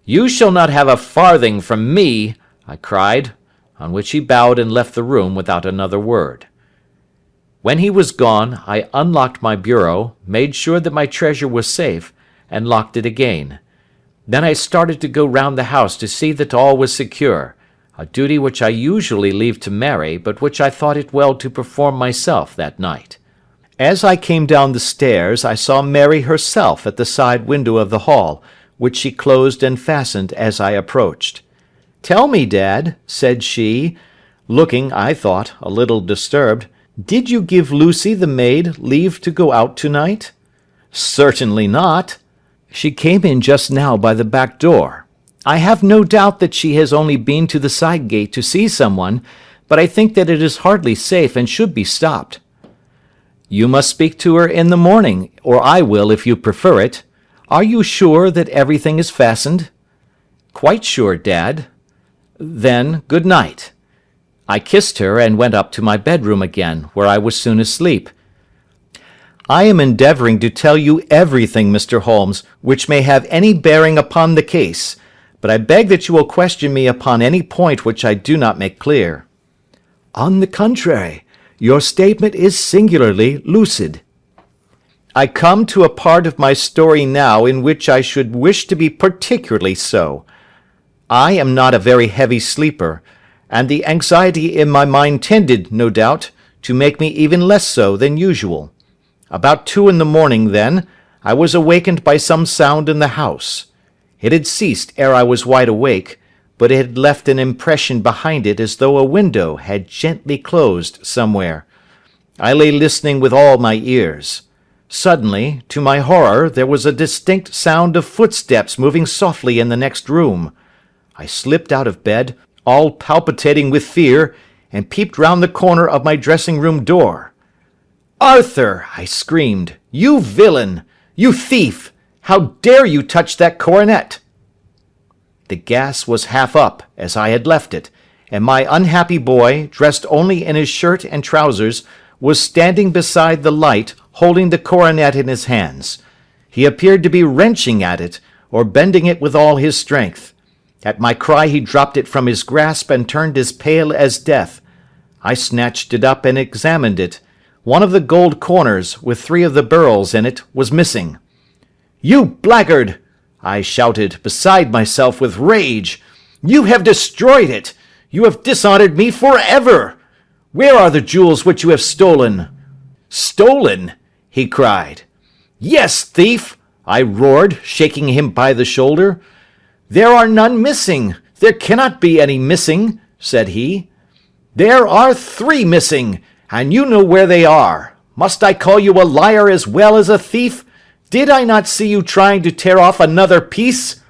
"You shall not have a farthing from me," I cried, on which he bowed and left the room without another word. When he was gone, I unlocked my bureau, made sure that my treasure was safe, and locked it again. Then I started to go round the house to see that all was secure, a duty which I usually leave to Mary, but which I thought it well to perform myself that night. As I came down the stairs, I saw Mary herself at the side window of the hall, which she closed and fastened as I approached. "Tell me, Dad," said she, looking, I thought, a little disturbed, "did you give Lucy the maid leave to go out to-night?" "Certainly not. She came in just now by the back door. I have no doubt that she has only been to the side gate to see someone, but I think that it is hardly safe and should be stopped." "You must speak to her in the morning, or I will if you prefer it. Are you sure that everything is fastened?" "Quite sure, Dad." "Then, good night." I kissed her and went up to my bedroom again, where I was soon asleep. I am endeavouring to tell you everything, Mr. Holmes, which may have any bearing upon the case, but I beg that you will question me upon any point which I do not make clear. "On the contrary, your statement is singularly lucid." I come to a part of my story now in which I should wish to be particularly so. I am not a very heavy sleeper, and the anxiety in my mind tended, no doubt, to make me even less so than usual. About 2 in the morning, then, I was awakened by some sound in the house. It had ceased ere I was wide awake, but it had left an impression behind it as though a window had gently closed somewhere. I lay listening with all my ears. Suddenly, to my horror, there was a distinct sound of footsteps moving softly in the next room. I slipped out of bed, all palpitating with fear, and peeped round the corner of my dressing-room door. "Arthur!" I screamed. "You villain! You thief! How dare you touch that coronet?" The gas was half up, as I had left it, and my unhappy boy, dressed only in his shirt and trousers, was standing beside the light, holding the coronet in his hands. He appeared to be wrenching at it, or bending it with all his strength. At my cry he dropped it from his grasp and turned as pale as death. I snatched it up and examined it. One of the gold corners, with 3 of the beryls in it, was missing. "You blackguard!" I shouted, beside myself with rage. "You have destroyed it! You have dishonored me forever! Where are the jewels which you have stolen?" "Stolen?" he cried. "Yes, thief!" I roared, shaking him by the shoulder. "There are none missing. There cannot be any missing," said he. "There are 3 missing, and you know where they are. Must I call you a liar as well as a thief? Did I not see you trying to tear off another piece?"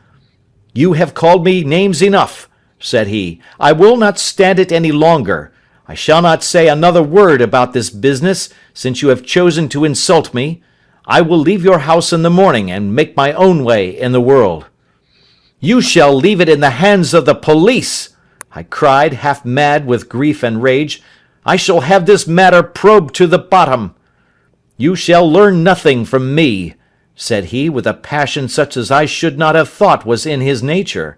"You have called me names enough," said he. "I will not stand it any longer. I shall not say another word about this business, since you have chosen to insult me. I will leave your house in the morning, and make my own way in the world." "You shall leave it in the hands of the police!" I cried, half mad with grief and rage. "I shall have this matter probed to the bottom." "You shall learn nothing from me," said he, with a passion such as I should not have thought was in his nature.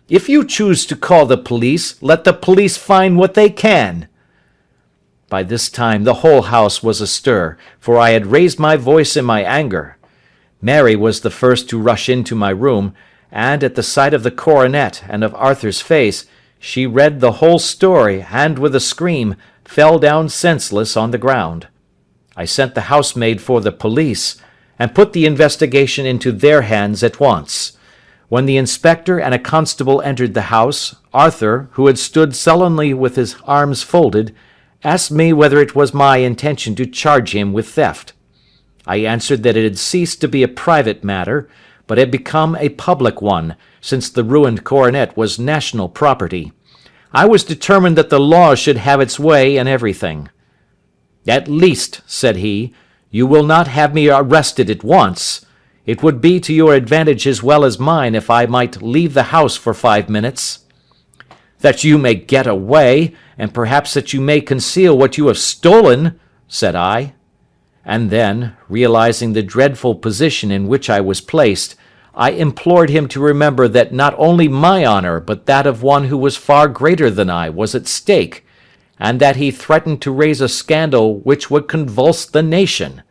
"If you choose to call the police, let the police find what they can." By this time the whole house was astir, for I had raised my voice in my anger. Mary was the first to rush into my room, and at the sight of the coronet and of Arthur's face, she read the whole story, and with a scream, fell down senseless on the ground. I sent the housemaid for the police, and put the investigation into their hands at once. When the inspector and a constable entered the house, Arthur, who had stood sullenly with his arms folded, asked me whether it was my intention to charge him with theft. I answered that it had ceased to be a private matter, but had become a public one, since the ruined coronet was national property. I was determined that the law should have its way in everything. "At least," said he, "you will not have me arrested at once. It would be to your advantage as well as mine if I might leave the house for 5 minutes." "That you may get away, and perhaps that you may conceal what you have stolen," said I. And then, realizing the dreadful position in which I was placed, I implored him to remember that not only my honor but that of one who was far greater than I was at stake, and that he threatened to raise a scandal which would convulse the nation.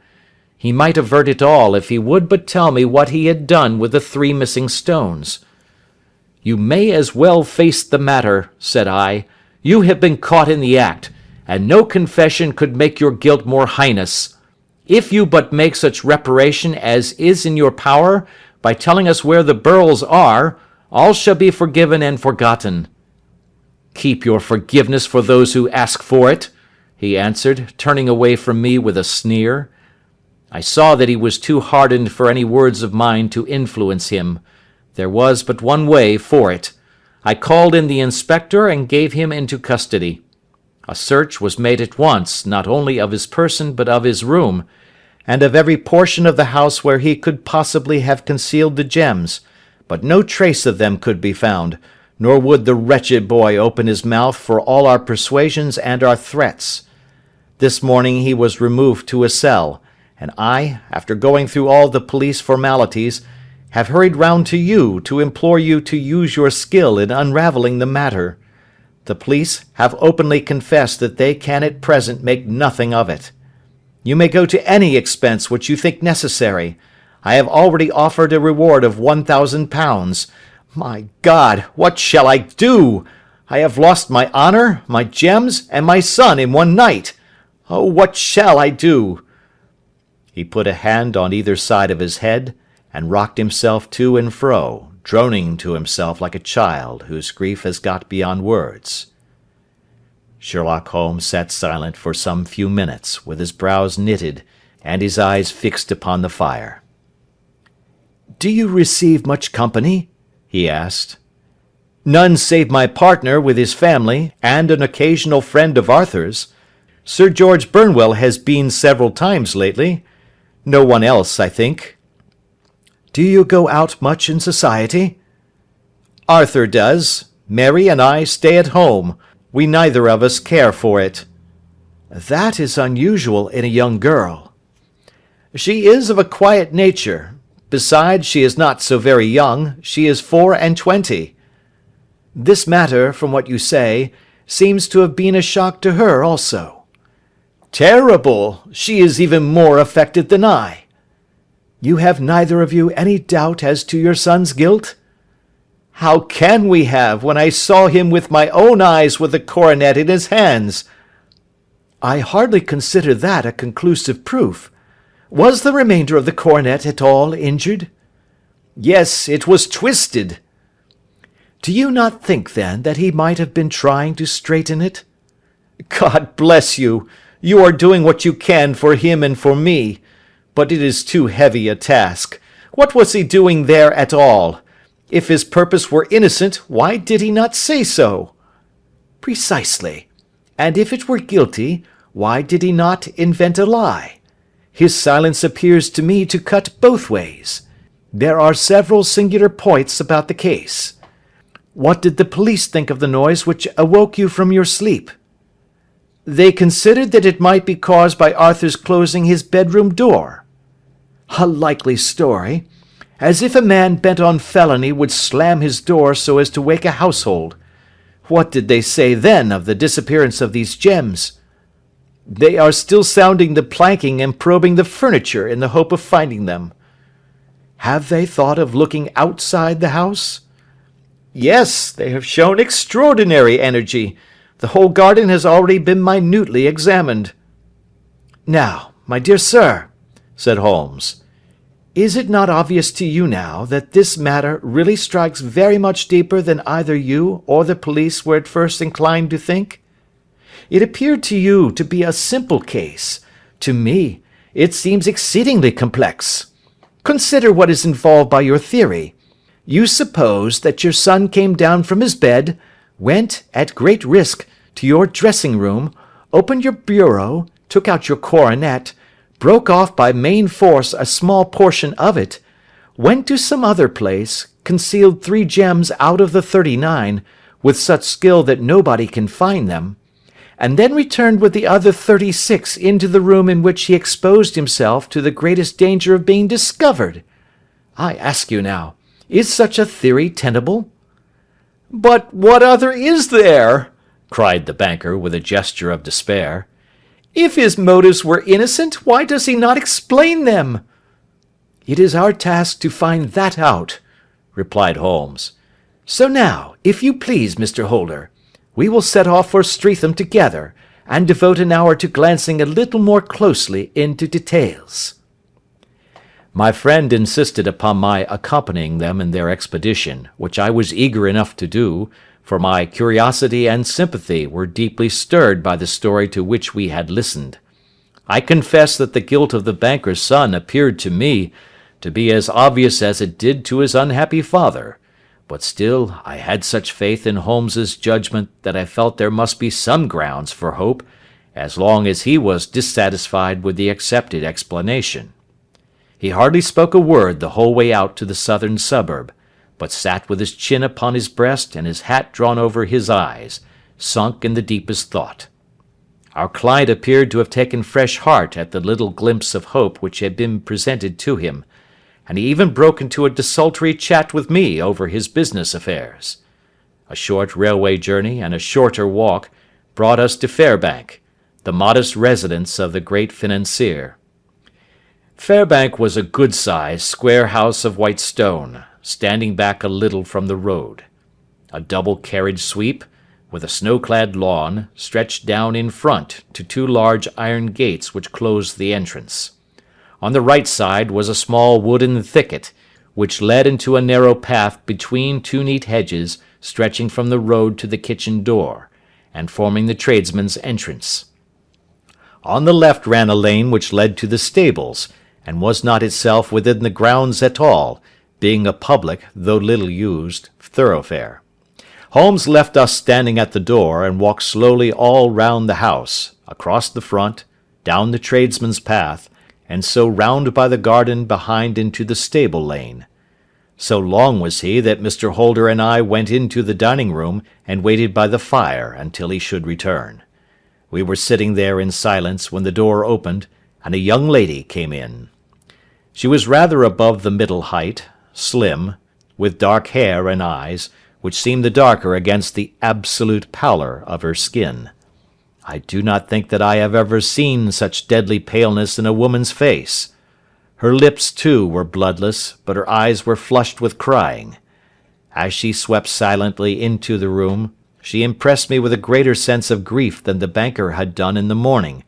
He might avert it all if he would but tell me what he had done with the 3 missing stones. "You may as well face the matter," said I. "You have been caught in the act, and no confession could make your guilt more heinous. If you but make such reparation as is in your power, by telling us where the beryls are, all shall be forgiven and forgotten." "Keep your forgiveness for those who ask for it," he answered, turning away from me with a sneer. I saw that he was too hardened for any words of mine to influence him. There was but one way for it. I called in the inspector and gave him into custody. A search was made at once, not only of his person but of his room, and of every portion of the house where he could possibly have concealed the gems, but no trace of them could be found, nor would the wretched boy open his mouth for all our persuasions and our threats. This morning he was removed to a cell, and I, after going through all the police formalities, have hurried round to you to implore you to use your skill in unravelling the matter. The police have openly confessed that they can at present make nothing of it. You may go to any expense which you think necessary. I have already offered a reward of £1,000. My God, what shall I do? I have lost my honour, my gems, and my son in one night. Oh, what shall I do?" He put a hand on either side of his head, and rocked himself to and fro, droning to himself like a child whose grief has got beyond words. Sherlock Holmes sat silent for some few minutes, with his brows knitted, and his eyes fixed upon the fire. "Do you receive much company?" he asked. "None save my partner with his family, and an occasional friend of Arthur's. Sir George Burnwell has been several times lately. No one else, I think." "Do you go out much in society?" "Arthur does. Mary and I stay at home. We neither of us care for it." "That is unusual in a young girl." "She is of a quiet nature. Besides, she is not so very young. She is 24. "This matter, from what you say, seems to have been a shock to her also." "Terrible! She is even more affected than I." "You have neither of you any doubt as to your son's guilt?" "How can we have, when I saw him with my own eyes with the coronet in his hands?" "I hardly consider that a conclusive proof. Was the remainder of the coronet at all injured?" "Yes, it was twisted." "Do you not think, then, that he might have been trying to straighten it?" "God bless you! You are doing what you can for him and for me. But it is too heavy a task. What was he doing there at all? If his purpose were innocent, why did he not say so?" "Precisely. And if it were guilty, why did he not invent a lie? His silence appears to me to cut both ways. There are several singular points about the case. What did the police think of the noise which awoke you from your sleep?" "They considered that it might be caused by Arthur's closing his bedroom door." "A likely story. As if a man bent on felony would slam his door so as to wake a household. What did they say then of the disappearance of these gems?" "They are still sounding the planking and probing the furniture in the hope of finding them." "Have they thought of looking outside the house?" "Yes, they have shown extraordinary energy. The whole garden has already been minutely examined." "Now, my dear sir," said Holmes, "is it not obvious to you now that this matter really strikes very much deeper than either you or the police were at first inclined to think? It appeared to you to be a simple case. To me, it seems exceedingly complex. Consider what is involved by your theory. You suppose that your son came down from his bed, went, at great risk, to your dressing room, opened your bureau, took out your coronet, broke off by main force a small portion of it, went to some other place, concealed 3 gems out of the 39, with such skill that nobody can find them, and then returned with the other 36 into the room in which he exposed himself to the greatest danger of being discovered. I ask you now, is such a theory tenable?" "But what other is there?" cried the banker with a gesture of despair. "If his motives were innocent, why does he not explain them?" "It is our task to find that out," replied Holmes. "So now, if you please, Mr. Holder, we will set off for Streatham together, and devote an hour to glancing a little more closely into details." My friend insisted upon my accompanying them in their expedition, which I was eager enough to do, for my curiosity and sympathy were deeply stirred by the story to which we had listened. I confess that the guilt of the banker's son appeared to me to be as obvious as it did to his unhappy father, but still I had such faith in Holmes's judgment that I felt there must be some grounds for hope, as long as he was dissatisfied with the accepted explanation. He hardly spoke a word the whole way out to the southern suburb, but sat with his chin upon his breast and his hat drawn over his eyes, sunk in the deepest thought. Our client appeared to have taken fresh heart at the little glimpse of hope which had been presented to him, and he even broke into a desultory chat with me over his business affairs. A short railway journey and a shorter walk brought us to Fairbank. The the modest residence of the great financier. Fairbank was a good-sized, square house of white stone, standing back a little from the road. A double carriage sweep, with a snow-clad lawn, stretched down in front to two large iron gates which closed the entrance. On the right side was a small wooden thicket, which led into a narrow path between two neat hedges stretching from the road to the kitchen door, and forming the tradesmen's entrance. On the left ran a lane which led to the stables, and was not itself within the grounds at all, being a public, though little used, thoroughfare. Holmes left us standing at the door, and walked slowly all round the house, across the front, down the tradesmen's path, and so round by the garden behind into the stable lane. So long was he that Mr. Holder and I went into the dining-room and waited by the fire until he should return. We were sitting there in silence when the door opened, and a young lady came in. She was rather above the middle height, slim, with dark hair and eyes, which seemed the darker against the absolute pallor of her skin. I do not think that I have ever seen such deadly paleness in a woman's face. Her lips, too, were bloodless, but her eyes were flushed with crying. As she swept silently into the room, she impressed me with a greater sense of grief than the banker had done in the morning,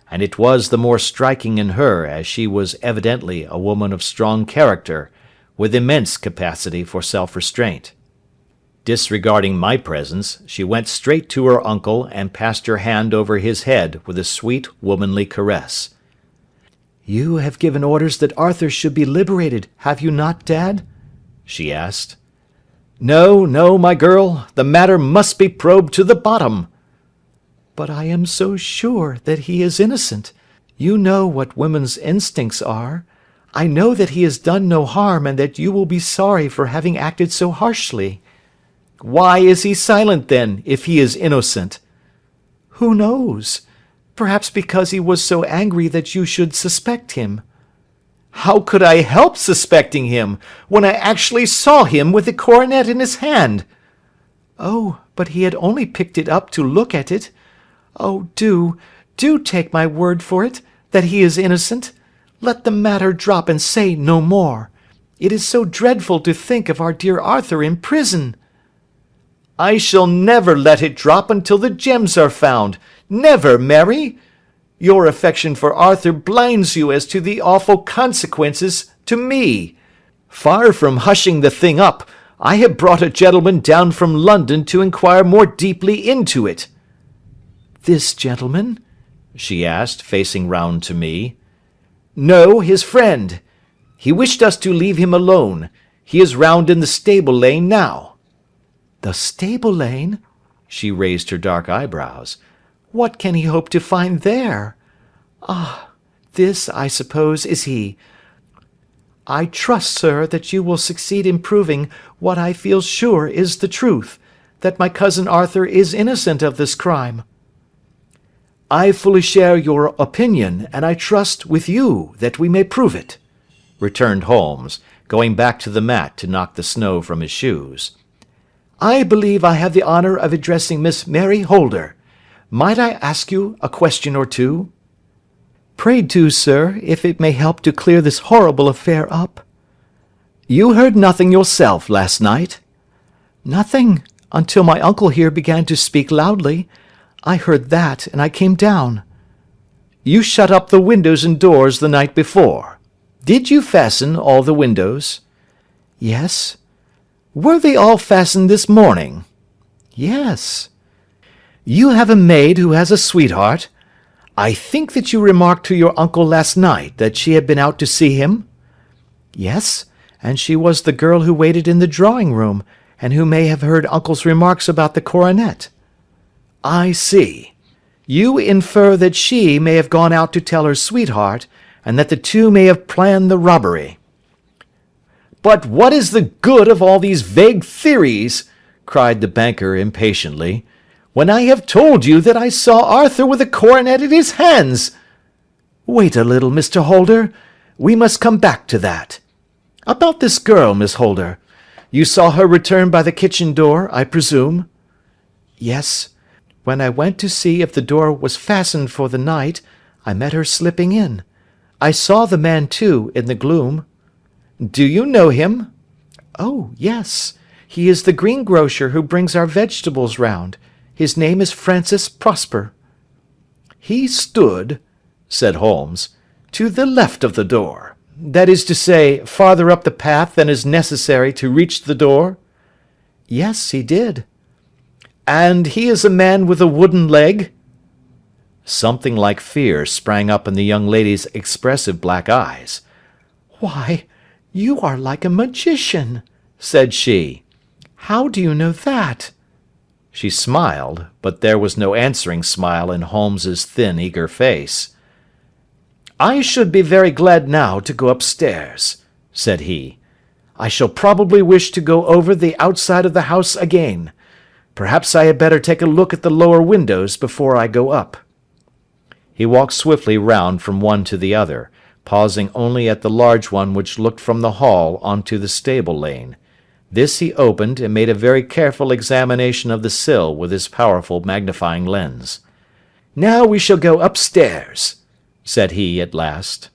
and it was the more striking in her as she was evidently a woman of strong character, with immense capacity for self-restraint. Disregarding my presence, she went straight to her uncle and passed her hand over his head with a sweet womanly caress. "You have given orders that Arthur should be liberated, have you not, Dad?" she asked. "No, no, my girl, the matter must be probed to the bottom." "But I am so sure that he is innocent. You know what women's instincts are. I know that he has done no harm, and that you will be sorry for having acted so harshly." "Why is he silent, then, if he is innocent?" "Who knows? Perhaps because he was so angry that you should suspect him." "How could I help suspecting him, when I actually saw him with the coronet in his hand?" "Oh, but he had only picked it up to look at it. Oh, do take my word for it, that he is innocent. Let the matter drop and say no more. It is so dreadful to think of our dear Arthur in prison." "I shall never let it drop until the gems are found. Never, Mary. Your affection for Arthur blinds you as to the awful consequences to me. Far from hushing the thing up, I have brought a gentleman down from London to inquire more deeply into it." "This gentleman?" she asked, facing round to me. "No, his friend. He wished us to leave him alone. He is round in the stable lane now." "The stable lane?" She raised her dark eyebrows. "What can he hope to find there? Ah, this, I suppose, is he. I trust, sir, that you will succeed in proving what I feel sure is the truth, that my cousin Arthur is innocent of this crime." "I fully share your opinion, and I trust with you that we may prove it," returned Holmes, going back to the mat to knock the snow from his shoes. "I believe I have the honour of addressing Miss Mary Holder. Might I ask you a question or two?" "Pray do, sir, if it may help to clear this horrible affair up." "You heard nothing yourself last night?" "Nothing, until my uncle here began to speak loudly. I heard that, and I came down." "You shut up the windows and doors the night before. Did you fasten all the windows?" "Yes." "Were they all fastened this morning?" "Yes." "You have a maid who has a sweetheart. I think that you remarked to your uncle last night that she had been out to see him?" "Yes, and she was the girl who waited in the drawing-room, and who may have heard uncle's remarks about the coronet." "I see. You infer that she may have gone out to tell her sweetheart, and that the two may have planned the robbery." "But what is the good of all these vague theories?" cried the banker impatiently, "when I have told you that I saw Arthur with a coronet in his hands?" "Wait a little, Mr. Holder. We must come back to that. About this girl, Miss Holder. You saw her return by the kitchen door, I presume?" "Yes." When I went to see if the door was fastened for the night, I met her slipping in. I saw the man, too, in the gloom." "Do you know him?" "Oh, yes. He is the greengrocer who brings our vegetables round. His name is Francis Prosper." "He stood," said Holmes, "to the left of the door. That is to say, farther up the path than is necessary to reach the door?" "Yes, he did." "And he is a man with a wooden leg?" Something like fear sprang up in the young lady's expressive black eyes. "Why, you are like a magician," said she. "How do you know that?" She smiled, but there was no answering smile in Holmes's thin, eager face. "I should be very glad now to go upstairs," said he. "I shall probably wish to go over the outside of the house again. Perhaps I had better take a look at the lower windows before I go up." He walked swiftly round from one to the other, pausing only at the large one which looked from the hall onto the stable lane. This he opened, and made a very careful examination of the sill with his powerful magnifying lens. "Now we shall go upstairs," said he at last.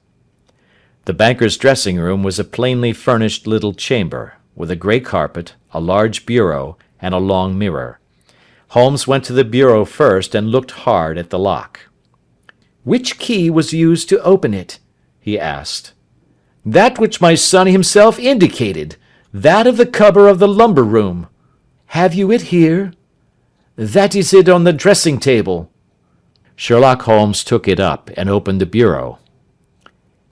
The banker's dressing-room was a plainly furnished little chamber, with a grey carpet, a large bureau, and a long mirror. Holmes went to the bureau first and looked hard at the lock. "Which key was used to open it?" he asked. "That which my son himself indicated, that of the cupboard of the lumber room." "Have you it here?" "That is it on the dressing table." Sherlock Holmes took it up and opened the bureau.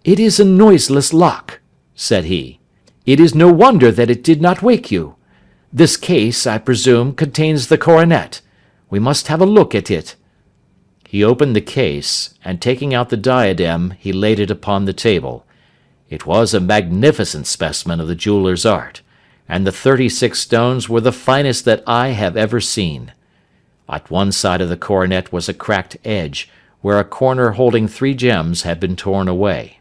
"It is a noiseless lock," said he. "It is no wonder that it did not wake you. This case, I presume, contains the coronet. We must have a look at it." He opened the case, and taking out the diadem, he laid it upon the table. It was a magnificent specimen of the jeweller's art, and the 36 stones were the finest that I have ever seen. At one side of the coronet was a cracked edge, where a corner holding 3 gems had been torn away.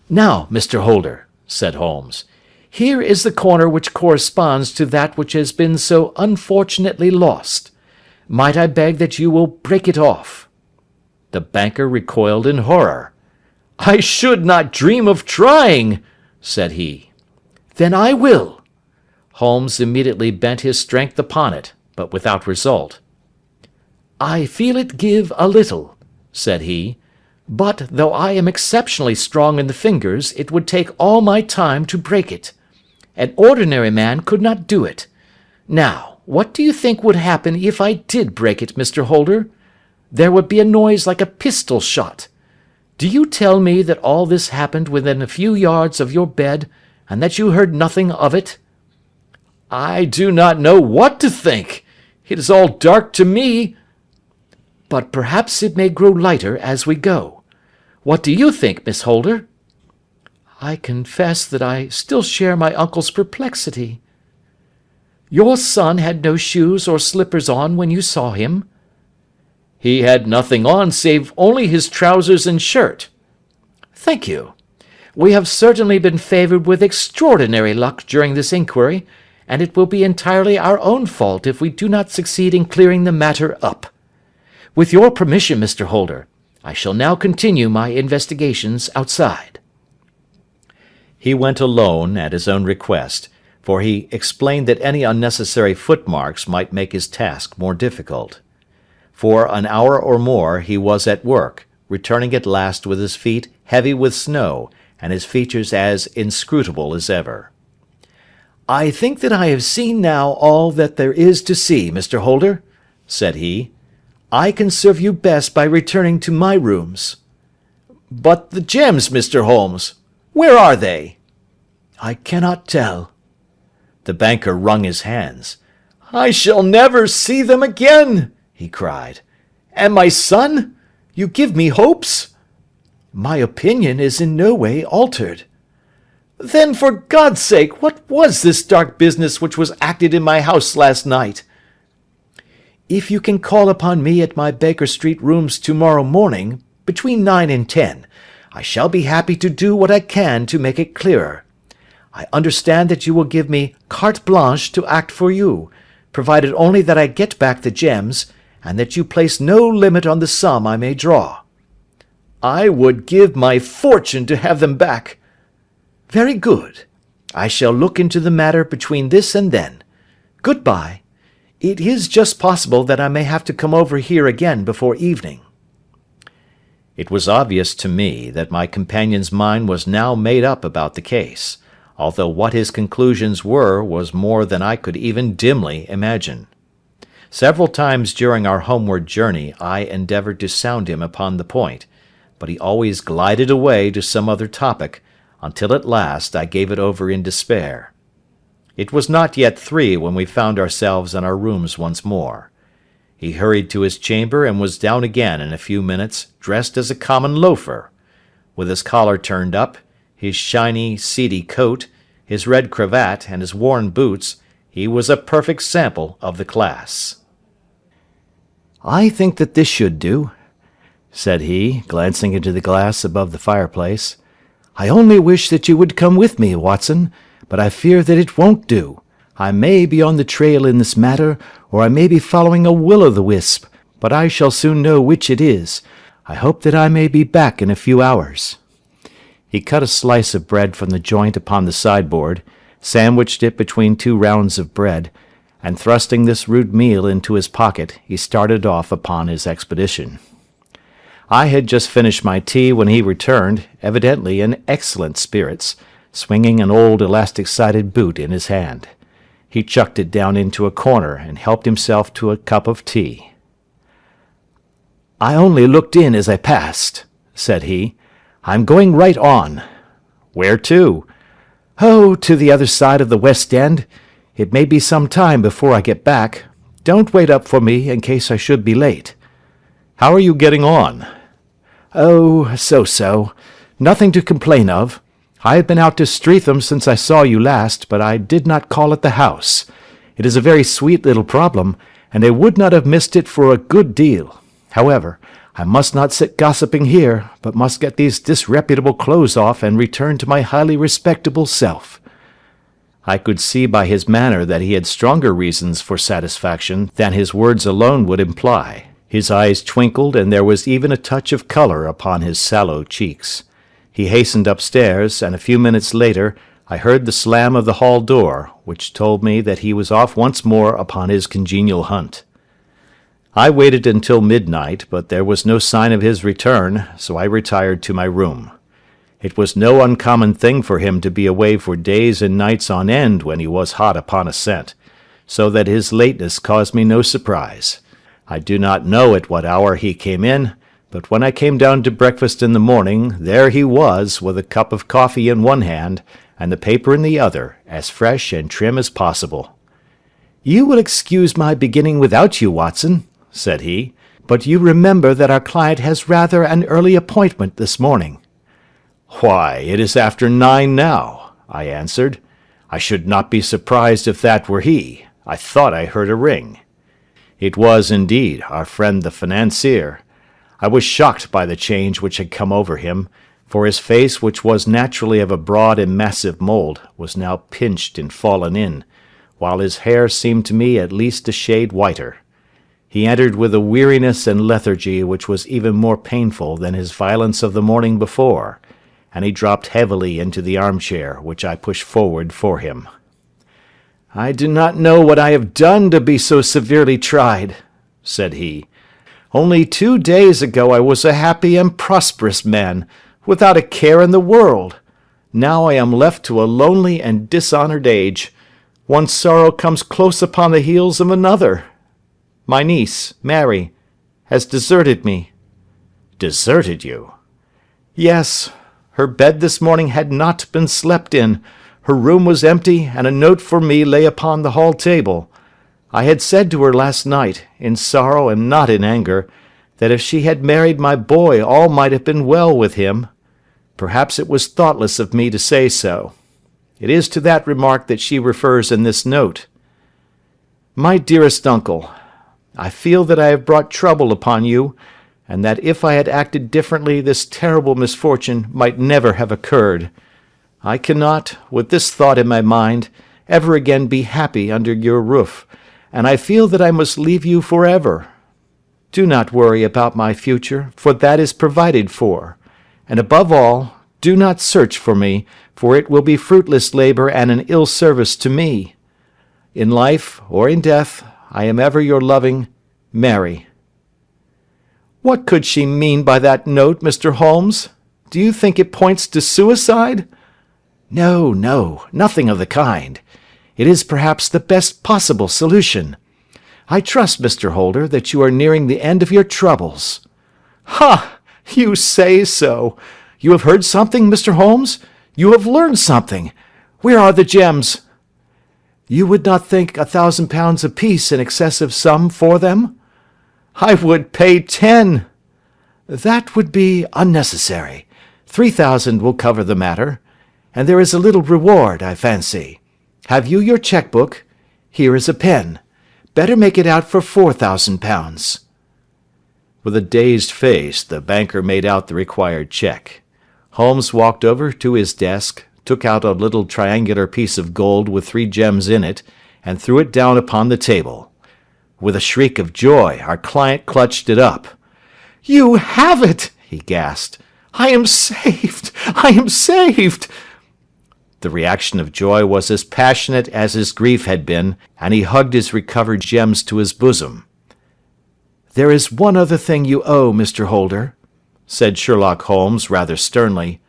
"Now, Mr. Holder," said Holmes, "here is the corner which corresponds to that which has been so unfortunately lost. Might I beg that you will break it off?" The banker recoiled in horror. "I should not dream of trying," said he. "Then I will." Holmes immediately bent his strength upon it, but without result. "I feel it give a little," said he, "but though I am exceptionally strong in the fingers, it would take all my time to break it. An ordinary man could not do it. Now, what do you think would happen if I did break it, Mr. Holder? There would be a noise like a pistol shot. Do you tell me that all this happened within a few yards of your bed, and that you heard nothing of it?" "I do not know what to think. It is all dark to me." "But perhaps it may grow lighter as we go. What do you think, Miss Holder?" "I confess that I still share my uncle's perplexity." "Your son had no shoes or slippers on when you saw him?" "He had nothing on save only his trousers and shirt." "Thank you. We have certainly been favoured with extraordinary luck during this inquiry, and it will be entirely our own fault if we do not succeed in clearing the matter up. With your permission, Mr. Holder, I shall now continue my investigations outside." He went alone at his own request, for he explained that any unnecessary footmarks might make his task more difficult. For an hour or more he was at work, returning at last with his feet heavy with snow, and his features as inscrutable as ever. "I think that I have seen now all that there is to see, Mr. Holder," said he. "I can serve you best by returning to my rooms." "But the gems, Mr. Holmes, where are they?" "I cannot tell." The banker wrung his hands. "I shall never see them again," he cried. "And my son? You give me hopes?" "My opinion is in no way altered." "Then, for God's sake, what was this dark business which was acted in my house last night?" "If you can call upon me at my Baker Street rooms tomorrow morning, between 9 and 10, I shall be happy to do what I can to make it clearer. I understand that you will give me carte blanche to act for you, provided only that I get back the gems, and that you place no limit on the sum I may draw." "I would give my fortune to have them back." "Very good. I shall look into the matter between this and then. Good-bye. It is just possible that I may have to come over here again before evening." It was obvious to me that my companion's mind was now made up about the case, although what his conclusions were was more than I could even dimly imagine. Several times during our homeward journey I endeavoured to sound him upon the point, but he always glided away to some other topic, until at last I gave it over in despair. It was not yet 3 when we found ourselves in our rooms once more. He hurried to his chamber and was down again in a few minutes, dressed as a common loafer. With his collar turned up, his shiny, seedy coat, his red cravat, and his worn boots, he was a perfect sample of the class. "I think that this should do," said he, glancing into the glass above the fireplace. "I only wish that you would come with me, Watson, but I fear that it won't do. I may be on the trail in this matter, or I may be following a will-o'-the-wisp, but I shall soon know which it is. I hope that I may be back in a few hours." He cut a slice of bread from the joint upon the sideboard, sandwiched it between 2 rounds of bread, and thrusting this rude meal into his pocket, he started off upon his expedition. I had just finished my tea when he returned, evidently in excellent spirits, swinging an old elastic-sided boot in his hand. He chucked it down into a corner and helped himself to a cup of tea. "I only looked in as I passed," said he. "I'm going right on." "Where to?" "Oh, to the other side of the West End. It may be some time before I get back. Don't wait up for me in case I should be late." "How are you getting on?" "Oh, so-so. Nothing to complain of. I have been out to Streatham since I saw you last, but I did not call at the house. It is a very sweet little problem, and I would not have missed it for a good deal. However, I must not sit gossiping here, but must get these disreputable clothes off and return to my highly respectable self." I could see by his manner that he had stronger reasons for satisfaction than his words alone would imply. His eyes twinkled, and there was even a touch of colour upon his sallow cheeks. He hastened upstairs, and a few minutes later I heard the slam of the hall door, which told me that he was off once more upon his congenial hunt. I waited until midnight, but there was no sign of his return, so I retired to my room. It was no uncommon thing for him to be away for days and nights on end when he was hot upon a scent, so that his lateness caused me no surprise. I do not know at what hour he came in, but when I came down to breakfast in the morning, there he was, with a cup of coffee in one hand, and the paper in the other, as fresh and trim as possible. "You will excuse my beginning without you, Watson," said he, "but you remember that our client has rather an early appointment this morning." "Why, it is after 9 now," I answered. "I should not be surprised if that were he. I thought I heard a ring." It was, indeed, our friend the financier. I was shocked by the change which had come over him, for his face, which was naturally of a broad and massive mould, was now pinched and fallen in, while his hair seemed to me at least a shade whiter. He entered with a weariness and lethargy which was even more painful than his violence of the morning before, and he dropped heavily into the armchair which I pushed forward for him. "I do not know what I have done to be so severely tried," said he. "Only 2 days ago I was a happy and prosperous man, without a care in the world. Now I am left to a lonely and dishonoured age. One sorrow comes close upon the heels of another. My niece, Mary, has deserted me." "Deserted you?" "Yes. Her bed this morning had not been slept in. Her room was empty, and a note for me lay upon the hall table. I had said to her last night, in sorrow and not in anger, that if she had married my boy all might have been well with him. Perhaps it was thoughtless of me to say so. It is to that remark that she refers in this note. My dearest uncle, I feel that I have brought trouble upon you, and that if I had acted differently this terrible misfortune might never have occurred. I cannot, with this thought in my mind, ever again be happy under your roof, and I feel that I must leave you for ever. Do not worry about my future, for that is provided for. And above all, do not search for me, for it will be fruitless labor and an ill service to me. In life or in death, I am ever your loving Mary." "What could she mean by that note, Mr. Holmes? Do you think it points to suicide?" "No, no, nothing of the kind. It is perhaps the best possible solution. I trust, Mr. Holder, that you are nearing the end of your troubles." "Ha! You say so. You have heard something, Mr. Holmes? You have learned something. Where are the gems?" "You would not think £1,000 apiece an excessive sum for them?" "I would pay 10." "That would be unnecessary. 3,000 will cover the matter. And there is a little reward, I fancy. Have you your cheque-book? Here is a pen. Better make it out for £4,000. With a dazed face, the banker made out the required cheque. Holmes walked over to his desk, took out a little triangular piece of gold with 3 gems in it, and threw it down upon the table. With a shriek of joy, our client clutched it up. "You have it!" he gasped. "I am saved! I am saved!" The reaction of joy was as passionate as his grief had been, and he hugged his recovered gems to his bosom. "There is one other thing you owe, Mr. Holder," said Sherlock Holmes rather sternly.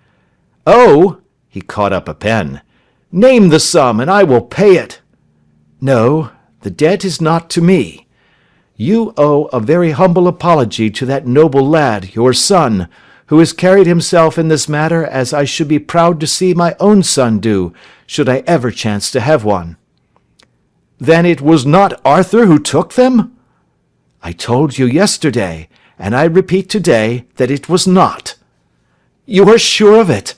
"Oh!" He caught up a pen. "Name the sum, and I will pay it." "No, the debt is not to me. You owe a very humble apology to that noble lad, your son, who has carried himself in this matter as I should be proud to see my own son do, should I ever chance to have one." "Then it was not Arthur who took them?" "I told you yesterday, and I repeat today, that it was not." "You are sure of it?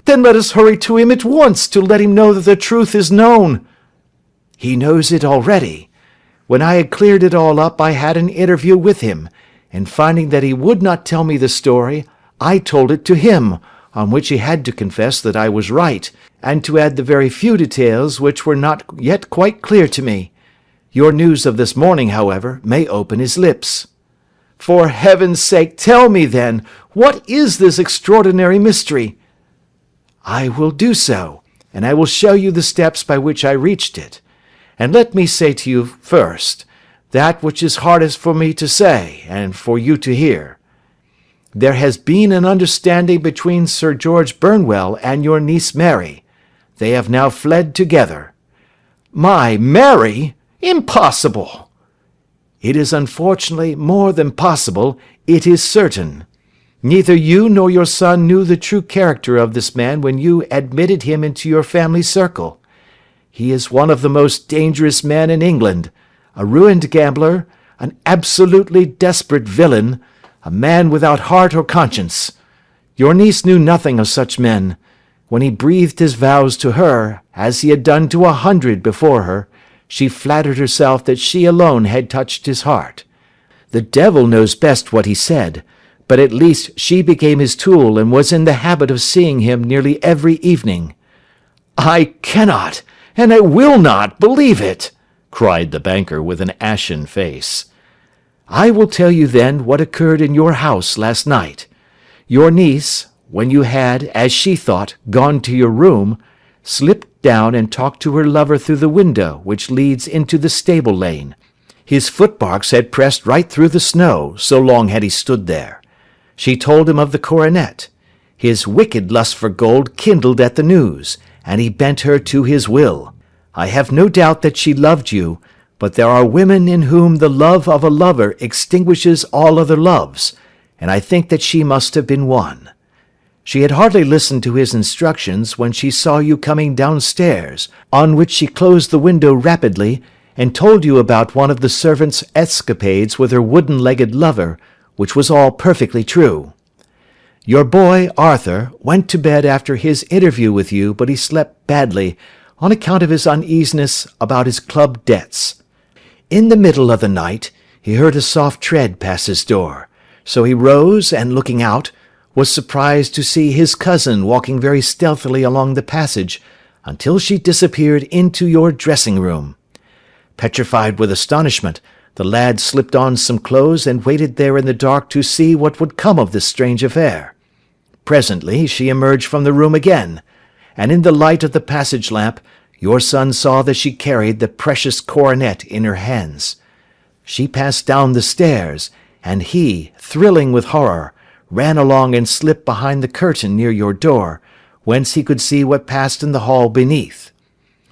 Then let us hurry to him at once to let him know that the truth is known." "He knows it already. When I had cleared it all up, I had an interview with him, and finding that he would not tell me the story, I told it to him, on which he had to confess that I was right, and to add the very few details which were not yet quite clear to me. Your news of this morning, however, may open his lips." "For heaven's sake, tell me, then, what is this extraordinary mystery?" "I will do so, and I will show you the steps by which I reached it. And let me say to you first, that which is hardest for me to say, and for you to hear. There has been an understanding between Sir George Burnwell and your niece Mary. They have now fled together." "My Mary? Impossible!" "It is unfortunately more than possible, it is certain. Neither you nor your son knew the true character of this man when you admitted him into your family circle. He is one of the most dangerous men in England, a ruined gambler, an absolutely desperate villain, a man without heart or conscience. Your niece knew nothing of such men. When he breathed his vows to her, as he had done to 100 before her, she flattered herself that she alone had touched his heart. The devil knows best what he said, but at least she became his tool and was in the habit of seeing him nearly every evening." "I cannot, and I will not, believe it!" cried the banker with an ashen face. "I will tell you then what occurred in your house last night. Your niece, when you had, as she thought, gone to your room, slipped down and talked to her lover through the window which leads into the stable lane. His footmarks had pressed right through the snow, so long had he stood there. She told him of the coronet. His wicked lust for gold kindled at the news, and he bent her to his will. I have no doubt that she loved you, but there are women in whom the love of a lover extinguishes all other loves, and I think that she must have been one. She had hardly listened to his instructions when she saw you coming downstairs, on which she closed the window rapidly, and told you about one of the servants' escapades with her wooden-legged lover, which was all perfectly true. Your boy, Arthur, went to bed after his interview with you, but he slept badly, on account of his uneasiness about his club debts. In the middle of the night, he heard a soft tread pass his door, so he rose, and looking out, was surprised to see his cousin walking very stealthily along the passage, until she disappeared into your dressing-room. Petrified with astonishment, The lad slipped on some clothes and waited there in the dark to see what would come of this strange affair. Presently she emerged from the room again, and in the light of the passage lamp your son saw that she carried the precious coronet in her hands. She passed down the stairs, and he, thrilling with horror, ran along and slipped behind the curtain near your door, whence he could see what passed in the hall beneath.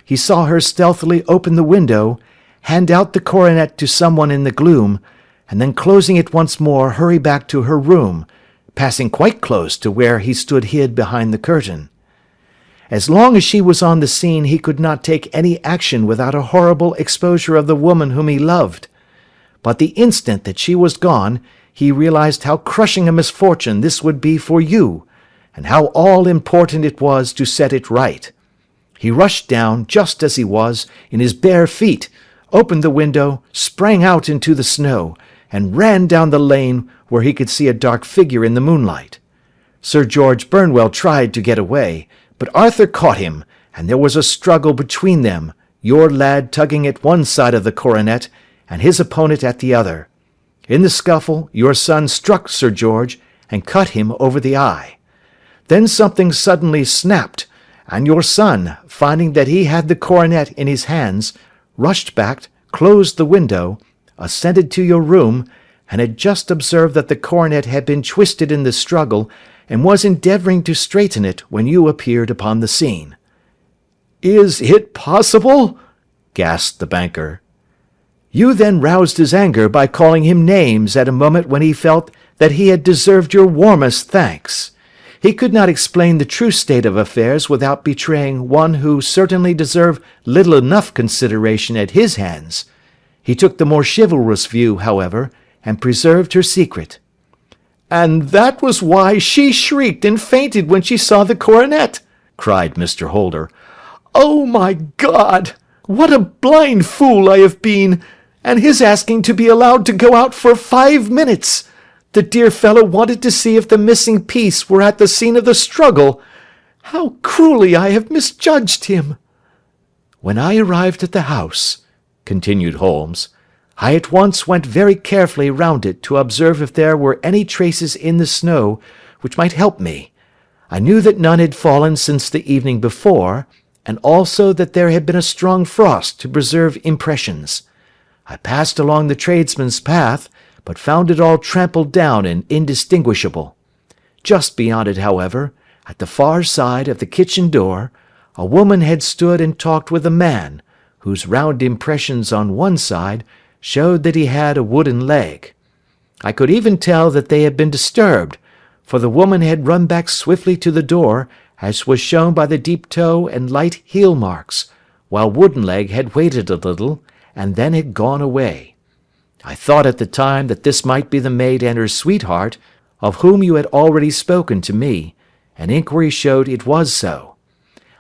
He saw her stealthily open the window, hand out the coronet to someone in the gloom, and then closing it once more hurry back to her room, passing quite close to where he stood hid behind the curtain. As long as she was on the scene he could not take any action without a horrible exposure of the woman whom he loved. But the instant that she was gone, he realized how crushing a misfortune this would be for you, and how all-important it was to set it right. He rushed down, just as he was, in his bare feet, opened the window, sprang out into the snow, and ran down the lane where he could see a dark figure in the moonlight. Sir George Burnwell tried to get away, but Arthur caught him, and there was a struggle between them, your lad tugging at one side of the coronet, and his opponent at the other. In the scuffle, your son struck Sir George, and cut him over the eye. Then something suddenly snapped, and your son, finding that he had the coronet in his hands, rushed back, closed the window, ascended to your room, and had just observed that the coronet had been twisted in the struggle, and was endeavouring to straighten it when you appeared upon the scene. "Is it possible?" gasped the banker. You then roused his anger by calling him names at a moment when he felt that he had deserved your warmest thanks. He could not explain the true state of affairs without betraying one who certainly deserved little enough consideration at his hands. He took the more chivalrous view, however, and preserved her secret. "And that was why she shrieked and fainted when she saw the coronet!" cried Mr. Holder. "Oh, my God! What a blind fool I have been! And his asking to be allowed to go out for 5 minutes! The dear fellow wanted to see if the missing piece were at the scene of the struggle! How cruelly I have misjudged him!" "When I arrived at the house," continued Holmes, "I at once went very carefully round it to observe if there were any traces in the snow which might help me. I knew that none had fallen since the evening before, and also that there had been a strong frost to preserve impressions. I passed along the tradesman's path, but found it all trampled down and indistinguishable. Just beyond it, however, at the far side of the kitchen door, a woman had stood and talked with a man, whose round impressions on one side showed that he had a wooden leg. I could even tell that they had been disturbed, for the woman had run back swiftly to the door, as was shown by the deep toe and light heel marks, while Woodenleg had waited a little, and then had gone away. I thought at the time that this might be the maid and her sweetheart, of whom you had already spoken to me, and inquiry showed it was so.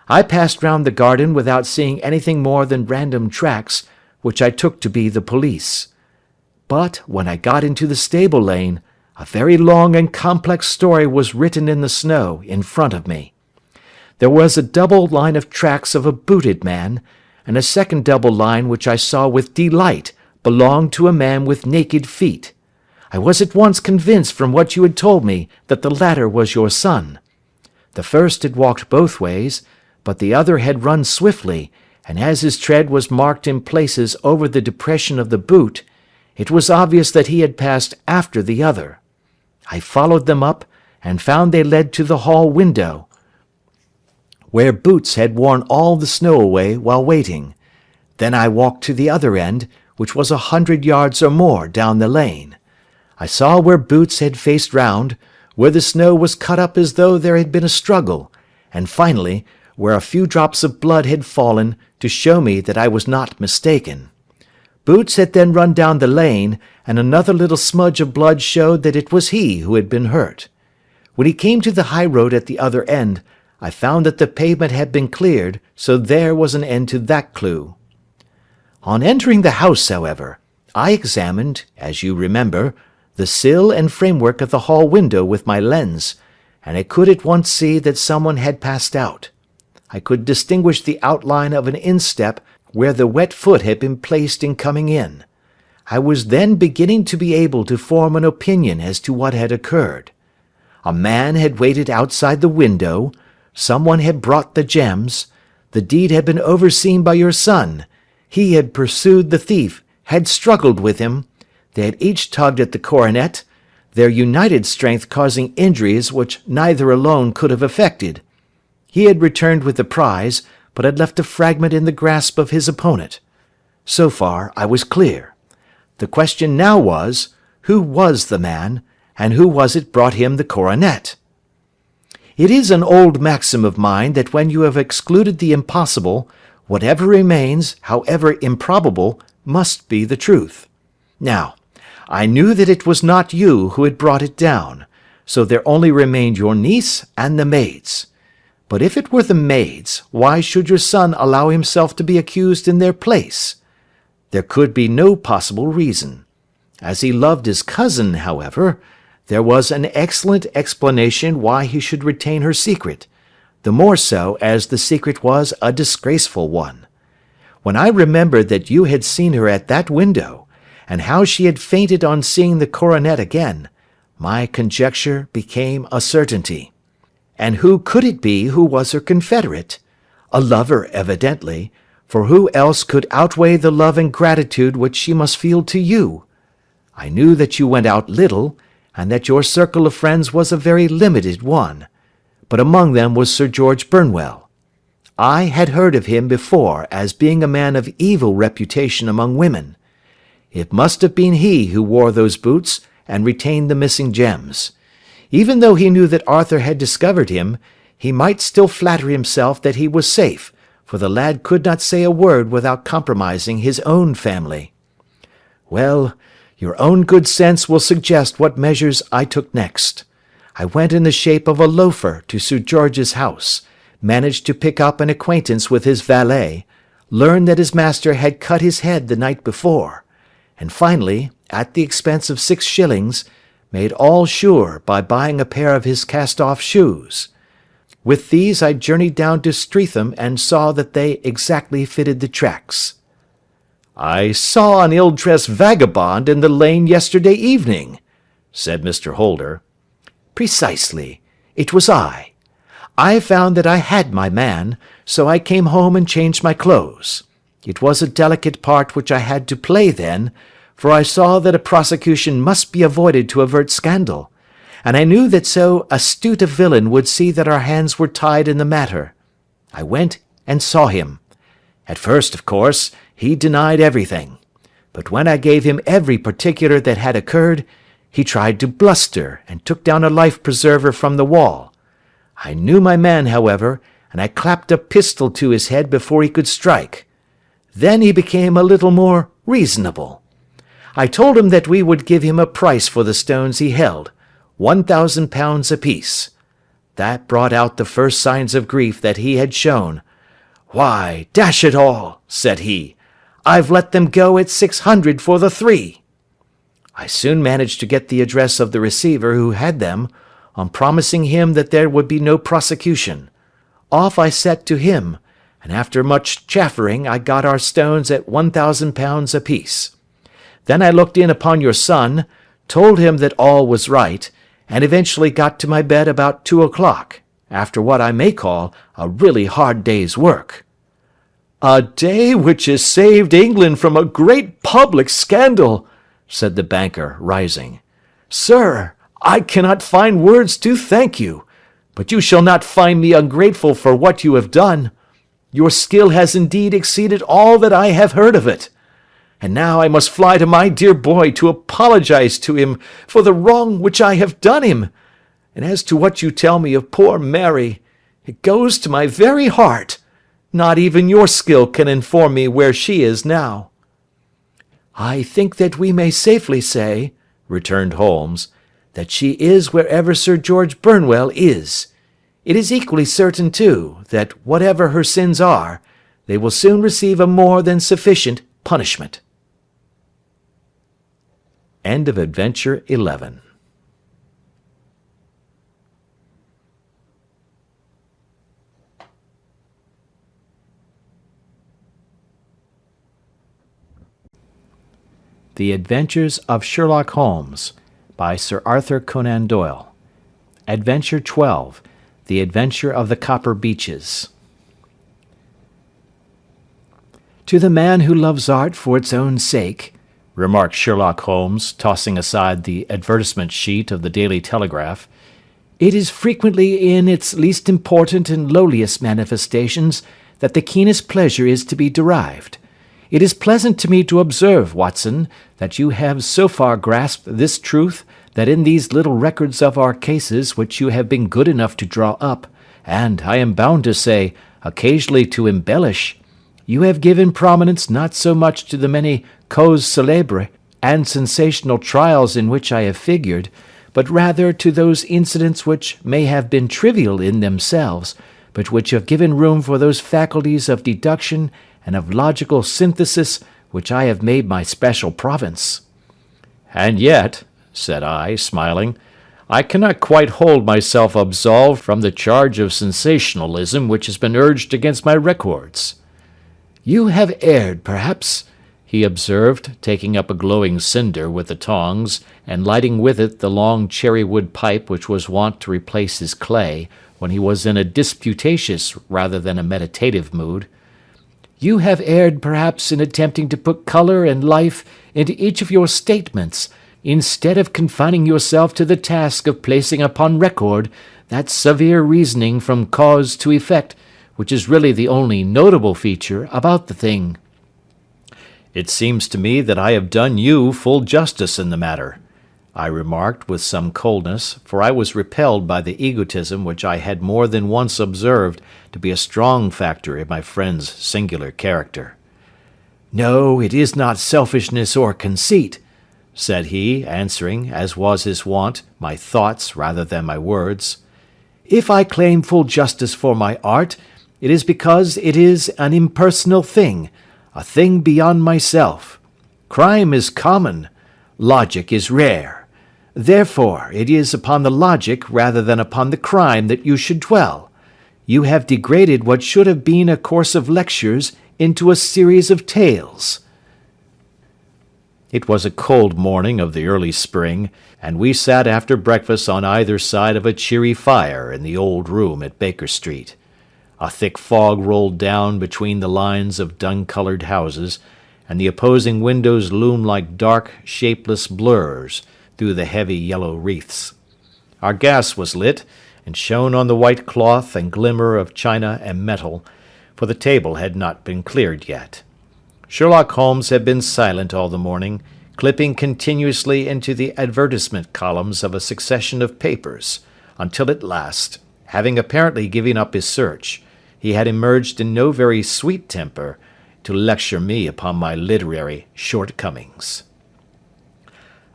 I passed round the garden without seeing anything more than random tracks, which I took to be the police. But when I got into the stable lane, a very long and complex story was written in the snow in front of me. There was a double line of tracks of a booted man, and a second double line which I saw with delight belonged to a man with naked feet. I was at once convinced from what you had told me that the latter was your son. The first had walked both ways, but the other had run swiftly, and as his tread was marked in places over the depression of the boot, it was obvious that he had passed after the other. I followed them up, and found they led to the hall window, where Boots had worn all the snow away while waiting. Then I walked to the other end, which was 100 yards or more down the lane. I saw where Boots had faced round, where the snow was cut up as though there had been a struggle, and finally, where a few drops of blood had fallen to show me that I was not mistaken. Boots had then run down the lane, and another little smudge of blood showed that it was he who had been hurt. When he came to the high road at the other end, I found that the pavement had been cleared, so there was an end to that clue. On entering the house, however, I examined, as you remember, the sill and framework of the hall window with my lens, and I could at once see that someone had passed out. I could distinguish the outline of an instep where the wet foot had been placed in coming in. I was then beginning to be able to form an opinion as to what had occurred. A man had waited outside the window, someone had brought the gems, the deed had been overseen by your son, he had pursued the thief, had struggled with him, they had each tugged at the coronet, their united strength causing injuries which neither alone could have effected. He had returned with the prize, but had left a fragment in the grasp of his opponent. So far I was clear. The question now was, who was the man, and who was it brought him the coronet? It is an old maxim of mine that when you have excluded the impossible, whatever remains, however improbable, must be the truth. Now, I knew that it was not you who had brought it down, so there only remained your niece and the maids. But if it were the maids, why should your son allow himself to be accused in their place? There could be no possible reason. As he loved his cousin, however, there was an excellent explanation why he should retain her secret, the more so as the secret was a disgraceful one. When I remembered that you had seen her at that window, and how she had fainted on seeing the coronet again, my conjecture became a certainty. And who could it be who was her confederate? A lover, evidently, for who else could outweigh the love and gratitude which she must feel to you? I knew that you went out little, and that your circle of friends was a very limited one, but among them was Sir George Burnwell. I had heard of him before as being a man of evil reputation among women. It must have been he who wore those boots and retained the missing gems. Even though he knew that Arthur had discovered him, he might still flatter himself that he was safe, for the lad could not say a word without compromising his own family. Well, your own good sense will suggest what measures I took next. I went in the shape of a loafer to Sir George's house, managed to pick up an acquaintance with his valet, learned that his master had cut his head the night before, and finally, at the expense of 6 shillings, made all sure by buying a pair of his cast-off shoes. With these I journeyed down to Streatham and saw that they exactly fitted the tracks. "I saw an ill-dressed vagabond in the lane yesterday evening," said Mr. Holder. "Precisely. It was I. I found that I had my man, so I came home and changed my clothes. It was a delicate part which I had to play then, for I saw that a prosecution must be avoided to avert scandal, and I knew that so astute a villain would see that our hands were tied in the matter. I went and saw him. At first, of course, he denied everything, but when I gave him every particular that had occurred, he tried to bluster and took down a life-preserver from the wall. I knew my man, however, and I clapped a pistol to his head before he could strike. Then he became a little more reasonable. I told him that we would give him a price for the stones he held, £1,000 apiece. That brought out the first signs of grief that he had shown. 'Why, dash it all,' said he, 'I've let them go at 600 for the 3. I soon managed to get the address of the receiver who had them, on promising him that there would be no prosecution. Off I set to him, and after much chaffering I got our stones at £1,000 apiece. Then I looked in upon your son, told him that all was right, and eventually got to my bed about 2 o'clock, after what I may call a really hard day's work.' 'A day which has saved England from a great public scandal,' said the banker, rising. 'Sir, I cannot find words to thank you, but you shall not find me ungrateful for what you have done. Your skill has indeed exceeded all that I have heard of it. And now I must fly to my dear boy to apologize to him for the wrong which I have done him. And as to what you tell me of poor Mary, it goes to my very heart. Not even your skill can inform me where she is now.' 'I think that we may safely say,' returned Holmes, 'that she is wherever Sir George Burnwell is. It is equally certain, too, that whatever her sins are, they will soon receive a more than sufficient punishment.'" End of Adventure 11. The Adventures of Sherlock Holmes, by Sir Arthur Conan Doyle. Adventure 12. The Adventure of the Copper Beeches. "To the man who loves art for its own sake," remarked Sherlock Holmes, tossing aside the advertisement sheet of the Daily Telegraph, "it is frequently in its least important and lowliest manifestations that the keenest pleasure is to be derived. It is pleasant to me to observe, Watson, that you have so far grasped this truth, that in these little records of our cases which you have been good enough to draw up, and, I am bound to say, occasionally to embellish, you have given prominence not so much to the many causes célèbres and sensational trials in which I have figured, but rather to those incidents which may have been trivial in themselves, but which have given room for those faculties of deduction and of logical synthesis which I have made my special province." "And yet," said I, smiling, "I cannot quite hold myself absolved from the charge of sensationalism which has been urged against my records." "You have erred, perhaps," he observed, taking up a glowing cinder with the tongs, and lighting with it the long cherry-wood pipe which was wont to replace his clay, when he was in a disputatious rather than a meditative mood. "You have erred, perhaps, in attempting to put colour and life into each of your statements, instead of confining yourself to the task of placing upon record that severe reasoning from cause to effect, which is really the only notable feature about the thing." "It seems to me that I have done you full justice in the matter," I remarked with some coldness, for I was repelled by the egotism which I had more than once observed to be a strong factor in my friend's singular character. "No, it is not selfishness or conceit," said he, answering, as was his wont, my thoughts rather than my words. "If I claim full justice for my art, it is because it is an impersonal thing, a thing beyond myself. Crime is common, logic is rare. Therefore, it is upon the logic rather than upon the crime that you should dwell. You have degraded what should have been a course of lectures into a series of tales." It was a cold morning of the early spring, and we sat after breakfast on either side of a cheery fire in the old room at Baker Street. A thick fog rolled down between the lines of dun-coloured houses, and the opposing windows loomed like dark, shapeless blurs through the heavy yellow wreaths. Our gas was lit, and shone on the white cloth and glimmer of china and metal, for the table had not been cleared yet. Sherlock Holmes had been silent all the morning, clipping continuously into the advertisement columns of a succession of papers, until at last, having apparently given up his search, he had emerged in no very sweet temper to lecture me upon my literary shortcomings.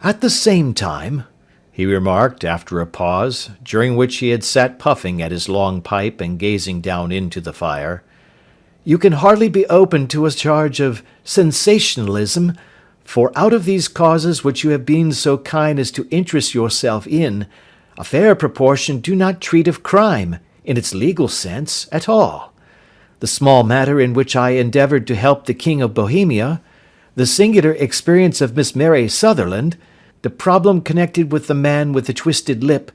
"At the same time," he remarked, after a pause, during which he had sat puffing at his long pipe and gazing down into the fire, "you can hardly be open to a charge of sensationalism, for out of these causes which you have been so kind as to interest yourself in, a fair proportion do not treat of crime, in its legal sense, at all. The small matter in which I endeavoured to help the King of Bohemia, the singular experience of Miss Mary Sutherland, the problem connected with the man with the twisted lip,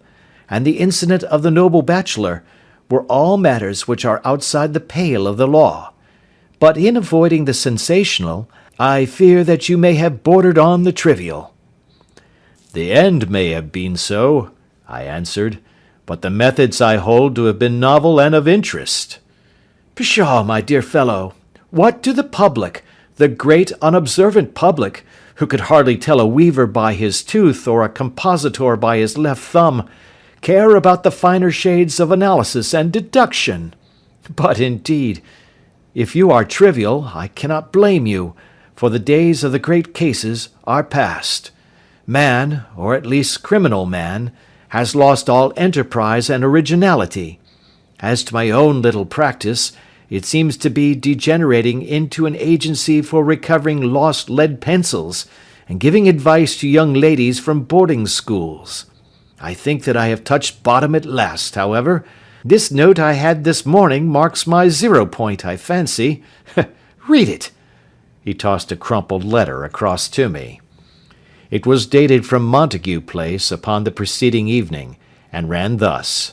and the incident of the noble bachelor, were all matters which are outside the pale of the law. But in avoiding the sensational, I fear that you may have bordered on the trivial." "The end may have been so," I answered, "but the methods I hold to have been novel and of interest." "Pshaw, my dear fellow! What do the public, the great unobservant public, who could hardly tell a weaver by his tooth or a compositor by his left thumb, care about the finer shades of analysis and deduction? But, indeed, if you are trivial, I cannot blame you, for the days of the great cases are past. Man, or at least criminal man, has lost all enterprise and originality. As to my own little practice, it seems to be degenerating into an agency for recovering lost lead pencils, and giving advice to young ladies from boarding schools. I think that I have touched bottom at last, however. This note I had this morning marks my 0 point, I fancy. Read it." He tossed a crumpled letter across to me. It was dated from Montague Place upon the preceding evening, and ran thus: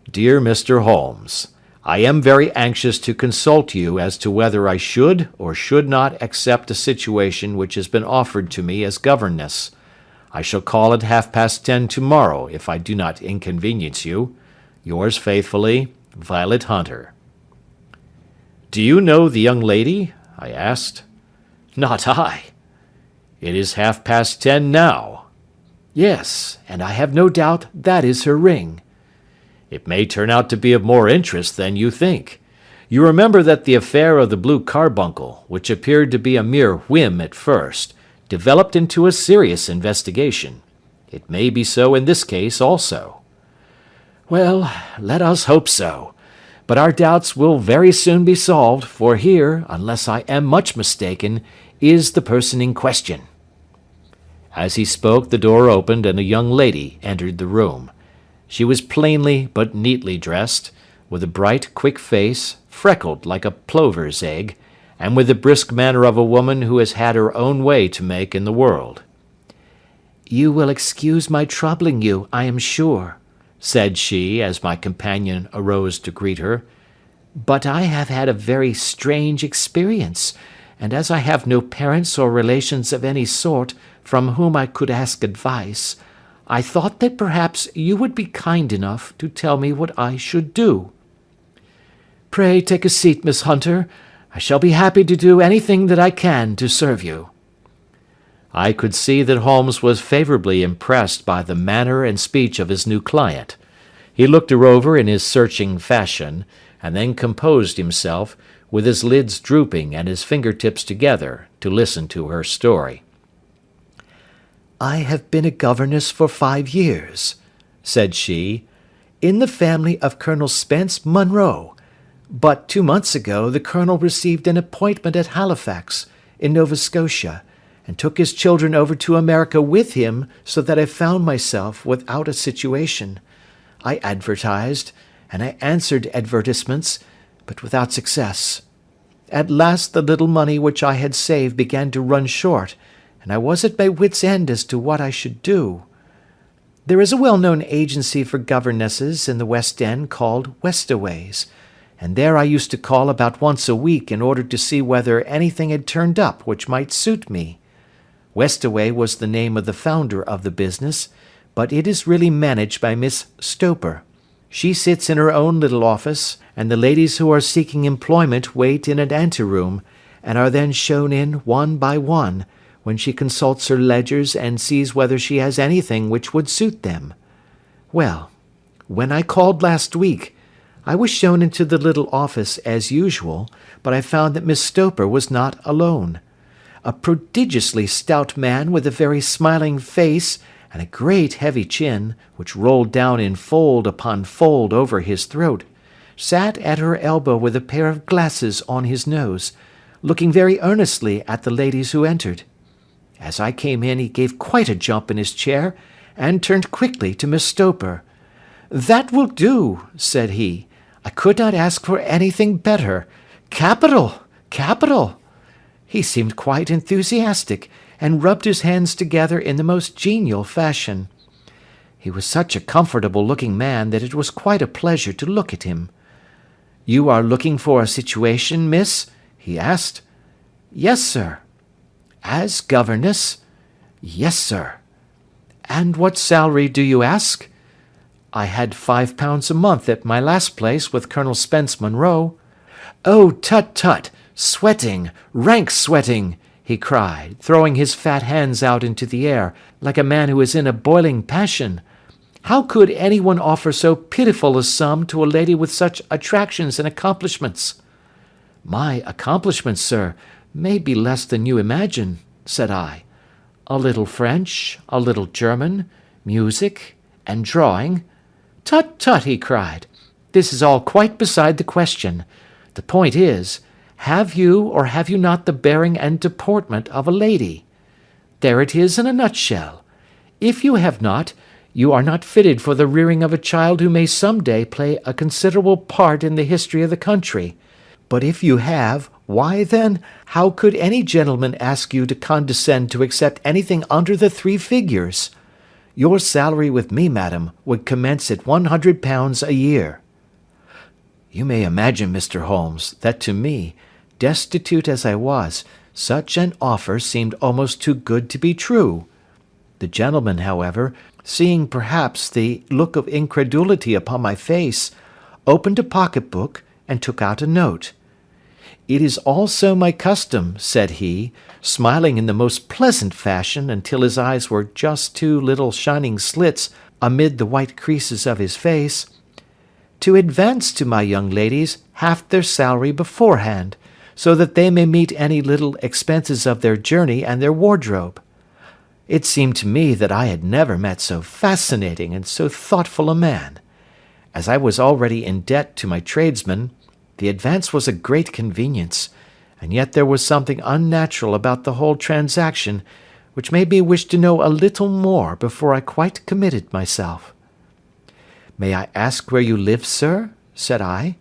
"Dear Mr. Holmes, I am very anxious to consult you as to whether I should or should not accept a situation which has been offered to me as governess. I shall call at 10:30 tomorrow if I do not inconvenience you. Yours faithfully, Violet Hunter." "Do you know the young lady?" I asked. "Not I." "It is 10:30 now." "Yes, and I have no doubt that is her ring." "It may turn out to be of more interest than you think. You remember that the affair of the blue carbuncle, which appeared to be a mere whim at first, developed into a serious investigation. It may be so in this case also." "Well, let us hope so. But our doubts will very soon be solved, for here, unless I am much mistaken, is the person in question." As he spoke, the door opened and a young lady entered the room. She was plainly but neatly dressed, with a bright, quick face, freckled like a plover's egg, and with the brisk manner of a woman who has had her own way to make in the world. "You will excuse my troubling you, I am sure," said she, as my companion arose to greet her, "but I have had a very strange experience, and as I have no parents or relations of any sort from whom I could ask advice, I thought that perhaps you would be kind enough to tell me what I should do." "Pray take a seat, Miss Hunter. I shall be happy to do anything that I can to serve you." I could see that Holmes was favourably impressed by the manner and speech of his new client. He looked her over in his searching fashion, and then composed himself, with his lids drooping and his finger-tips together, to listen to her story. "I have been a governess for 5 years," said she, "in the family of Colonel Spence Munro, but 2 months ago the Colonel received an appointment at Halifax, in Nova Scotia, and took his children over to America with him, so that I found myself without a situation. I advertised, and I answered advertisements, but without success. At last the little money which I had saved began to run short, and I was at my wits' end as to what I should do. There is a well-known agency for governesses in the West End called Westaways, and there I used to call about once a week in order to see whether anything had turned up which might suit me. Westaway was the name of the founder of the business, but it is really managed by Miss Stoper. She sits in her own little office, and the ladies who are seeking employment wait in an anteroom, and are then shown in one by one, when she consults her ledgers and sees whether she has anything which would suit them. Well, when I called last week, I was shown into the little office as usual, but I found that Miss Stoper was not alone. A prodigiously stout man with a very smiling face and a great heavy chin, which rolled down in fold upon fold over his throat, sat at her elbow with a pair of glasses on his nose, looking very earnestly at the ladies who entered. As I came in he gave quite a jump in his chair, and turned quickly to Miss Stoper. "That will do," said he. "I could not ask for anything better. Capital! Capital!" He seemed quite enthusiastic, and rubbed his hands together in the most genial fashion. He was such a comfortable-looking man that it was quite a pleasure to look at him. "You are looking for a situation, miss?" he asked. "Yes, sir." "As governess?" "Yes, sir." "And what salary do you ask?" "I had £5 a month at my last place with Colonel Spence Munro." "Oh, tut, tut! Sweating! Rank sweating!" he cried, throwing his fat hands out into the air, like a man who is in a boiling passion. "How could any one offer so pitiful a sum to a lady with such attractions and accomplishments?" "My accomplishments, sir, may be less than you imagine," said I. "A little French, a little German, music, and drawing." "Tut, tut!" he cried. "This is all quite beside the question. The point is, have you or have you not the bearing and deportment of a lady? There it is in a nutshell. If you have not, you are not fitted for the rearing of a child who may some day play a considerable part in the history of the country. But if you have, Why, then, how could any gentleman ask you to condescend to accept anything under the 3 figures? Your salary with me, madam, would commence at £100 a year. You may imagine, Mr. Holmes, that to me, destitute as I was, such an offer seemed almost too good to be true. The gentleman, however, seeing perhaps the look of incredulity upon my face, opened a pocket-book and took out a note. "It is also my custom," said he, smiling in the most pleasant fashion until his eyes were just 2 little shining slits amid the white creases of his face, "to advance to my young ladies half their salary beforehand, so that they may meet any little expenses of their journey and their wardrobe." It seemed to me that I had never met so fascinating and so thoughtful a man. As I was already in debt to my tradesmen, the advance was a great convenience, and yet there was something unnatural about the whole transaction, which made me wish to know a little more before I quite committed myself. "May I ask where you live, sir?" said I.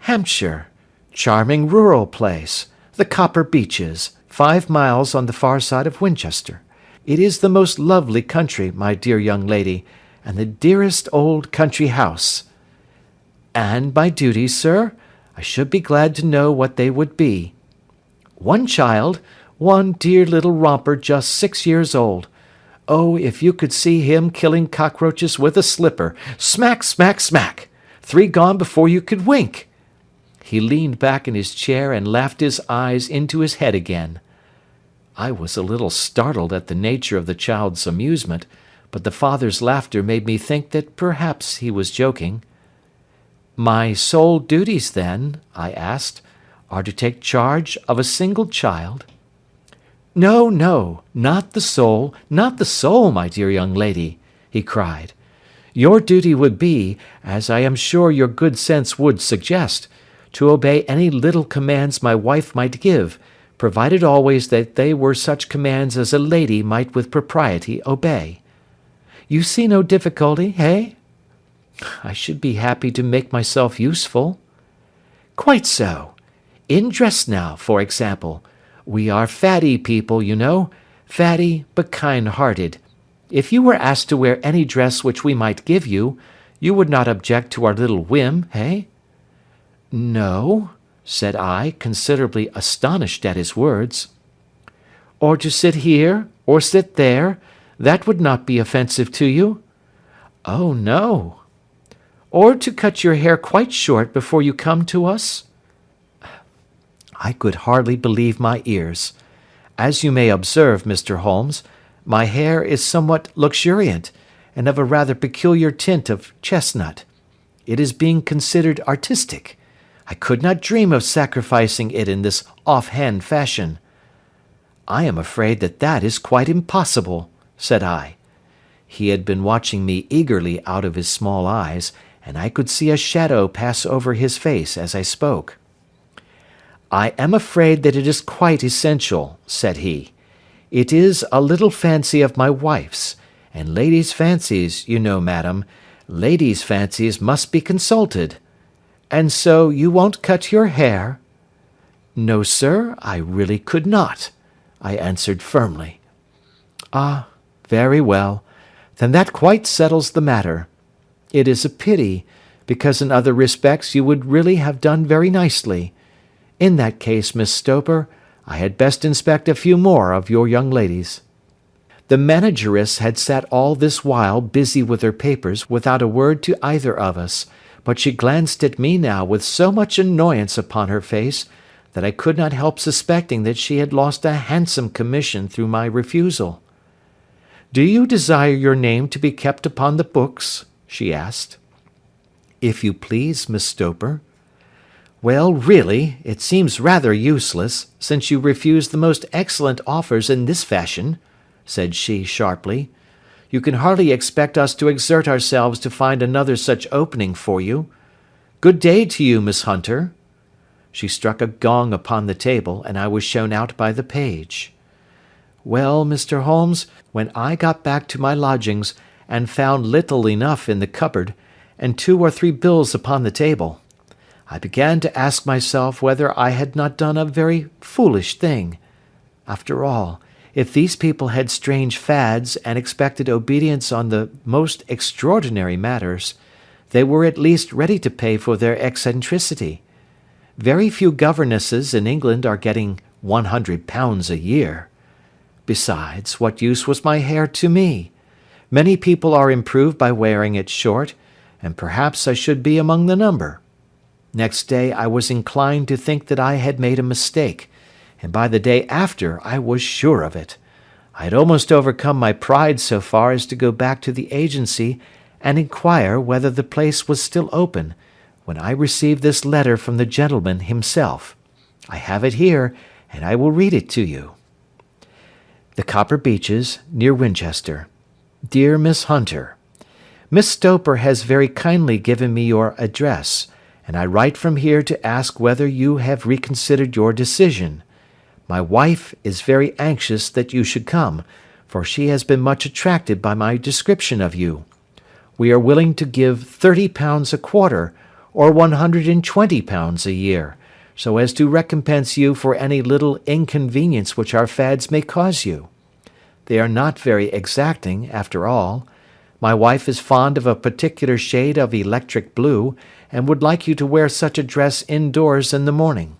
"Hampshire. Charming rural place. The Copper Beeches, 5 miles on the far side of Winchester. It is the most lovely country, my dear young lady, and the dearest old country house." "And my duties, sir? I should be glad to know what they would be." "One child, one dear little romper just 6 years old. Oh, if you could see him killing cockroaches with a slipper! Smack, smack, smack! 3 gone before you could wink!" He leaned back in his chair and laughed his eyes into his head again. I was a little startled at the nature of the child's amusement, but the father's laughter made me think that perhaps he was joking. "My sole duties, then," I asked, "are to take charge of a single child?" "No, no, not the sole, my dear young lady," he cried. "Your duty would be, as I am sure your good sense would suggest, to obey any little commands my wife might give, provided always that they were such commands as a lady might with propriety obey. You see no difficulty, eh?" "I should be happy to make myself useful." "Quite so. In dress now, for example. We are fatty people, you know, fatty but kind-hearted. If you were asked to wear any dress which we might give you, you would not object to our little whim, eh?" "No," said I, considerably astonished at his words. "Or to sit here, or sit there, that would not be offensive to you?" "Oh, no." "Or to cut your hair quite short before you come to us?" I could hardly believe my ears. As you may observe, Mr. Holmes, my hair is somewhat luxuriant, and of a rather peculiar tint of chestnut. It is being considered artistic. I could not dream of sacrificing it in this off-hand fashion. "I am afraid that that is quite impossible," said I. He had been watching me eagerly out of his small eyes, and I could see a shadow pass over his face as I spoke. "I am afraid that it is quite essential," said he. "It is a little fancy of my wife's, and ladies' fancies, you know, madam, ladies' fancies must be consulted. And so you won't cut your hair?" "No, sir, I really could not," I answered firmly. "Ah, very well, then that quite settles the matter. It is a pity, because in other respects you would really have done very nicely. In that case, Miss Stoper, I had best inspect a few more of your young ladies." The manageress had sat all this while busy with her papers without a word to either of us, but she glanced at me now with so much annoyance upon her face that I could not help suspecting that she had lost a handsome commission through my refusal. "Do you desire your name to be kept upon the books?" she asked. "If you please, Miss Stoper." "Well, really, it seems rather useless, since you refuse the most excellent offers in this fashion," said she sharply. "You can hardly expect us to exert ourselves to find another such opening for you. Good day to you, Miss Hunter." She struck a gong upon the table, and I was shown out by the page. Well, Mr. Holmes, when I got back to my lodgings, and found little enough in the cupboard, and 2 or 3 bills upon the table, I began to ask myself whether I had not done a very foolish thing. After all, if these people had strange fads and expected obedience on the most extraordinary matters, they were at least ready to pay for their eccentricity. Very few governesses in England are getting £100 a year. Besides, what use was my hair to me? Many people are improved by wearing it short, and perhaps I should be among the number. Next day I was inclined to think that I had made a mistake, and by the day after I was sure of it. I had almost overcome my pride so far as to go back to the agency and inquire whether the place was still open, when I received this letter from the gentleman himself. I have it here, and I will read it to you. The Copper Beeches, near Winchester. Dear Miss Hunter, Miss Stoper has very kindly given me your address, and I write from here to ask whether you have reconsidered your decision. My wife is very anxious that you should come, for she has been much attracted by my description of you. We are willing to give £30 a quarter, or £120 a year, so as to recompense you for any little inconvenience which our fads may cause you. They are not very exacting, after all. My wife is fond of a particular shade of electric blue, and would like you to wear such a dress indoors in the morning.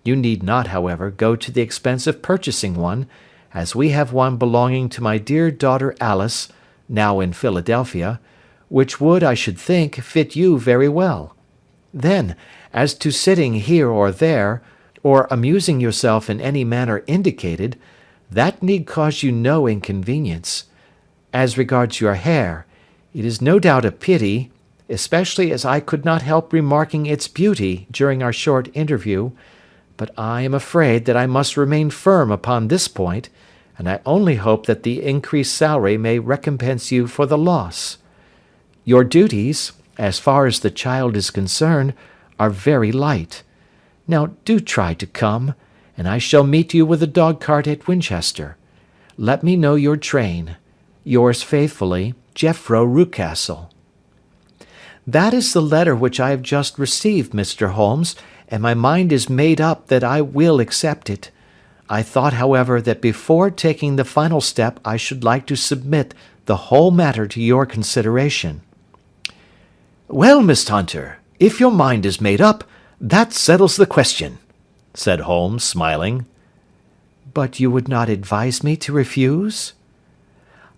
You need not, however, go to the expense of purchasing one, as we have one belonging to my dear daughter Alice, now in Philadelphia, which would, I should think, fit you very well. Then, as to sitting here or there, or amusing yourself in any manner indicated, that need cause you no inconvenience. As regards your hair, it is no doubt a pity, especially as I could not help remarking its beauty during our short interview, but I am afraid that I must remain firm upon this point, and I only hope that the increased salary may recompense you for the loss. Your duties, as far as the child is concerned, are very light. Now do try to come, and I shall meet you with a dog-cart at Winchester. Let me know your train. Yours faithfully, Jeffro Rucastle. That is the letter which I have just received, Mr. Holmes, and my mind is made up that I will accept it. I thought, however, that before taking the final step I should like to submit the whole matter to your consideration. Well, Miss Hunter, if your mind is made up, that settles the question, said Holmes, smiling. But you would not advise me to refuse?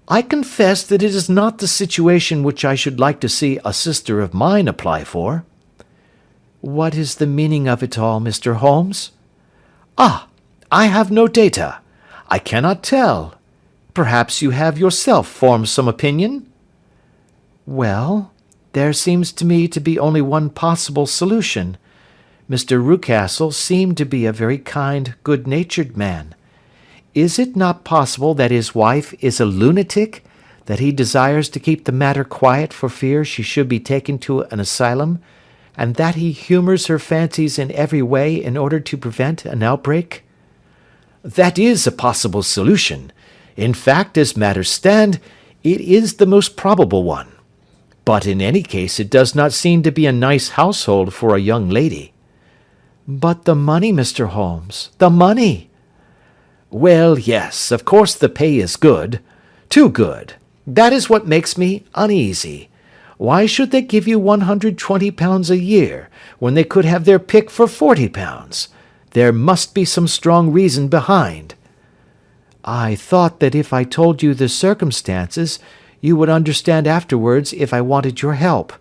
I confess that it is not the situation which I should like to see a sister of mine apply for. What is the meaning of it all, Mr. Holmes? Ah, I have no data. I cannot tell. Perhaps you have yourself formed some opinion? Well, there seems to me to be only one possible solution. Mr. Rucastle seemed to be a very kind, good-natured man. Is it not possible that his wife is a lunatic, that he desires to keep the matter quiet for fear she should be taken to an asylum, and that he humours her fancies in every way in order to prevent an outbreak? That is a possible solution. In fact, as matters stand, it is the most probable one. But in any case it does not seem to be a nice household for a young lady. But the money, Mr. Holmes, the money! Well, yes, of course the pay is good. Too good. That is what makes me uneasy. Why should they give you £120 a year, when they could have their pick for £40? There must be some strong reason behind. I thought that if I told you the circumstances, you would understand afterwards if I wanted your help.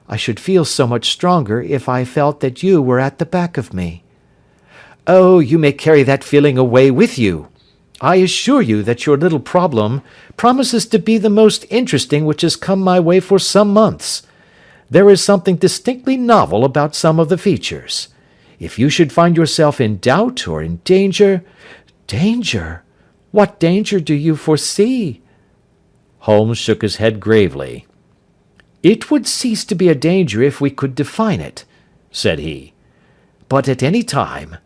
I should feel so much stronger if I felt that you were at the back of me. Oh, you may carry that feeling away with you. I assure you that your little problem promises to be the most interesting which has come my way for some months. There is something distinctly novel about some of the features. If you should find yourself in doubt or in danger— Danger? What danger do you foresee? Holmes shook his head gravely. It would cease to be a danger if we could define it, said he. But at any time,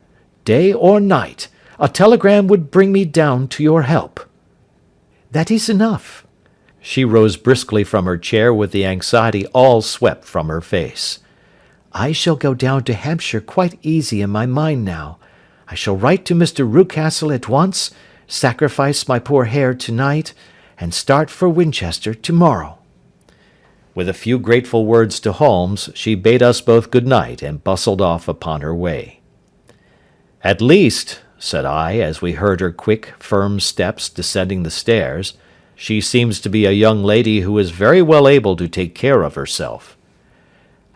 day or night, a telegram would bring me down to your help. That is enough. She rose briskly from her chair with the anxiety all swept from her face. I shall go down to Hampshire quite easy in my mind now. I shall write to Mr. Rucastle at once, sacrifice my poor hare to-night, and start for Winchester to-morrow." With a few grateful words to Holmes, she bade us both good night and bustled off upon her way. "At least," said I, as we heard her quick, firm steps descending the stairs, "she seems to be a young lady who is very well able to take care of herself."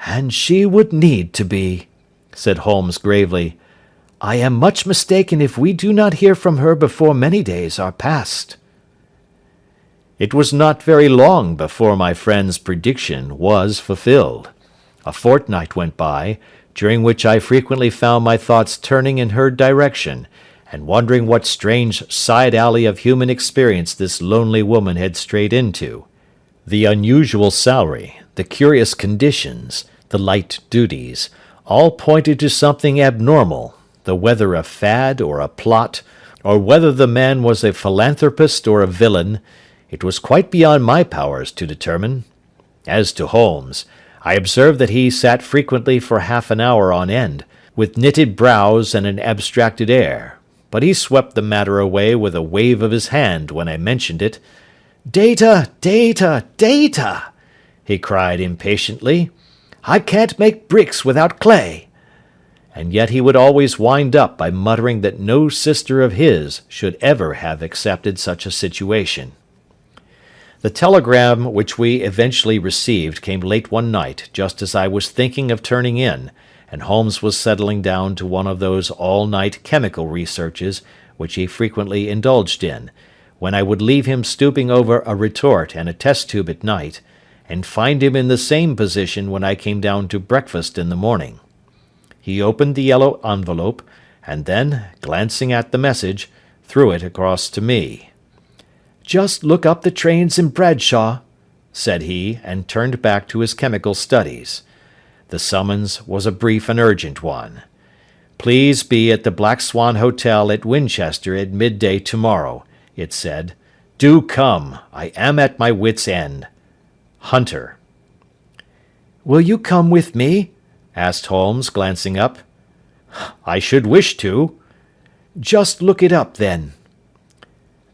"And she would need to be," said Holmes gravely. "I am much mistaken if we do not hear from her before many days are past." It was not very long before my friend's prediction was fulfilled. A fortnight went by, during which I frequently found my thoughts turning in her direction, and wondering what strange side alley of human experience this lonely woman had strayed into. The unusual salary, the curious conditions, the light duties, all pointed to something abnormal, though whether a fad or a plot, or whether the man was a philanthropist or a villain, it was quite beyond my powers to determine. As to Holmes, I observed that he sat frequently for half an hour on end, with knitted brows and an abstracted air, but he swept the matter away with a wave of his hand when I mentioned it. "Data, data, data!" he cried impatiently. "I can't make bricks without clay." And yet he would always wind up by muttering that no sister of his should ever have accepted such a situation. The telegram which we eventually received came late one night, just as I was thinking of turning in, and Holmes was settling down to one of those all-night chemical researches which he frequently indulged in, when I would leave him stooping over a retort and a test tube at night, and find him in the same position when I came down to breakfast in the morning. He opened the yellow envelope, and then, glancing at the message, threw it across to me. "Just look up the trains in Bradshaw," said he, and turned back to his chemical studies. The summons was a brief and urgent one. "Please be at the Black Swan Hotel at Winchester at midday tomorrow," it said. "Do come. I am at my wit's end. Hunter." "Will you come with me?" asked Holmes, glancing up. "I should wish to." "Just look it up, then."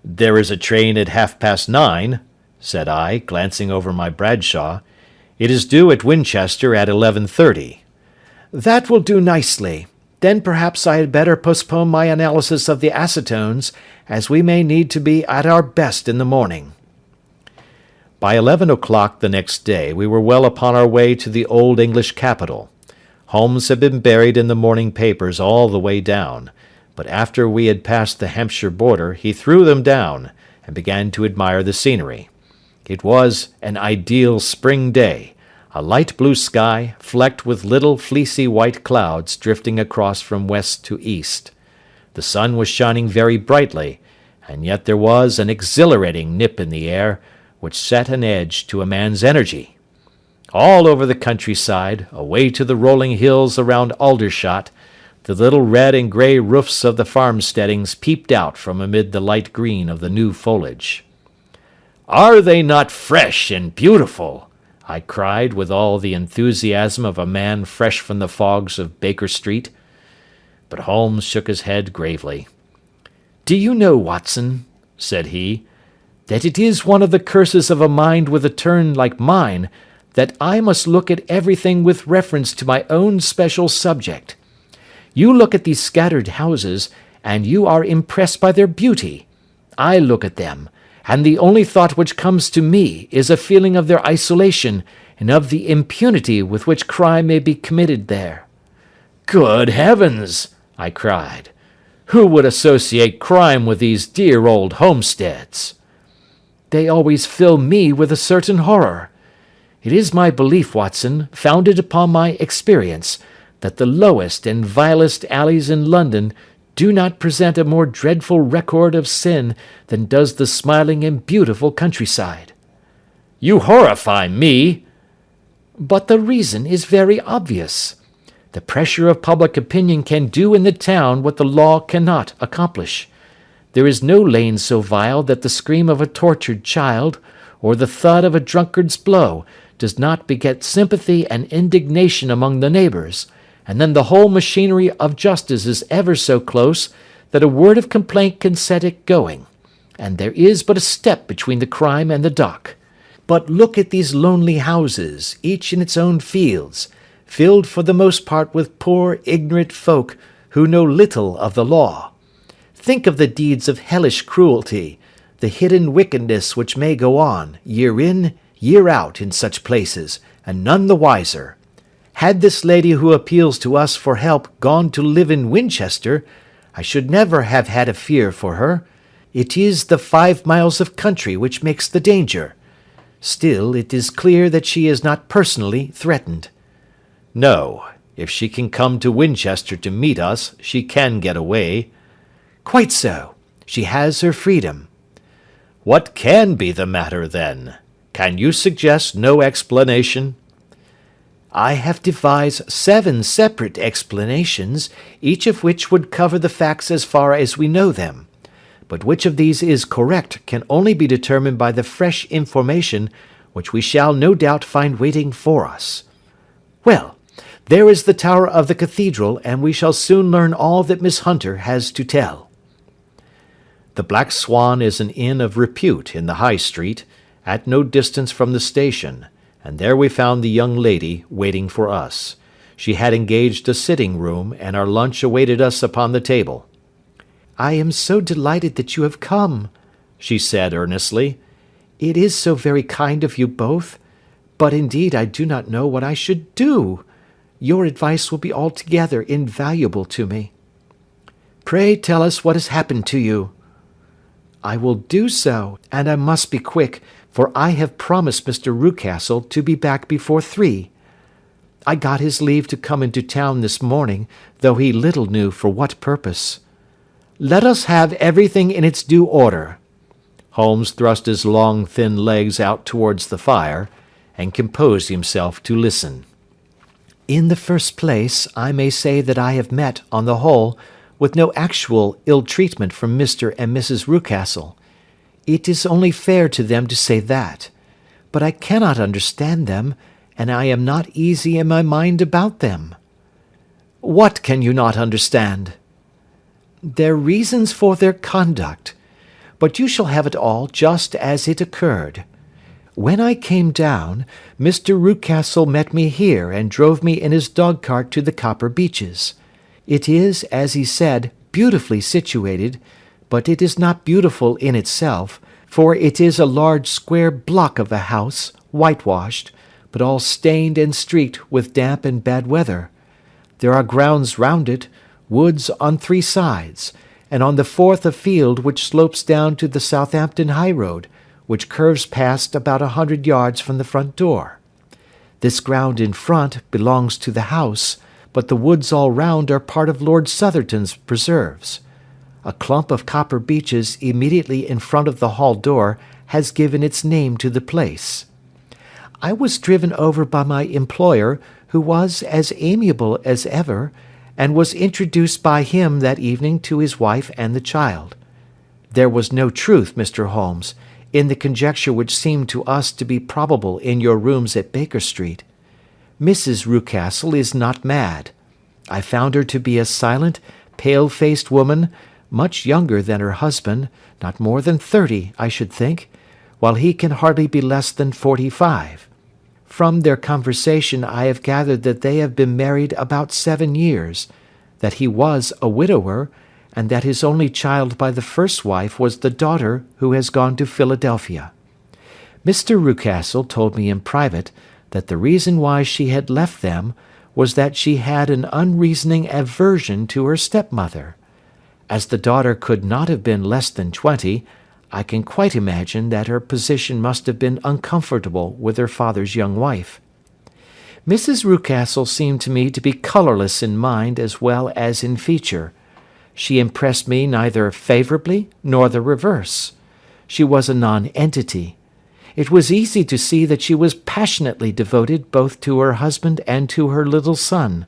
"There is a train at 9:30, said I, glancing over my Bradshaw. "It is due at Winchester at 11:30. "That will do nicely. Then perhaps I had better postpone my analysis of the acetones, as we may need to be at our best in the morning." By 11 o'clock the next day we were well upon our way to the old English capital. Holmes had been buried in the morning papers all the way down, but after we had passed the Hampshire border he threw them down, and began to admire the scenery. It was an ideal spring day, a light blue sky, flecked with little fleecy white clouds drifting across from west to east. The sun was shining very brightly, and yet there was an exhilarating nip in the air, which set an edge to a man's energy. All over the countryside, away to the rolling hills around Aldershot, the little red and grey roofs of the farmsteadings peeped out from amid the light green of the new foliage. "Are they not fresh and beautiful?" I cried with all the enthusiasm of a man fresh from the fogs of Baker Street. But Holmes shook his head gravely. "Do you know, Watson," said he, "that it is one of the curses of a mind with a turn like mine, that I must look at everything with reference to my own special subject. You look at these scattered houses, and you are impressed by their beauty. I look at them, and the only thought which comes to me is a feeling of their isolation, and of the impunity with which crime may be committed there." "Good heavens!" I cried. "Who would associate crime with these dear old homesteads?" "They always fill me with a certain horror. It is my belief, Watson, founded upon my experience, that the lowest and vilest alleys in London do not present a more dreadful record of sin than does the smiling and beautiful countryside." "You horrify me!" "But the reason is very obvious. The pressure of public opinion can do in the town what the law cannot accomplish. There is no lane so vile that the scream of a tortured child, or the thud of a drunkard's blow, does not beget sympathy and indignation among the neighbours, and then the whole machinery of justice is ever so close that a word of complaint can set it going, and there is but a step between the crime and the dock. But look at these lonely houses, each in its own fields, filled for the most part with poor ignorant folk who know little of the law. Think of the deeds of hellish cruelty, the hidden wickedness which may go on, year in, year out, in such places, and none the wiser. Had this lady who appeals to us for help gone to live in Winchester, I should never have had a fear for her. It is the 5 miles of country which makes the danger. Still, it is clear that she is not personally threatened. No, if she can come to Winchester to meet us, she can get away. Quite so. She has her freedom. What can be the matter, then? Can you suggest no explanation? I have devised 7 separate explanations, each of which would cover the facts as far as we know them. But which of these is correct can only be determined by the fresh information which we shall no doubt find waiting for us. Well, there is the tower of the cathedral, and we shall soon learn all that Miss Hunter has to tell. The Black Swan is an inn of repute in the High Street, at no distance from the station, and there we found the young lady waiting for us. She had engaged a sitting room, and our lunch awaited us upon the table. "I am so delighted that you have come," she said earnestly. "It is so very kind of you both, but indeed I do not know what I should do. Your advice will be altogether invaluable to me." "Pray tell us what has happened to you." "I will do so, and I must be quick, for I have promised Mr. Rucastle to be back before 3. I got his leave to come into town this morning, though he little knew for what purpose. Let us have everything in its due order." Holmes thrust his long, thin legs out towards the fire, and composed himself to listen. "In the first place, I may say that I have met, on the whole, with no actual ill-treatment from Mr. and Mrs. Rucastle. It is only fair to them to say that. But I cannot understand them, and I am not easy in my mind about them." "What can you not understand?" "Their reasons for their conduct. But you shall have it all just as it occurred. When I came down, Mr. Rucastle met me here and drove me in his dog-cart to the Copper Beeches. It is, as he said, beautifully situated, but it is not beautiful in itself, for it is a large square block of a house, whitewashed, but all stained and streaked with damp and bad weather. There are grounds round it, woods on 3 sides, and on the 4th a field which slopes down to the Southampton high road, which curves past about 100 yards from the front door. This ground in front belongs to the house, but the woods all round are part of Lord Southerton's preserves. A clump of copper beeches immediately in front of the hall door has given its name to the place. I was driven over by my employer, who was as amiable as ever, and was introduced by him that evening to his wife and the child. There was no truth, Mr. Holmes, in the conjecture which seemed to us to be probable in your rooms at Baker Street. Mrs. Rucastle is not mad. I found her to be a silent, pale-faced woman, much younger than her husband, not more than 30, I should think, while he can hardly be less than 45. From their conversation I have gathered that they have been married about 7 years, that he was a widower, and that his only child by the first wife was the daughter who has gone to Philadelphia. Mr. Rucastle told me in private that the reason why she had left them was that she had an unreasoning aversion to her stepmother. As the daughter could not have been less than 20, I can quite imagine that her position must have been uncomfortable with her father's young wife. Mrs. Rucastle seemed to me to be colourless in mind as well as in feature. She impressed me neither favourably nor the reverse. She was a nonentity. It was easy to see that she was passionately devoted both to her husband and to her little son.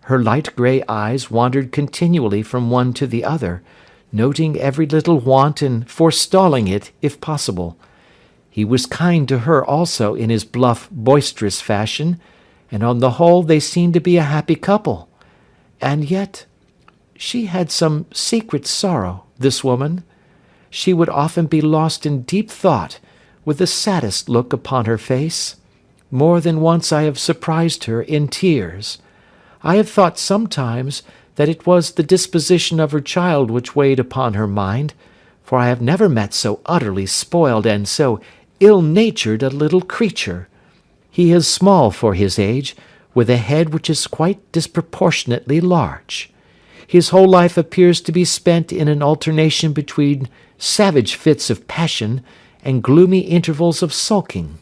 Her light grey eyes wandered continually from one to the other, noting every little want and forestalling it if possible. He was kind to her also in his bluff, boisterous fashion, and on the whole they seemed to be a happy couple. And yet she had some secret sorrow, this woman. She would often be lost in deep thought, with the saddest look upon her face. More than once I have surprised her in tears. I have thought sometimes that it was the disposition of her child which weighed upon her mind, for I have never met so utterly spoiled and so ill-natured a little creature. He is small for his age, with a head which is quite disproportionately large. His whole life appears to be spent in an alternation between savage fits of passion and gloomy intervals of sulking.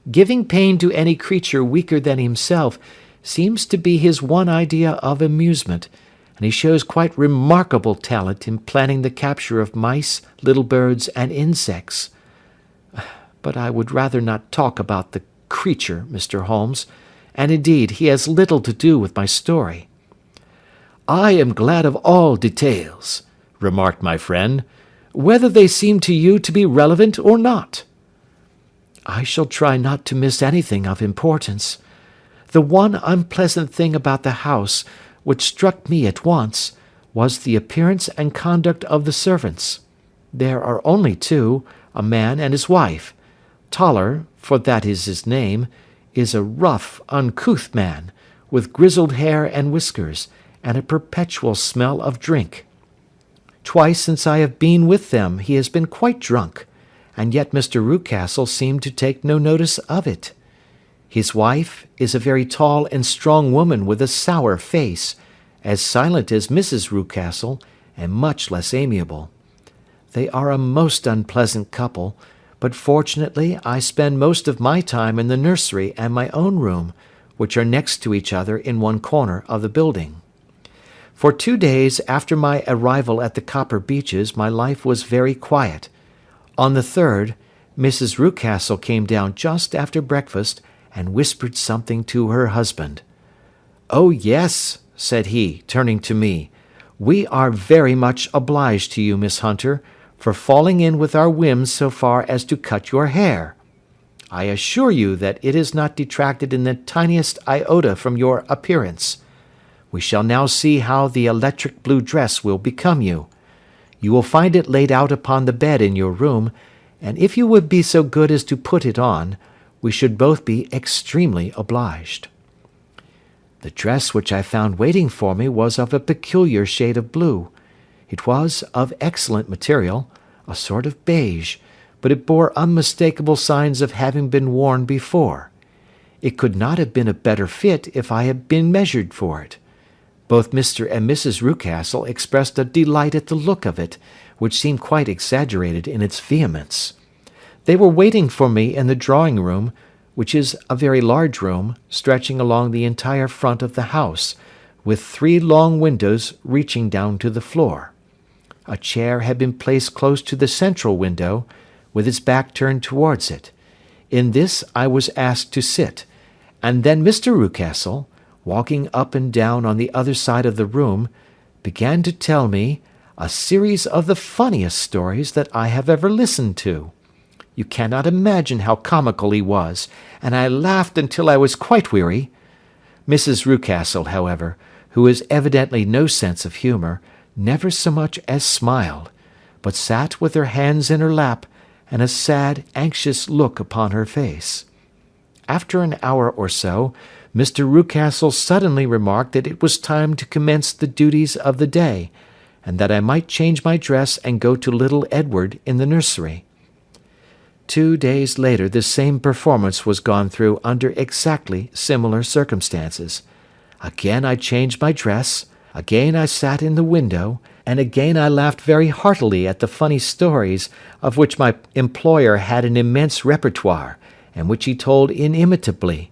Giving pain to any creature weaker than himself seems to be his one idea of amusement, and he shows quite remarkable talent in planning the capture of mice, little birds, and insects. But I would rather not talk about the creature, Mr. Holmes, and indeed he has little to do with my story. I am glad of all details, remarked my friend, whether they seem to you to be relevant or not. I shall try not to miss anything of importance. The one unpleasant thing about the house, which struck me at once, was the appearance and conduct of the servants. There are only two, a man and his wife. Toller, for that is his name, is a rough, uncouth man, with grizzled hair and whiskers, and a perpetual smell of drink. Twice since I have been with them he has been quite drunk, and yet Mr. Rucastle seemed to take no notice of it. His wife is a very tall and strong woman with a sour face, as silent as Mrs. Rucastle, and much less amiable. They are a most unpleasant couple, but fortunately I spend most of my time in the nursery and my own room, which are next to each other in one corner of the building. For 2 days after my arrival at the Copper Beeches my life was very quiet. On the third, Mrs. Rucastle came down just after breakfast and whispered something to her husband. "Oh, yes," said he, turning to me, "we are very much obliged to you, Miss Hunter, for falling in with our whims so far as to cut your hair. I assure you that it has not detracted in the tiniest iota from your appearance. We shall now see how the electric blue dress will become you. You will find it laid out upon the bed in your room, and if you would be so good as to put it on, we should both be extremely obliged." The dress which I found waiting for me was of a peculiar shade of blue. It was of excellent material, a sort of beige, but it bore unmistakable signs of having been worn before. It could not have been a better fit if I had been measured for it. Both Mr. and Mrs. Rucastle expressed a delight at the look of it, which seemed quite exaggerated in its vehemence. They were waiting for me in the drawing-room, which is a very large room, stretching along the entire front of the house, with 3 long windows reaching down to the floor. A chair had been placed close to the central window, with its back turned towards it. In this I was asked to sit, and then Mr. Rucastle, walking up and down on the other side of the room, began to tell me a series of the funniest stories that I have ever listened to. You cannot imagine how comical he was, and I laughed until I was quite weary. Mrs. Rucastle, however, who has evidently no sense of humour, never so much as smiled, but sat with her hands in her lap and a sad, anxious look upon her face. After an hour or so, Mr. Rucastle suddenly remarked that it was time to commence the duties of the day, and that I might change my dress and go to little Edward in the nursery. 2 days later the same performance was gone through under exactly similar circumstances. Again I changed my dress, again I sat in the window, and again I laughed very heartily at the funny stories of which my employer had an immense repertoire, and which he told inimitably.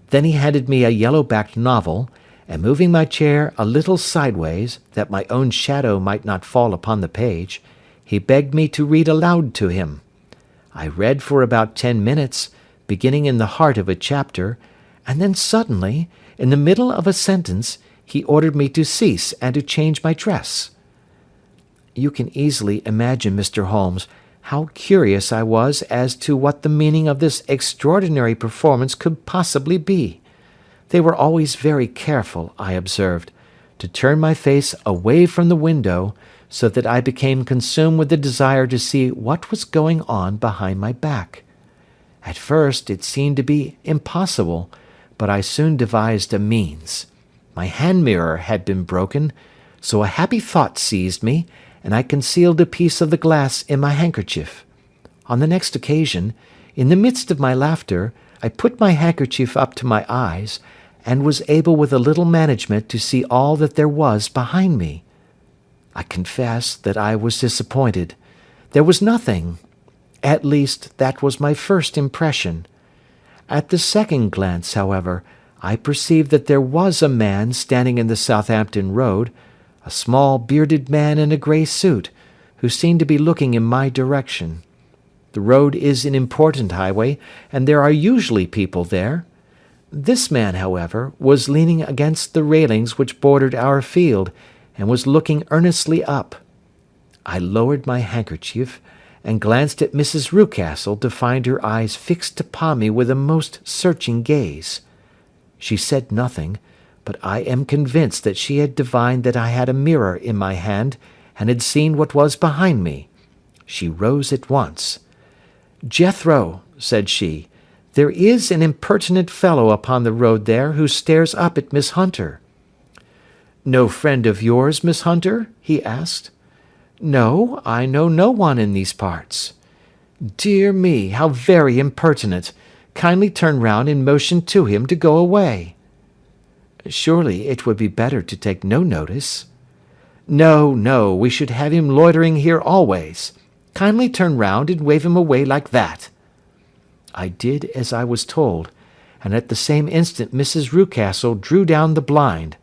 Then he handed me a yellow-backed novel, and moving my chair a little sideways, that my own shadow might not fall upon the page, he begged me to read aloud to him. I read for about 10 minutes, beginning in the heart of a chapter, and then suddenly, in the middle of a sentence, he ordered me to cease and to change my dress. You can easily imagine, Mr. Holmes, How curious I was as to what the meaning of this extraordinary performance could possibly be. They were always very careful, I observed, to turn my face away from the window, so that I became consumed with the desire to see what was going on behind my back. At first it seemed to be impossible, but I soon devised a means. My hand mirror had been broken, so a happy thought seized me, and I concealed a piece of the glass in my handkerchief. On the next occasion, in the midst of my laughter, I put my handkerchief up to my eyes, and was able with a little management to see all that there was behind me. I confess that I was disappointed. There was nothing. At least, that was my first impression. At the second glance, however, I perceived that there was a man standing in the Southampton Road, a small bearded man in a grey suit, who seemed to be looking in my direction. The road is an important highway, and there are usually people there. This man, however, was leaning against the railings which bordered our field, and was looking earnestly up. I lowered my handkerchief, and glanced at Mrs. Rucastle to find her eyes fixed upon me with a most searching gaze. She said nothing, but I am convinced that she had divined that I had a mirror in my hand, and had seen what was behind me. She rose at once. "Jethro," said she, "there is an impertinent fellow upon the road there who stares up at Miss Hunter." "No friend of yours, Miss Hunter?" he asked. "No, I know no one in these parts." "Dear me, how very impertinent! Kindly turn round and motion to him to go away." "Surely it would be better to take no notice." "No, no, we should have him loitering here always. Kindly turn round and wave him away like that." I did as I was told, and at the same instant Mrs. Rucastle drew down the blind.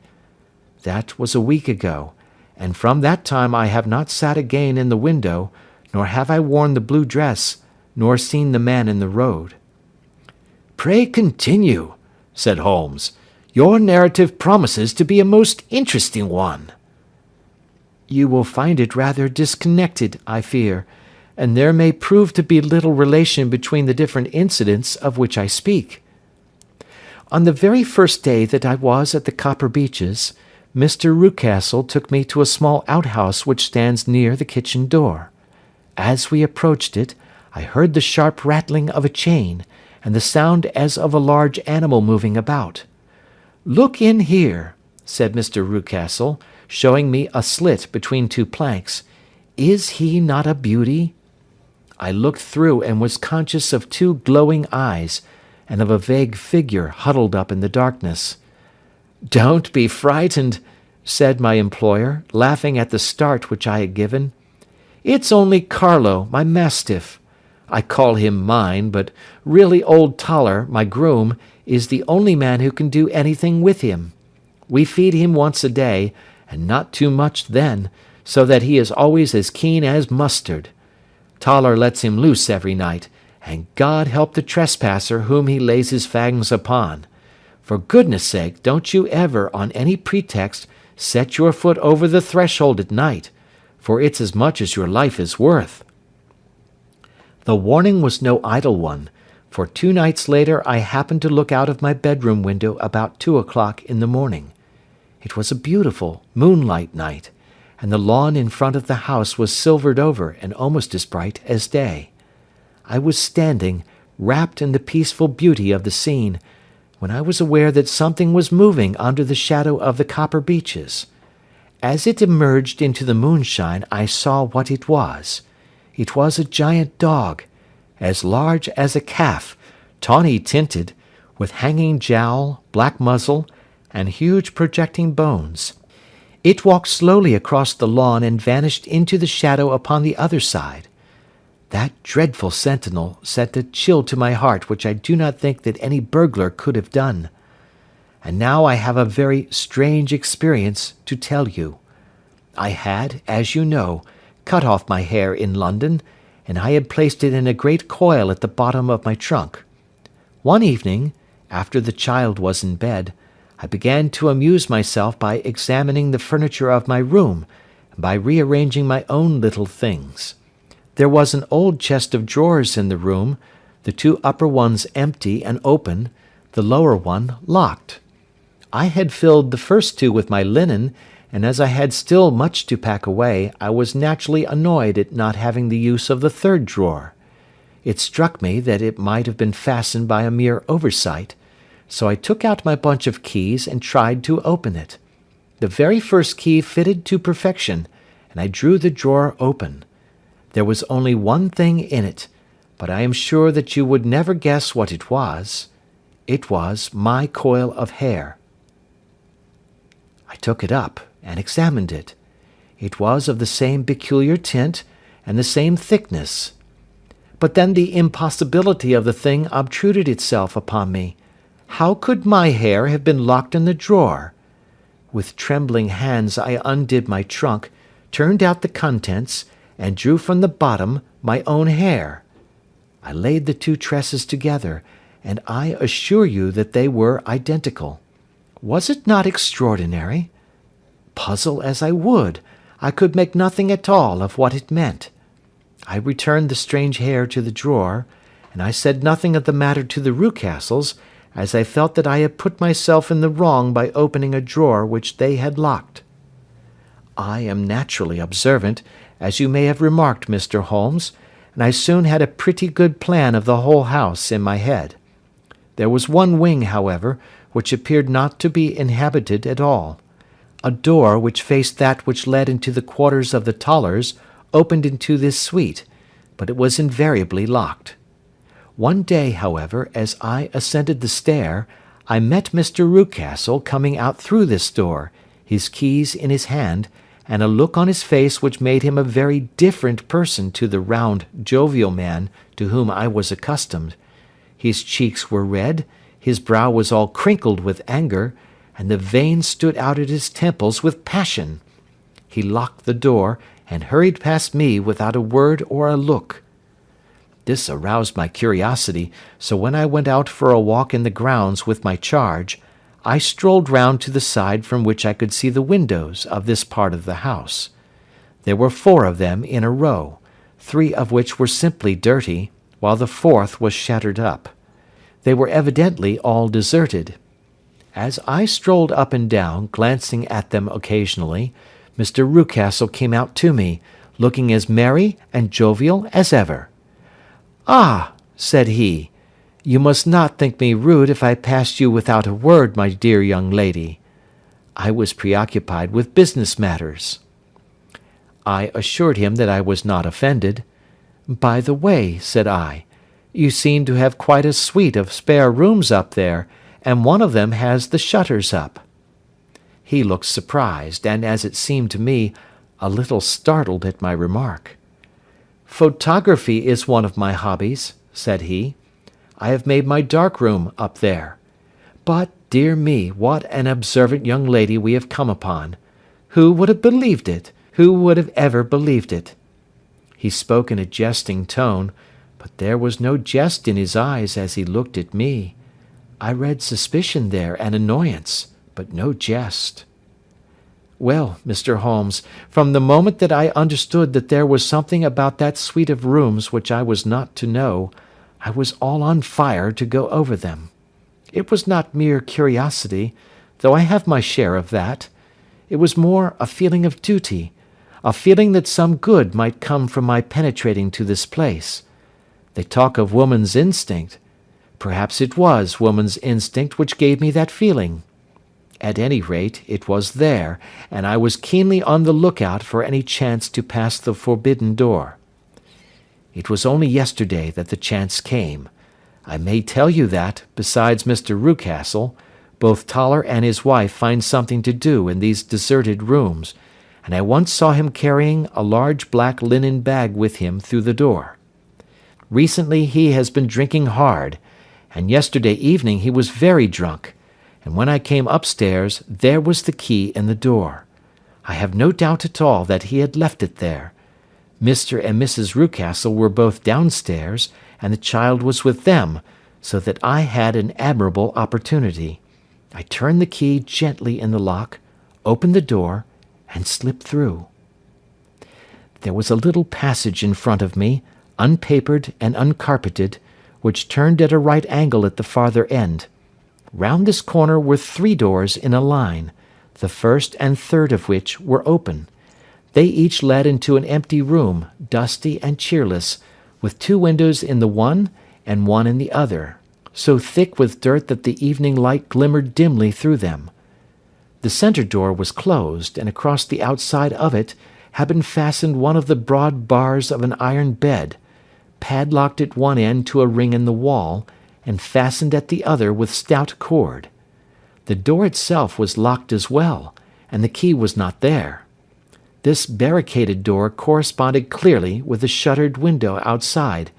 That was a week ago, and from that time I have not sat again in the window, nor have I worn the blue dress, nor seen the man in the road. "Pray continue," said Holmes. "Your narrative promises to be a most interesting one." "You will find it rather disconnected, I fear, and there may prove to be little relation between the different incidents of which I speak. On the very first day that I was at the Copper Beeches, Mr. Rucastle took me to a small outhouse which stands near the kitchen door. As we approached it, I heard the sharp rattling of a chain, and the sound as of a large animal moving about. "Look in here," said Mr. Rucastle, showing me a slit between two planks. "Is he not a beauty?" I looked through and was conscious of two glowing eyes, and of a vague figure huddled up in the darkness. "Don't be frightened," said my employer, laughing at the start which I had given. "It's only Carlo, my mastiff. I call him mine, but really old Toller, my groom, is the only man who can do anything with him. We feed him once a day, and not too much then, so that he is always as keen as mustard. Toller lets him loose every night, and God help the trespasser whom he lays his fangs upon. For goodness' sake, don't you ever, on any pretext, set your foot over the threshold at night, for it's as much as your life is worth." The warning was no idle one, for 2 nights later I happened to look out of my bedroom window about 2 o'clock in the morning. It was a beautiful moonlight night, and the lawn in front of the house was silvered over and almost as bright as day. I was standing, wrapped in the peaceful beauty of the scene, when I was aware that something was moving under the shadow of the Copper Beeches. As it emerged into the moonshine, I saw what it was. It was a giant dog, as large as a calf, tawny tinted, with hanging jowl, black muzzle, and huge projecting bones. It walked slowly across the lawn and vanished into the shadow upon the other side. That dreadful sentinel sent a chill to my heart which I do not think that any burglar could have done. And now I have a very strange experience to tell you. I had, as you know, cut off my hair in London, and I had placed it in a great coil at the bottom of my trunk. One evening, after the child was in bed, I began to amuse myself by examining the furniture of my room, and by rearranging my own little things. There was an old chest of drawers in the room, the two upper ones empty and open, the lower one locked. I had filled the first two with my linen, and as I had still much to pack away, I was naturally annoyed at not having the use of the third drawer. It struck me that it might have been fastened by a mere oversight, so I took out my bunch of keys and tried to open it. The very first key fitted to perfection, and I drew the drawer open. There was only one thing in it, but I am sure that you would never guess what it was. It was my coil of hair. I took it up and examined it. It was of the same peculiar tint and the same thickness. But then the impossibility of the thing obtruded itself upon me. How could my hair have been locked in the drawer? With trembling hands I undid my trunk, turned out the contents, and drew from the bottom my own hair. I laid the two tresses together, and I assure you that they were identical. Was it not extraordinary? Puzzle as I would, I could make nothing at all of what it meant. I returned the strange hair to the drawer, and I said nothing of the matter to the Rucastles, as I felt that I had put myself in the wrong by opening a drawer which they had locked. I am naturally observant, as you may have remarked, Mr. Holmes, and I soon had a pretty good plan of the whole house in my head. There was one wing, however, which appeared not to be inhabited at all. A door which faced that which led into the quarters of the Tollers opened into this suite, but it was invariably locked. One day, however, as I ascended the stair, I met Mr. Rucastle coming out through this door, his keys in his hand, and a look on his face which made him a very different person to the round, jovial man to whom I was accustomed. His cheeks were red, his brow was all crinkled with anger, and the veins stood out at his temples with passion. He locked the door, and hurried past me without a word or a look. This aroused my curiosity, so when I went out for a walk in the grounds with my charge, I strolled round to the side from which I could see the windows of this part of the house. There were 4 of them in a row, 3 of which were simply dirty, while the 4th was shattered up. They were evidently all deserted. As I strolled up and down, glancing at them occasionally, Mr. Rucastle came out to me, looking as merry and jovial as ever. "Ah," said he, "you must not think me rude if I passed you without a word, my dear young lady." I was preoccupied with business matters. I assured him that I was not offended. "By the way," said I, "you seem to have quite a suite of spare rooms up there, and one of them has the shutters up." He looked surprised, and, as it seemed to me, a little startled at my remark. "Photography is one of my hobbies," said he. "I have made my dark room up there. But, dear me, what an observant young lady we have come upon! Who would have believed it? Who would have ever believed it?" He spoke in a jesting tone, but there was no jest in his eyes as he looked at me. I read suspicion there and annoyance, but no jest. Well, Mr. Holmes, from the moment that I understood that there was something about that suite of rooms which I was not to know, I was all on fire to go over them. It was not mere curiosity, though I have my share of that. It was more a feeling of duty, a feeling that some good might come from my penetrating to this place. They talk of woman's instinct. Perhaps it was woman's instinct which gave me that feeling. At any rate, it was there, and I was keenly on the lookout for any chance to pass the forbidden door. It was only yesterday that the chance came. I may tell you that, besides Mr. Rucastle, both Toller and his wife find something to do in these deserted rooms, and I once saw him carrying a large black linen bag with him through the door. Recently he has been drinking hard, and yesterday evening he was very drunk, and when I came upstairs there was the key in the door. I have no doubt at all that he had left it there. Mr. and Mrs. Rucastle were both downstairs, and the child was with them, so that I had an admirable opportunity. I turned the key gently in the lock, opened the door, and slipped through. There was a little passage in front of me, unpapered and uncarpeted, which turned at a right angle at the farther end. Round this corner were 3 doors in a line, the first and third of which were open. They each led into an empty room, dusty and cheerless, with 2 windows in the one and one in the other, so thick with dirt that the evening light glimmered dimly through them. The centre door was closed, and across the outside of it had been fastened one of the broad bars of an iron bed, padlocked at one end to a ring in the wall, and fastened at the other with stout cord. The door itself was locked as well, and the key was not there. This barricaded door corresponded clearly with the shuttered window outside,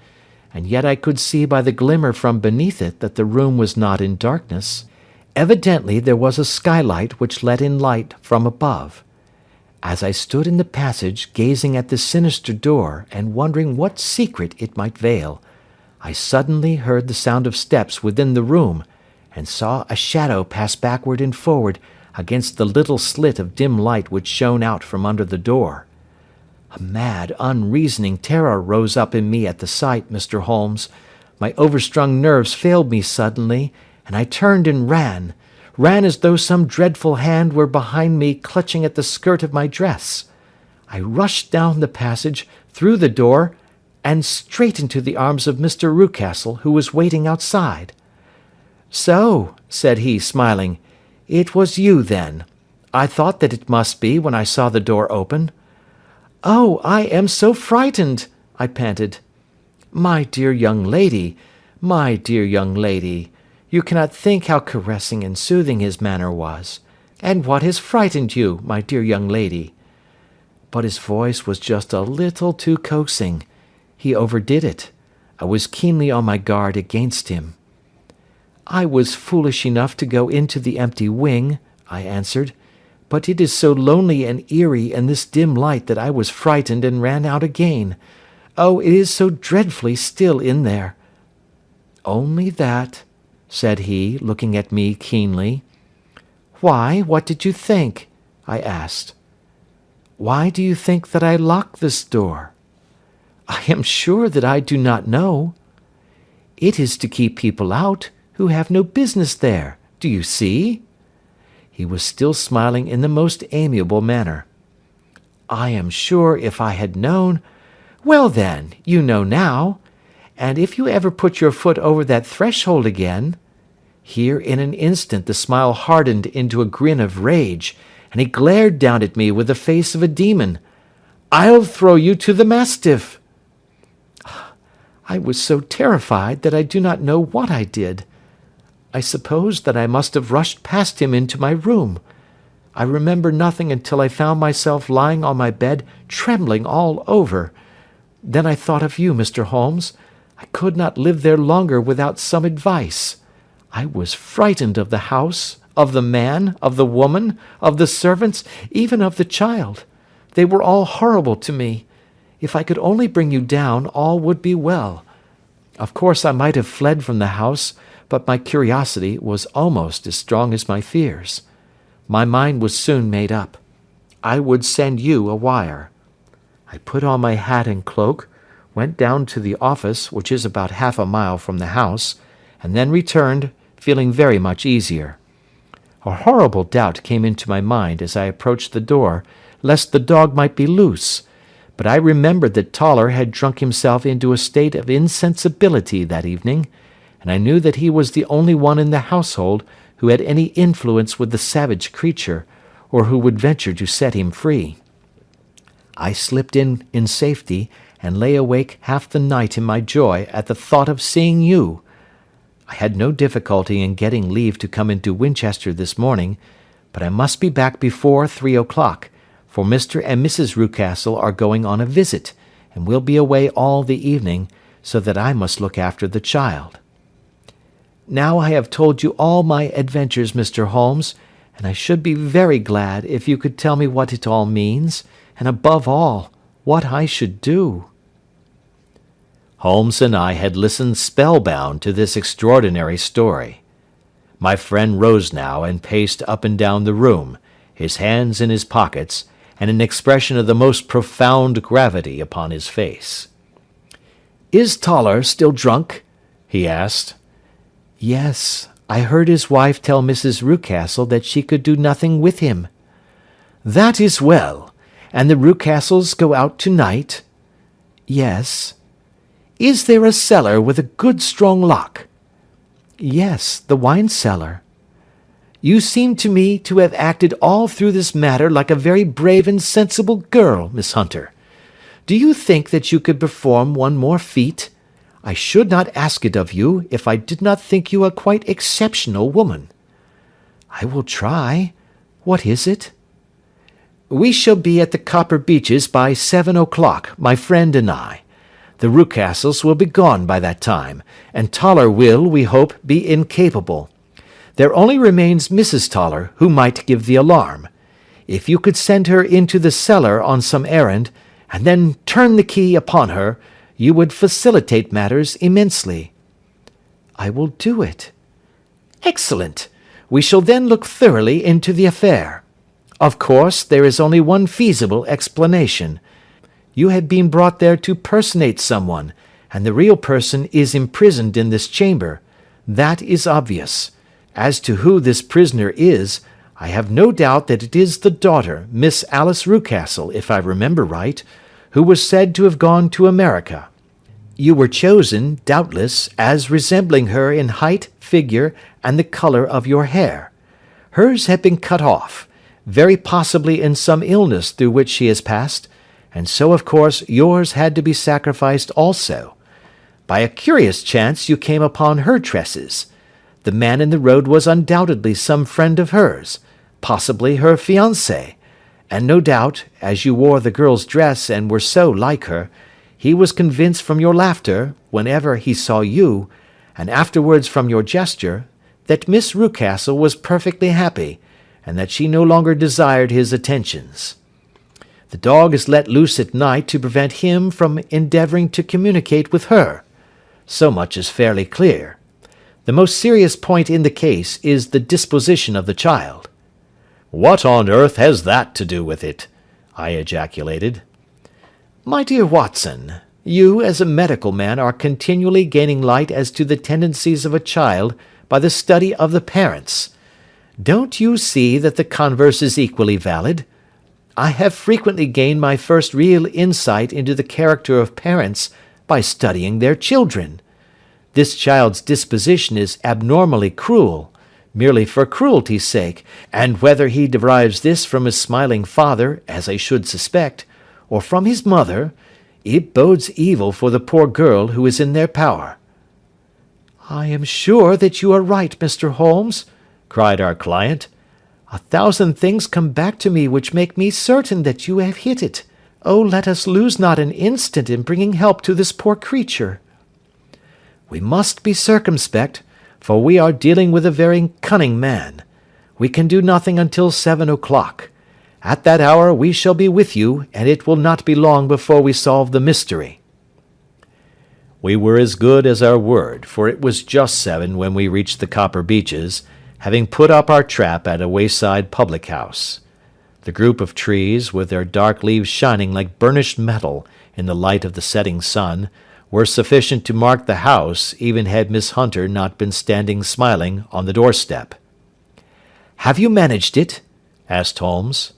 and yet I could see by the glimmer from beneath it that the room was not in darkness. Evidently there was a skylight which let in light from above. As I stood in the passage gazing at the sinister door and wondering what secret it might veil, I suddenly heard the sound of steps within the room, and saw a shadow pass backward and forward against the little slit of dim light which shone out from under the door. A mad, unreasoning terror rose up in me at the sight, Mr. Holmes. My overstrung nerves failed me suddenly, and I turned and ran as though some dreadful hand were behind me clutching at the skirt of my dress. I rushed down the passage, through the door, and straight into the arms of Mr. Rucastle, who was waiting outside. "So," said he, smiling, "it was you, then. I thought that it must be when I saw the door open." "Oh, I am so frightened!" I panted. My dear young lady, you cannot think how caressing and soothing his manner was. And what has frightened you, my dear young lady?" But his voice was just a little too coaxing. He overdid it. I was keenly on my guard against him. "I was foolish enough to go into the empty wing," I answered, "but it is so lonely and eerie in this dim light that I was frightened and ran out again. Oh, it is so dreadfully still in there." "Only that?" said he, looking at me keenly. "Why, what did you think?" I asked. "Why do you think that I locked this door?" "I am sure that I do not know." "It is to keep people out who have no business there, do you see?" He was still smiling in the most amiable manner. "I am sure if I had known—" "Well then, you know now. And if you ever put your foot over that threshold again—" Here in an instant the smile hardened into a grin of rage, and he glared down at me with the face of a demon. "I'll throw you to the mastiff." I was so terrified that I do not know what I did. I suppose that I must have rushed past him into my room. I remember nothing until I found myself lying on my bed, trembling all over. Then I thought of you, Mr. Holmes. I could not live there longer without some advice. I was frightened of the house, of the man, of the woman, of the servants, even of the child. They were all horrible to me. If I could only bring you down, all would be well. Of course I might have fled from the house, but my curiosity was almost as strong as my fears. My mind was soon made up. I would send you a wire. I put on my hat and cloak, went down to the office, which is about half a mile from the house, and then returned, feeling very much easier. A horrible doubt came into my mind as I approached the door, lest the dog might be loose, but I remembered that Toller had drunk himself into a state of insensibility that evening, and I knew that he was the only one in the household who had any influence with the savage creature, or who would venture to set him free. I slipped in safety, and lay awake half the night in my joy at the thought of seeing you. I had no difficulty in getting leave to come into Winchester this morning, but I must be back before 3 o'clock, for Mr. and Mrs. Rucastle are going on a visit, and will be away all the evening, so that I must look after the child. Now I have told you all my adventures, Mr. Holmes, and I should be very glad if you could tell me what it all means, and above all, what I should do." Holmes and I had listened spellbound to this extraordinary story. My friend rose now and paced up and down the room, his hands in his pockets, and an expression of the most profound gravity upon his face. "Is Toller still drunk?" he asked. "Yes, I heard his wife tell Mrs. Rucastle that she could do nothing with him." "That is well. And the Rucastles go out tonight?" "Yes." "Is there a cellar with a good strong lock?" "Yes, the wine cellar." "You seem to me to have acted all through this matter like a very brave and sensible girl, Miss Hunter. Do you think that you could perform one more feat? I should not ask it of you if I did not think you a quite exceptional woman." "I will try. What is it?" "We shall be at the Copper Beeches by 7 o'clock, my friend and I. The Rucastles will be gone by that time, and Toller will, we hope, be incapable. There only remains Mrs. Toller, who might give the alarm. If you could send her into the cellar on some errand, and then turn the key upon her, you would facilitate matters immensely." "I will do it." "Excellent. We shall then look thoroughly into the affair. Of course, there is only one feasible explanation. You had been brought there to personate someone, and the real person is imprisoned in this chamber. That is obvious. As to who this prisoner is, I have no doubt that it is the daughter, Miss Alice Rucastle, if I remember right, who was said to have gone to America. You were chosen, doubtless, as resembling her in height, figure, and the colour of your hair. Hers had been cut off, very possibly in some illness through which she has passed, and so of course yours had to be sacrificed also. By a curious chance you came upon her tresses. The man in the road was undoubtedly some friend of hers, possibly her fiancé, and no doubt, as you wore the girl's dress and were so like her, he was convinced from your laughter, whenever he saw you, and afterwards from your gesture, that Miss Rucastle was perfectly happy, and that she no longer desired his attentions. The dog is let loose at night to prevent him from endeavouring to communicate with her. So much is fairly clear. The most serious point in the case is the disposition of the child." "What on earth has that to do with it?" I ejaculated. "My dear Watson, you as a medical man are continually gaining light as to the tendencies of a child by the study of the parents. Don't you see that the converse is equally valid? I have frequently gained my first real insight into the character of parents by studying their children. This child's disposition is abnormally cruel, merely for cruelty's sake, and whether he derives this from his smiling father, as I should suspect, or from his mother, it bodes evil for the poor girl who is in their power." "I am sure that you are right, Mr. Holmes," cried our client. "A thousand things come back to me which make me certain that you have hit it. Oh, let us lose not an instant in bringing help to this poor creature." "We must be circumspect, for we are dealing with a very cunning man. We can do nothing until 7 o'clock. At that hour we shall be with you, and it will not be long before we solve the mystery." We were as good as our word, for it was just 7 when we reached the Copper Beeches, having put up our trap at a wayside public-house. The group of trees, with their dark leaves shining like burnished metal in the light of the setting sun, were sufficient to mark the house, even had Miss Hunter not been standing smiling on the doorstep. "Have you managed it?" asked Holmes.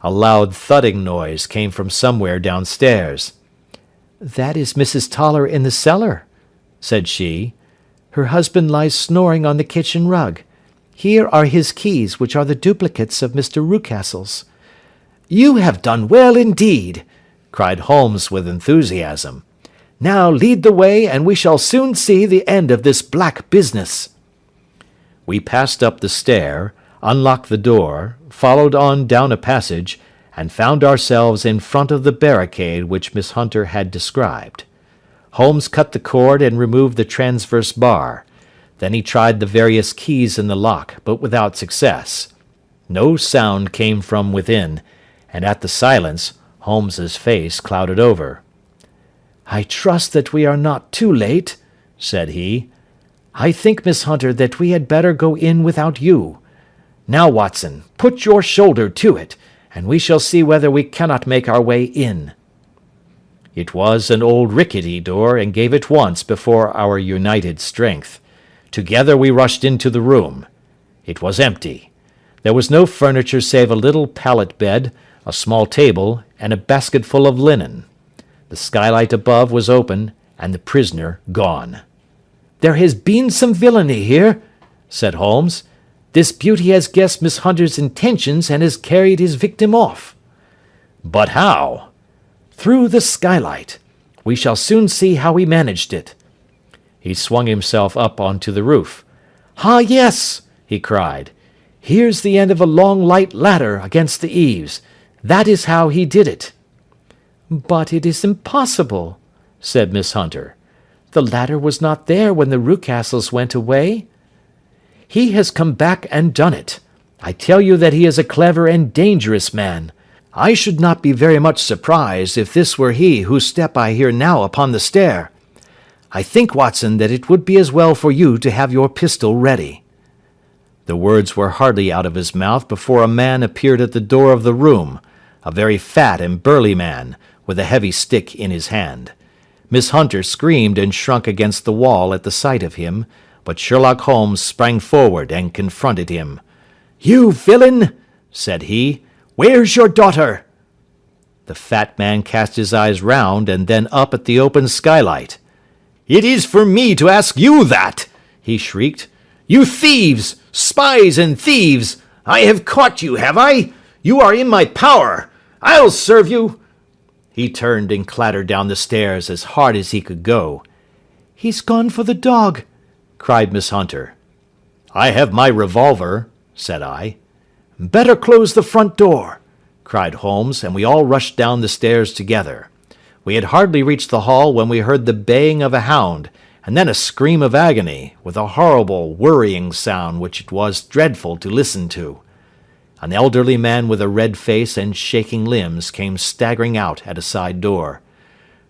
A loud thudding noise came from somewhere downstairs. "That is Mrs. Toller in the cellar," said she. "Her husband lies snoring on the kitchen rug. Here are his keys, which are the duplicates of Mr. Rucastle's." "You have done well indeed," cried Holmes with enthusiasm. "Now lead the way, and we shall soon see the end of this black business." We passed up the stair, unlocked the door, followed on down a passage, and found ourselves in front of the barricade which Miss Hunter had described. Holmes cut the cord and removed the transverse bar. Then he tried the various keys in the lock, but without success. No sound came from within, and at the silence Holmes's face clouded over. "I trust that we are not too late," said he. "I think, Miss Hunter, that we had better go in without you. Now, Watson, put your shoulder to it, and we shall see whether we cannot make our way in." It was an old rickety door, and gave at once before our united strength. Together we rushed into the room. It was empty. There was no furniture save a little pallet bed, a small table, and a basketful of linen. The skylight above was open, and the prisoner gone. "There has been some villainy here," said Holmes. "This beauty has guessed Miss Hunter's intentions and has carried his victim off." "But how?" "Through the skylight. We shall soon see how he managed it." He swung himself up onto the roof. "Ah, yes," he cried. "Here's the end of a long light ladder against the eaves. That is how he did it." "But it is impossible," said Miss Hunter. "The ladder was not there when the Rucastles went away." "He has come back and done it. I tell you that he is a clever and dangerous man. I should not be very much surprised if this were he whose step I hear now upon the stair. I think, Watson, that it would be as well for you to have your pistol ready." The words were hardly out of his mouth before a man appeared at the door of the room, a very fat and burly man, with a heavy stick in his hand. Miss Hunter screamed and shrunk against the wall at the sight of him, but Sherlock Holmes sprang forward and confronted him. "You villain!" said he. "Where's your daughter?" The fat man cast his eyes round and then up at the open skylight. "It is for me to ask you that!" he shrieked. "You thieves! Spies and thieves! I have caught you, have I? You are in my power! I'll serve you!" He turned and clattered down the stairs as hard as he could go. "He's gone for the dog," cried Miss Hunter. "I have my revolver," said I. "Better close the front door," cried Holmes, and we all rushed down the stairs together. We had hardly reached the hall when we heard the baying of a hound, and then a scream of agony, with a horrible worrying sound which it was dreadful to listen to. An elderly man with a red face and shaking limbs came staggering out at a side door.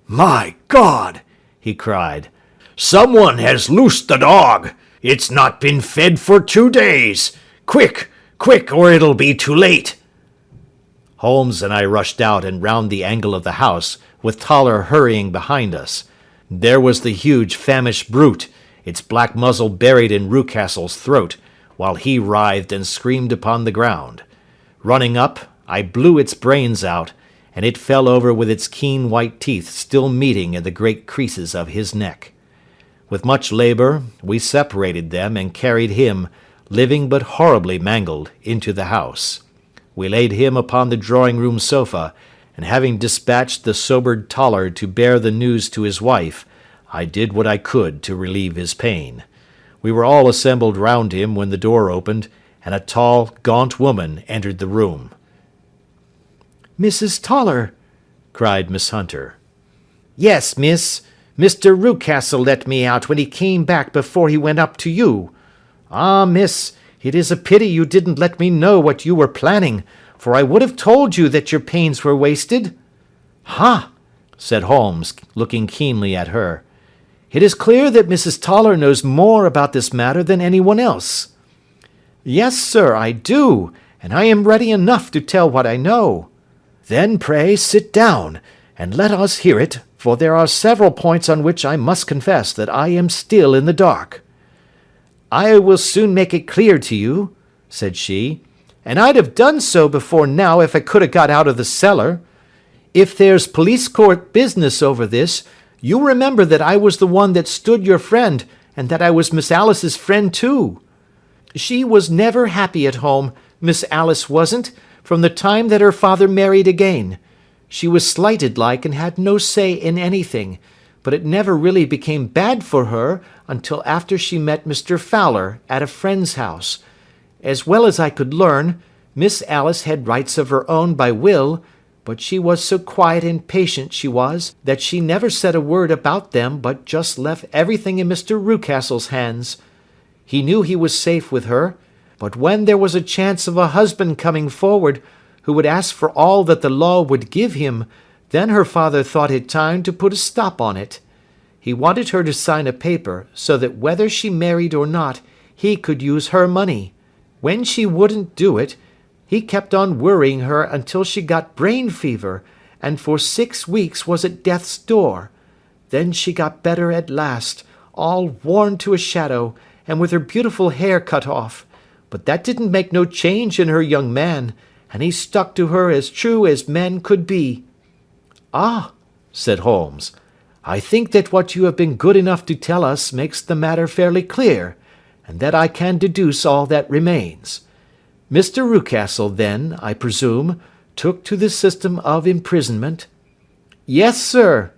"My God!" he cried. "Someone has loosed the dog! It's not been fed for 2 days! Quick, quick, or it'll be too late!" Holmes and I rushed out and round the angle of the house, with Toller hurrying behind us. There was the huge famished brute, its black muzzle buried in Rucastle's throat, while he writhed and screamed upon the ground. Running up, I blew its brains out, and it fell over with its keen white teeth still meeting in the great creases of his neck. With much labour, we separated them and carried him, living but horribly mangled, into the house. We laid him upon the drawing-room sofa, and having dispatched the sobered Toller to bear the news to his wife, I did what I could to relieve his pain. We were all assembled round him when the door opened, and a tall, gaunt woman entered the room. "Mrs. Toller!" cried Miss Hunter. "Yes, miss. Mr. Rucastle let me out when he came back before he went up to you. Ah, miss, it is a pity you didn't let me know what you were planning, for I would have told you that your pains were wasted." "Ha!" said Holmes, looking keenly at her. "It is clear that Mrs. Toller knows more about this matter than anyone else." "Yes, sir, I do, and I am ready enough to tell what I know." "Then pray sit down, and let us hear it, for there are several points on which I must confess that I am still in the dark." "I will soon make it clear to you," said she, "and I'd have done so before now if I could have got out of the cellar. If there's police court business over this, you remember that I was the one that stood your friend, and that I was Miss Alice's friend too. She was never happy at home, Miss Alice wasn't, from the time that her father married again. She was slighted like and had no say in anything, but it never really became bad for her until after she met Mr. Fowler at a friend's house. As well as I could learn, Miss Alice had rights of her own by will, but she was so quiet and patient, she was, that she never said a word about them but just left everything in Mr. Rucastle's hands. He knew he was safe with her, but when there was a chance of a husband coming forward who would ask for all that the law would give him, then her father thought it time to put a stop on it. He wanted her to sign a paper so that whether she married or not, he could use her money. When she wouldn't do it, He kept on worrying her until she got brain fever, and for 6 weeks was at death's door. Then she got better at last, all worn to a shadow, and with her beautiful hair cut off. But that didn't make no change in her young man, and he stuck to her as true as men could be." "Ah," said Holmes, "I think that what you have been good enough to tell us makes the matter fairly clear, and that I can deduce all that remains. Mr. Rucastle, then, I presume, took to the system of imprisonment?" "Yes, sir."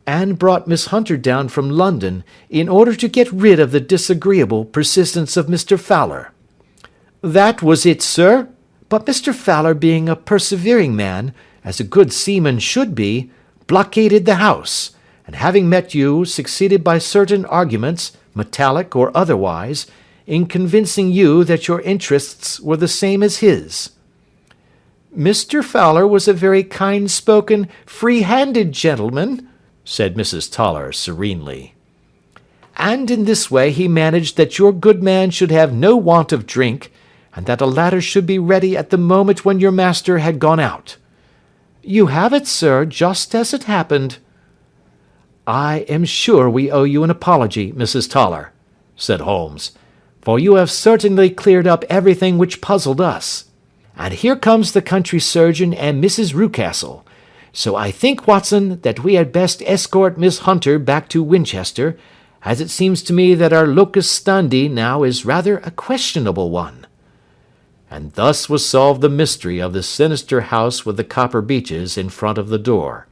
"And brought Miss Hunter down from London in order to get rid of the disagreeable persistence of Mr. Fowler?" "That was it, sir. But Mr. Fowler, being a persevering man, as a good seaman should be, blockaded the house, and having met you, succeeded by certain arguments, metallic or otherwise, in convincing you that your interests were the same as his." "Mr. Fowler was a very kind-spoken, free-handed gentleman," said Mrs. Toller serenely. "And in this way he managed that your good man should have no want of drink, and that a ladder should be ready at the moment when your master had gone out. You have it, sir, just as it happened." "I am sure we owe you an apology, Mrs. Toller," said Holmes, "for you have certainly cleared up everything which puzzled us. And here comes the country surgeon and Mrs. Rucastle. So I think, Watson, that we had best escort Miss Hunter back to Winchester, as it seems to me that our locus standi now is rather a questionable one." And thus was solved the mystery of the sinister house with the copper beeches in front of the door.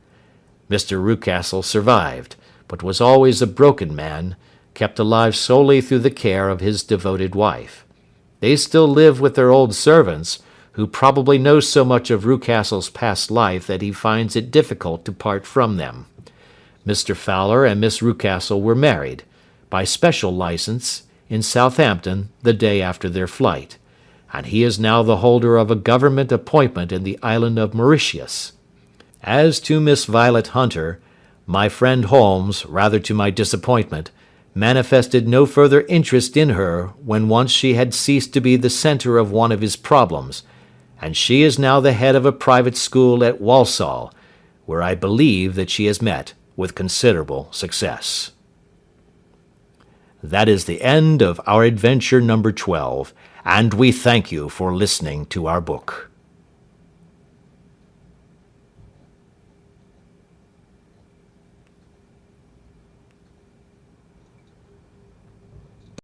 Mr. Rucastle survived, but was always a broken man, kept alive solely through the care of his devoted wife. They still live with their old servants, who probably know so much of Rucastle's past life that he finds it difficult to part from them. Mr. Fowler and Miss Rucastle were married, by special license, in Southampton the day after their flight, and he is now the holder of a government appointment in the island of Mauritius. As to Miss Violet Hunter, my friend Holmes, rather to my disappointment, manifested no further interest in her when once she had ceased to be the centre of one of his problems, and she is now the head of a private school at Walsall, where I believe that she has met with considerable success. That is the end of our adventure number 12, and we thank you for listening to our book.